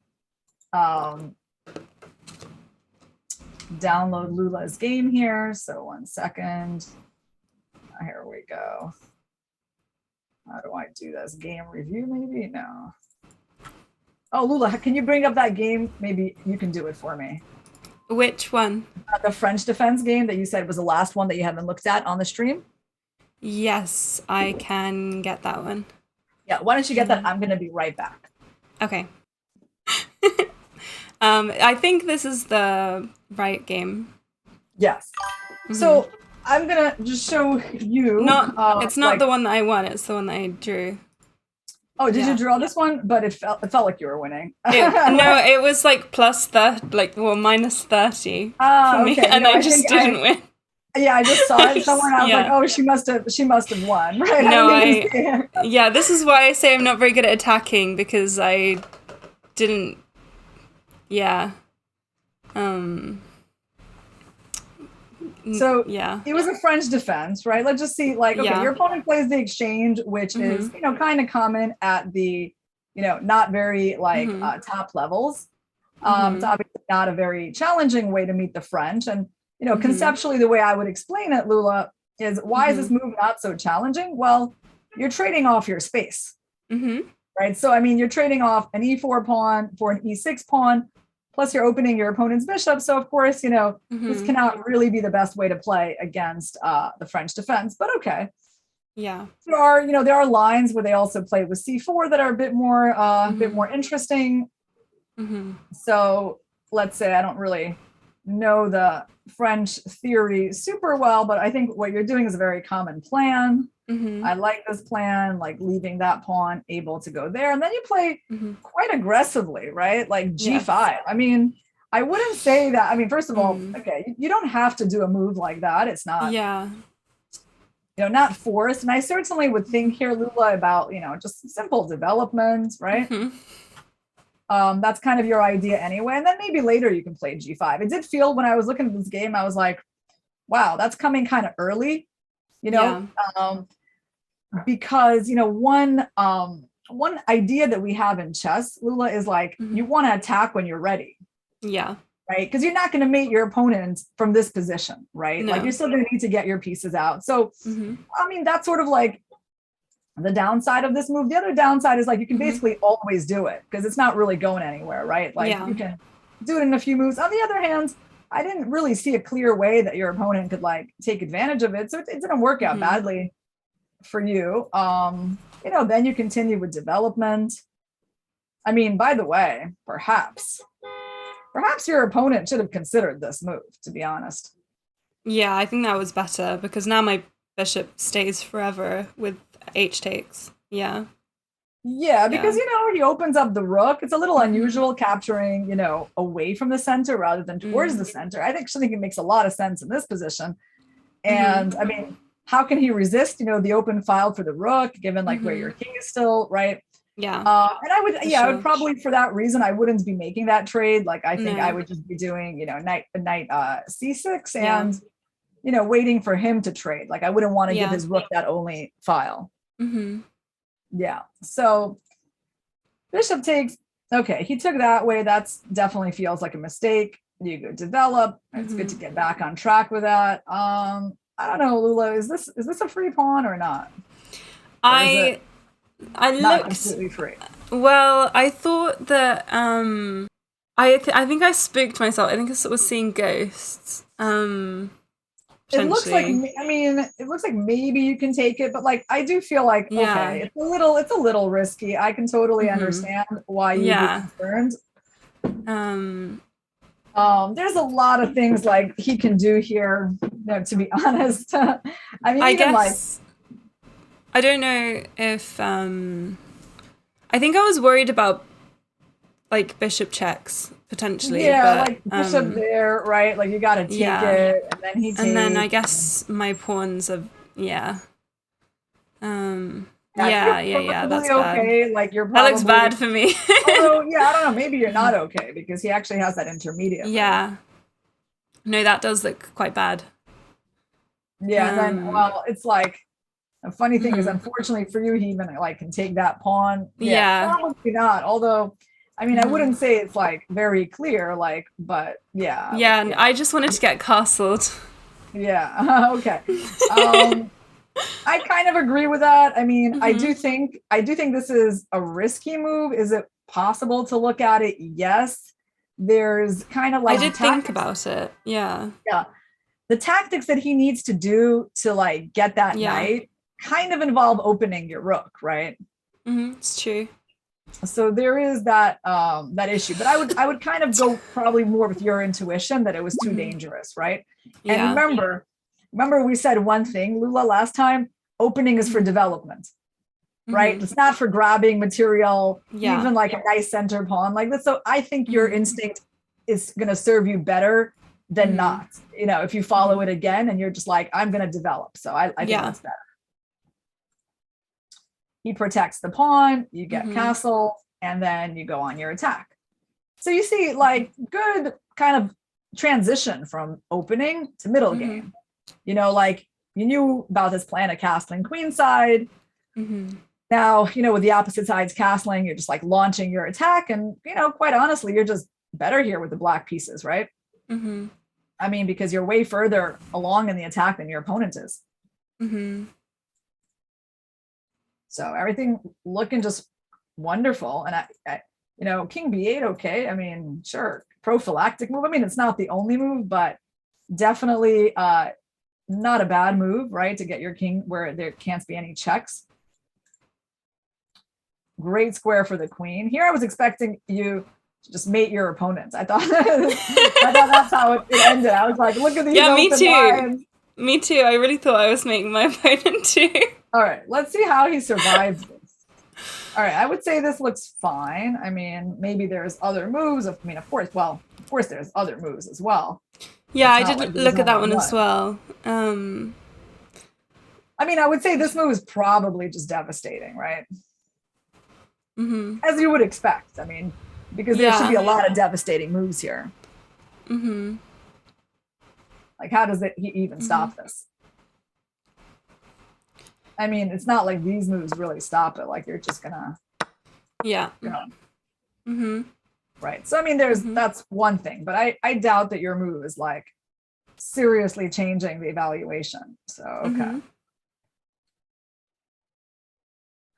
[SPEAKER 1] download Lula's game here. So 1 second. Here we go. How do I do this? Game review, maybe? No. Oh, Lula, can you bring up that game? Maybe you can do it for me.
[SPEAKER 2] Which one?
[SPEAKER 1] The French defense game that you said was the last one that you haven't looked at on the stream?
[SPEAKER 2] Yes, I can get that one.
[SPEAKER 1] Yeah, why don't you get that? I'm going to be right back.
[SPEAKER 2] Okay. I think this is the right game.
[SPEAKER 1] Yes. So I'm going to just show you.
[SPEAKER 2] It's not the one that I won. It's the one that I drew.
[SPEAKER 1] Oh, did you draw this one? But it felt like you were winning.
[SPEAKER 2] No, it was like plus 30, minus 30 for me,
[SPEAKER 1] okay.
[SPEAKER 2] and I just didn't win.
[SPEAKER 1] Yeah, I just saw it somewhere, and I was like, oh, she must have won, right?
[SPEAKER 2] No, yeah, this is why I say I'm not very good at attacking, because I didn't,
[SPEAKER 1] So
[SPEAKER 2] yeah,
[SPEAKER 1] it was a French defense, right? Let's just see, like, okay, your opponent plays the exchange, which is, you know, kind of common at the, you know, not very top levels. It's obviously not a very challenging way to meet the French. And, you know, conceptually, the way I would explain it, Lula, is why is this move not so challenging? Well, you're trading off your space, right? So, I mean, you're trading off an E4 pawn for an E6 pawn, plus you're opening your opponent's bishop. So, of course, you know, this cannot really be the best way to play against the French defense, but okay.
[SPEAKER 2] Yeah.
[SPEAKER 1] There are lines where they also play with C4 that are a bit more interesting. So let's say I don't really know the French theory super well, but I think what you're doing is a very common plan. I like this plan, like leaving that pawn able to go there. And then you play quite aggressively, right? Like G5. Yes. I mean, I wouldn't say that. I mean, first of all, okay, you don't have to do a move like that. It's not, not forced. And I certainly would think here, Lula, about, just simple development, right? That's kind of your idea anyway. And then maybe later you can play G5. It did feel when I was looking at this game, I was like, wow, that's coming kind of early, because, one idea that we have in chess, Lula, is like, you want to attack when you're ready.
[SPEAKER 2] Yeah.
[SPEAKER 1] Right. Because you're not going to mate your opponent from this position, right? No. Like you're still going to need to get your pieces out. So, I mean, that's sort of like the downside of this move. The other downside is like you can basically always do it because it's not really going anywhere, right? Like you can do it in a few moves. On the other hand, I didn't really see a clear way that your opponent could like take advantage of it. So it didn't work out badly for you. Then you continue with development. I mean, by the way, perhaps your opponent should have considered this move, to be honest.
[SPEAKER 2] Yeah, I think that was better because now my bishop stays forever with h takes. Yeah.
[SPEAKER 1] Yeah, because, he opens up the rook. It's a little unusual capturing, away from the center rather than towards the center. I actually think it makes a lot of sense in this position. And I mean, how can he resist, the open file for the rook, given like where your king is still, right?
[SPEAKER 2] Yeah.
[SPEAKER 1] And I would probably, for that reason, I wouldn't be making that trade. Like, I think I would just be doing, knight c6 and, waiting for him to trade. Like, I wouldn't want to give his rook that only file. Yeah. So bishop takes. Okay, he took that way. That's definitely feels like a mistake. You go develop. It's good to get back on track with that. I don't know, Lula. Is this a free pawn or not?
[SPEAKER 2] I
[SPEAKER 1] not
[SPEAKER 2] looked
[SPEAKER 1] completely free.
[SPEAKER 2] Well, I thought that I think I spooked myself. I think I was seeing ghosts.
[SPEAKER 1] It looks like maybe you can take it, but like I do feel like okay, it's a little risky. I can totally understand why you'd be concerned. There's a lot of things like he can do here, to be honest. I mean, I guess
[SPEAKER 2] I don't know if I think I was worried about like bishop checks potentially.
[SPEAKER 1] Yeah,
[SPEAKER 2] but,
[SPEAKER 1] like bishop there, right? Like you got to take it, and then he takes.
[SPEAKER 2] And then I guess my pawns are that's
[SPEAKER 1] okay.
[SPEAKER 2] bad.
[SPEAKER 1] Like you're probably,
[SPEAKER 2] that looks bad for me.
[SPEAKER 1] Although, I don't know. Maybe you're not okay because he actually has that intermediate.
[SPEAKER 2] Yeah. No, that does look quite bad.
[SPEAKER 1] Yeah. And then, it's like a funny thing is, unfortunately for you, he even like can take that pawn.
[SPEAKER 2] Yeah.
[SPEAKER 1] Probably not. Although, I mean, I wouldn't say it's like very clear. Like, but yeah.
[SPEAKER 2] Yeah, and I just wanted to get castled.
[SPEAKER 1] Yeah. Okay. I kind of agree with that. I mean, I do think this is a risky move. Is it possible to look at it? Yes. There's kind of like
[SPEAKER 2] I did think about it. Yeah.
[SPEAKER 1] Yeah. The tactics that he needs to do to like get that knight kind of involve opening your rook, right?
[SPEAKER 2] It's true.
[SPEAKER 1] So there is that issue. But I would kind of go probably more with your intuition that it was too dangerous, right?
[SPEAKER 2] Yeah.
[SPEAKER 1] And remember we said one thing, Lula, last time, opening is for development, right? It's not for grabbing material, even like a nice center pawn like this. So I think your instinct is going to serve you better than not, if you follow it again and you're just like, I'm going to develop. So I think that's better. He protects the pawn, you get castle, and then you go on your attack. So you see like good kind of transition from opening to middle game. Like you knew about this plan of castling queenside. Now, with the opposite sides castling, you're just like launching your attack. And, quite honestly, you're just better here with the black pieces, right? I mean, because you're way further along in the attack than your opponent is. So everything looking just wonderful. And I King B8, okay. I mean, sure, prophylactic move. I mean, it's not the only move, but definitely not a bad move, right? To get your king where there can't be any checks. Great square for the queen. Here I was expecting you to just mate your opponents. I thought that's how it ended. I was like, look at these open
[SPEAKER 2] me too.
[SPEAKER 1] lines.
[SPEAKER 2] Me too. I really thought I was making my opponent too.
[SPEAKER 1] All right, let's see how he survives this. All right, I would say this looks fine. I mean, maybe there's other moves. Of course there's other moves as well.
[SPEAKER 2] Yeah, I did look at that one as well.
[SPEAKER 1] I mean, I would say this move is probably just devastating, right? As you would expect. I mean, because there should be a lot of devastating moves here. Like, how does he even stop this? I mean, it's not like these moves really stop it. Like, you're just gonna, right. So, I mean, that's one thing, but I doubt that your move is like seriously changing the evaluation. So, okay.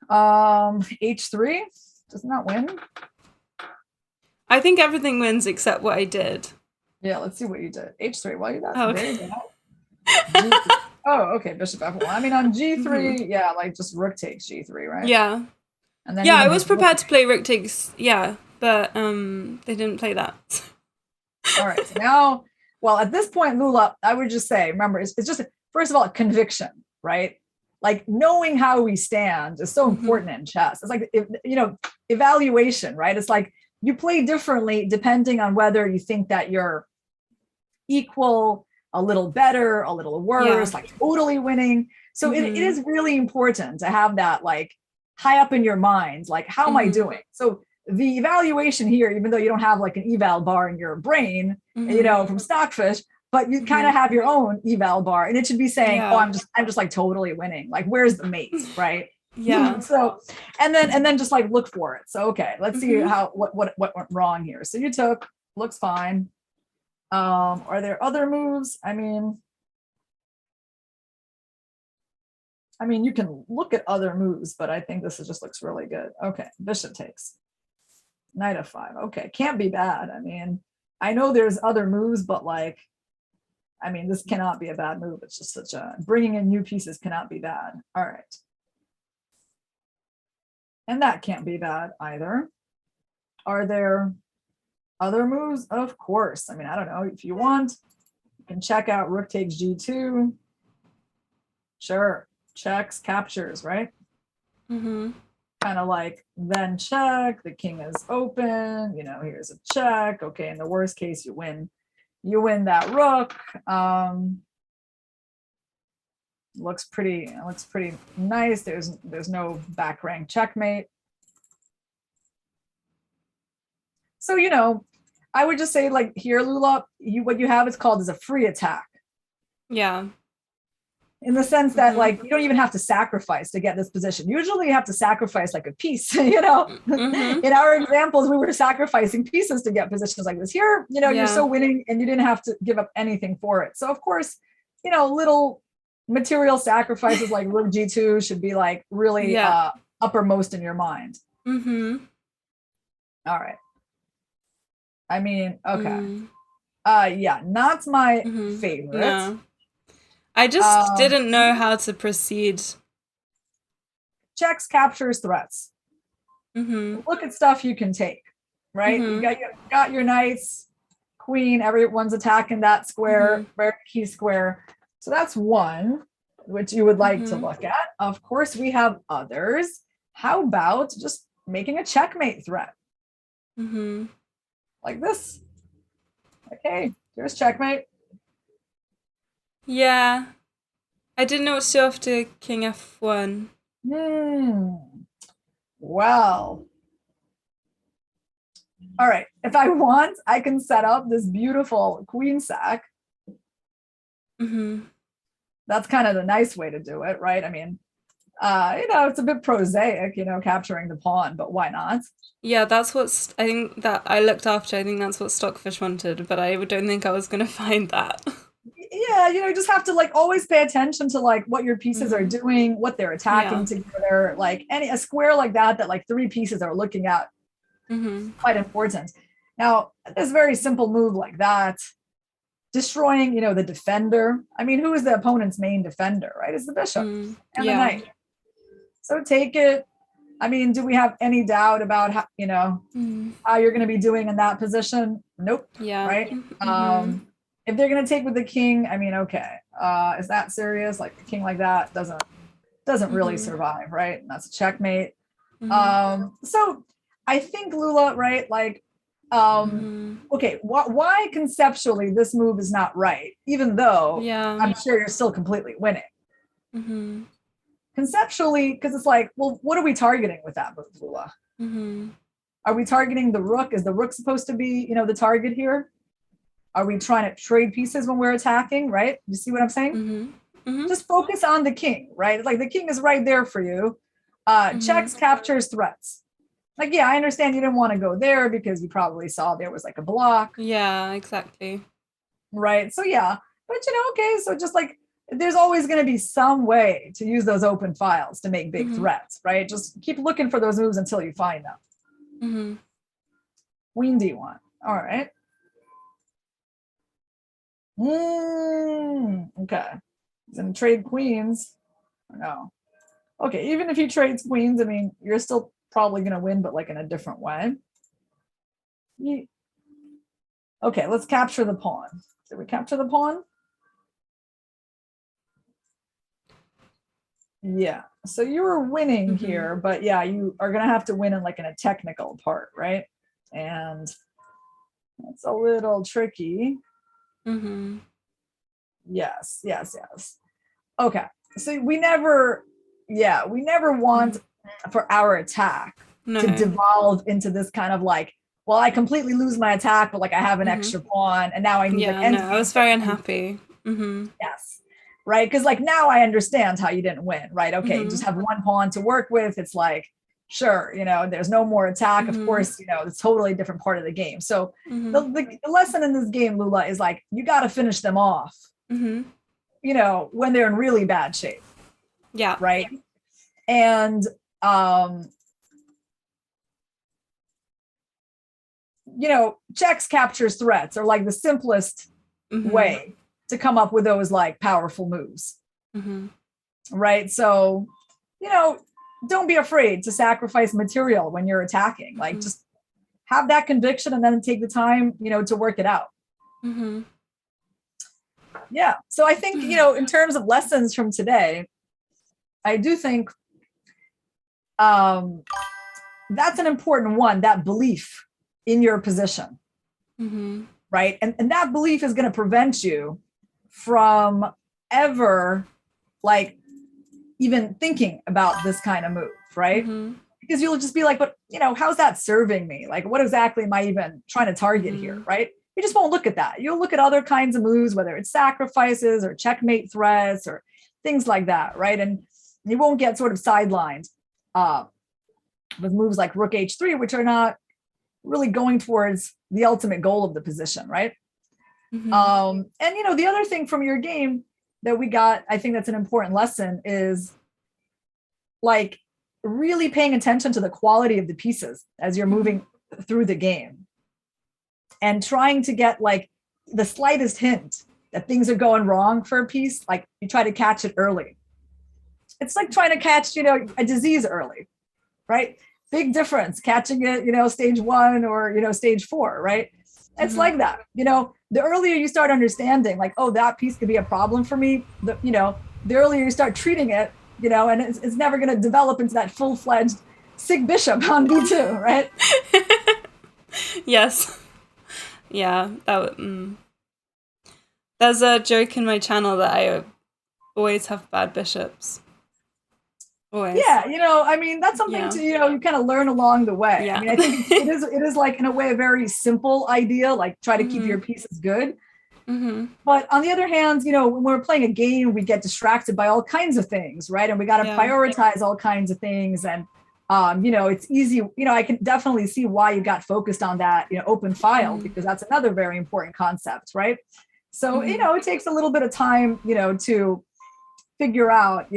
[SPEAKER 1] H3, doesn't that win?
[SPEAKER 2] I think everything wins except what I did.
[SPEAKER 1] Yeah, let's see what you did. H3, well, that's
[SPEAKER 2] Okay.
[SPEAKER 1] very good. Oh, okay, bishop F1. I mean, on G3, yeah, like just rook takes G3, right?
[SPEAKER 2] Yeah.
[SPEAKER 1] And then
[SPEAKER 2] Yeah, I
[SPEAKER 1] even
[SPEAKER 2] was
[SPEAKER 1] before-
[SPEAKER 2] prepared to play rook takes, yeah, but they didn't play that.
[SPEAKER 1] All right, so now, well, at this point, Lula, I would just say, remember, it's just, first of all, conviction, right? Like knowing how we stand is so important in chess. It's like, evaluation, right? It's like you play differently depending on whether you think that you're equal, a little better, a little worse, like totally winning. So it is really important to have that like high up in your mind, like how am I doing? So the evaluation here, even though you don't have like an eval bar in your brain, from Stockfish, but you kind of have your own eval bar, and it should be saying, "Oh, I'm just like totally winning. Like, where's the mate, right?"
[SPEAKER 2] Yeah.
[SPEAKER 1] So, and then just like look for it. So, okay, let's see what went wrong here. So you took, looks fine. Are there other moves? I mean, you can look at other moves, but I think this just looks really good. Okay, bishop takes. Knight f5. Okay, can't be bad. I mean, I know there's other moves, but like, this cannot be a bad move. It's just such a, bringing in new pieces cannot be bad. All right. And that can't be bad either. Are there other moves? Of course. I don't know. If you want, you can check out rook takes G2. Sure. Checks, captures, right? Kind of like then check, the king is open, here's a check. Okay, in the worst case, you win that rook. Looks pretty nice. There's no back rank checkmate. So I would just say, like, here, Lula, what you have is called as a free attack.
[SPEAKER 2] Yeah.
[SPEAKER 1] In the sense that like you don't even have to sacrifice to get this position. Usually you have to sacrifice like a piece, In our examples, we were sacrificing pieces to get positions like this. Here, you're so winning and you didn't have to give up anything for it. So of course, little material sacrifices like rook G2 should be like really uppermost in your mind. All right. Okay. Not my favorite.
[SPEAKER 2] No. I just didn't know how to proceed.
[SPEAKER 1] Checks, captures, threats. Look at stuff you can take, right? You got your knights, queen, everyone's attacking that square, very key square. So that's one, which you would like to look at. Of course, we have others. How about just making a checkmate threat? Like this. Okay, here's checkmate.
[SPEAKER 2] Yeah. I didn't know what to do after king f1.
[SPEAKER 1] Well. All right. If I want, I can set up this beautiful queen sack. That's kind of the nice way to do it, right? It's a bit prosaic, capturing the pawn, but why not?
[SPEAKER 2] Yeah, that's what I think that I looked after. I think that's what Stockfish wanted, but I don't think I was going to find that.
[SPEAKER 1] Yeah, you just have to like always pay attention to like what your pieces are doing, what they're attacking together. Like a square like that like three pieces are looking at, quite important. Now, this very simple move like that, destroying, the defender. Who is the opponent's main defender, right? It's the bishop and the knight. So take it. Do we have any doubt about how, how you're going to be doing in that position? Nope.
[SPEAKER 2] Yeah.
[SPEAKER 1] Right. If they're going to take with the king, okay. Is that serious? Like the king like that doesn't really survive, right? And that's a checkmate. So I think, Lula, right? Like, okay, why conceptually this move is not right, even though I'm sure you're still completely winning. Conceptually, because it's like, well, what are we targeting with that move, Lula? Are we targeting the rook? Is the rook supposed to be, the target here? Are we trying to trade pieces when we're attacking, right? You see what I'm saying? Just focus on the king, right? Like the king is right there for you. Checks, captures, threats. Like, yeah, I understand you didn't want to go there because you probably saw there was like a block.
[SPEAKER 2] Yeah, exactly.
[SPEAKER 1] Right. So yeah, but okay, so just like there's always going to be some way to use those open files to make big threats, right? Just keep looking for those moves until you find them. Queen D1. All right. Okay. He's going to trade queens. No. Okay, even if he trades queens, I mean, you're still probably going to win, but like in a different way. Okay, let's capture the pawn. Did we capture the pawn? Yeah, so you were winning here, but yeah, you are going to have to win in like in a technical part, right? And that's a little tricky. Yes. Okay, so we never want for our attack to devolve into this kind of like, well, I completely lose my attack, but like I have an extra pawn, and now I need like.
[SPEAKER 2] No, I was very unhappy.
[SPEAKER 1] Yes, right, because like now I understand how you didn't win, right? Okay, just have one pawn to work with. It's like, sure, there's no more attack. Of course, it's totally a different part of the game. So the lesson in this game, Lula, is like you got to finish them off. When they're in really bad shape.
[SPEAKER 2] Yeah.
[SPEAKER 1] Right. And checks captures threats are like the simplest way to come up with those like powerful moves. Right. So, don't be afraid to sacrifice material when you're attacking. Like just have that conviction and then take the time, to work it out. Yeah. So I think, in terms of lessons from today, I do think that's an important one, that belief in your position. Right. And that belief is going to prevent you from ever like even thinking about this kind of move. Right. Because you'll just be like, but how's that serving me? Like, what exactly am I even trying to target here? Right. You just won't look at that. You'll look at other kinds of moves, whether it's sacrifices or checkmate threats or things like that, right? And you won't get sort of sidelined with moves like rook h3, which are not really going towards the ultimate goal of the position, right? And the other thing from your game that we got, I think that's an important lesson, is like really paying attention to the quality of the pieces as you're moving through the game. And trying to get like the slightest hint that things are going wrong for a piece, like you try to catch it early. It's like trying to catch, a disease early, right? Big difference catching it, stage 1 or, stage 4, right? It's like that, the earlier you start understanding like, oh, that piece could be a problem for me, the earlier you start treating it, and it's never going to develop into that full-fledged sick bishop on b2, right?
[SPEAKER 2] Yes. Yeah, there's a joke in my channel that I always have bad bishops. Always.
[SPEAKER 1] Yeah, that's something to, you kind of learn along the way.
[SPEAKER 2] Yeah.
[SPEAKER 1] I mean, I think it is like in a way a very simple idea, like try to keep your pieces good. But on the other hand, when we're playing a game, we get distracted by all kinds of things, right? And we got to prioritize all kinds of things. And it's easy, I can definitely see why you got focused on that, open file, because that's another very important concept, right? So, it takes a little bit of time, to figure out,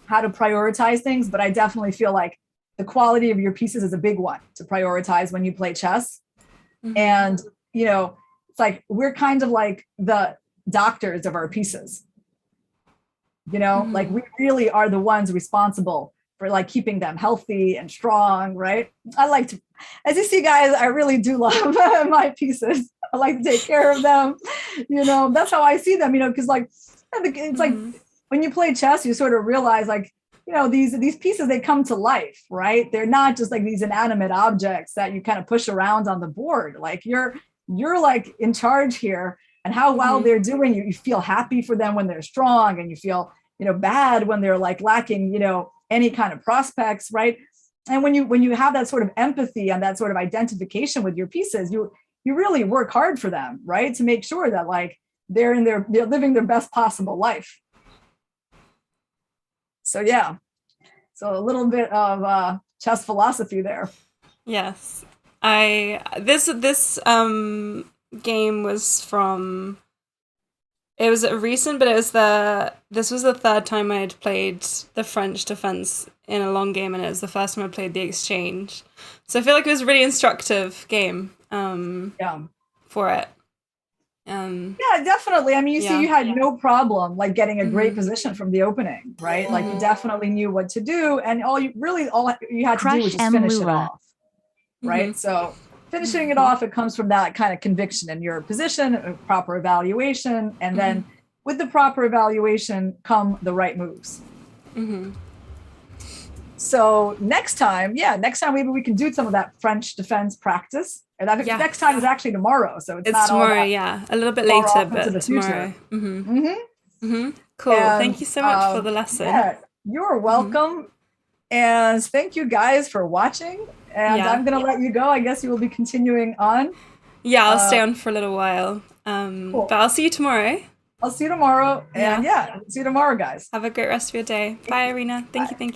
[SPEAKER 1] how to prioritize things. But I definitely feel like the quality of your pieces is a big one to prioritize when you play chess. And, it's like, we're kind of like the doctors of our pieces, like we really are the ones responsible for like keeping them healthy and strong, right? I like to, as you see, guys, I really do love my pieces. I like to take care of them. That's how I see them, because like, it's like when you play chess, you sort of realize like, these pieces, they come to life, right? They're not just like these inanimate objects that you kind of push around on the board. Like you're like in charge here, and how well they're doing, you feel happy for them when they're strong, and you feel, bad when they're like lacking, any kind of prospects, right? And when you have that sort of empathy and that sort of identification with your pieces, you really work hard for them, right? To make sure that like they're living their best possible life. So yeah, so a little bit of chess philosophy there.
[SPEAKER 2] Yes, this game was from It was recent, but this was the third time I had played the French defense in a long game, and it was the first time I played the exchange. So I feel like it was a really instructive game for it.
[SPEAKER 1] Yeah, definitely. I mean, you see, you had no problem like getting a great position from the opening, right? Like you definitely knew what to do, and all you had to do was just finish it off, right? So finishing it off, it comes from that kind of conviction in your position, proper evaluation, and then with the proper evaluation come the right moves. So next time maybe we can do some of that French defense practice. And next time is actually tomorrow, so it's not
[SPEAKER 2] tomorrow.
[SPEAKER 1] all that
[SPEAKER 2] A little bit later, but
[SPEAKER 1] the
[SPEAKER 2] tomorrow. Cool.
[SPEAKER 1] And,
[SPEAKER 2] thank you so much for the lesson.
[SPEAKER 1] Yeah, you're welcome. And thank you guys for watching. And I'm going to let you go. I guess you will be continuing on. Yeah,
[SPEAKER 2] I'll stay on for a little while. Cool. But I'll see you tomorrow.
[SPEAKER 1] I'll see you tomorrow. And see you tomorrow, guys.
[SPEAKER 2] Have a great rest of your day. Bye, Irina. Thank you.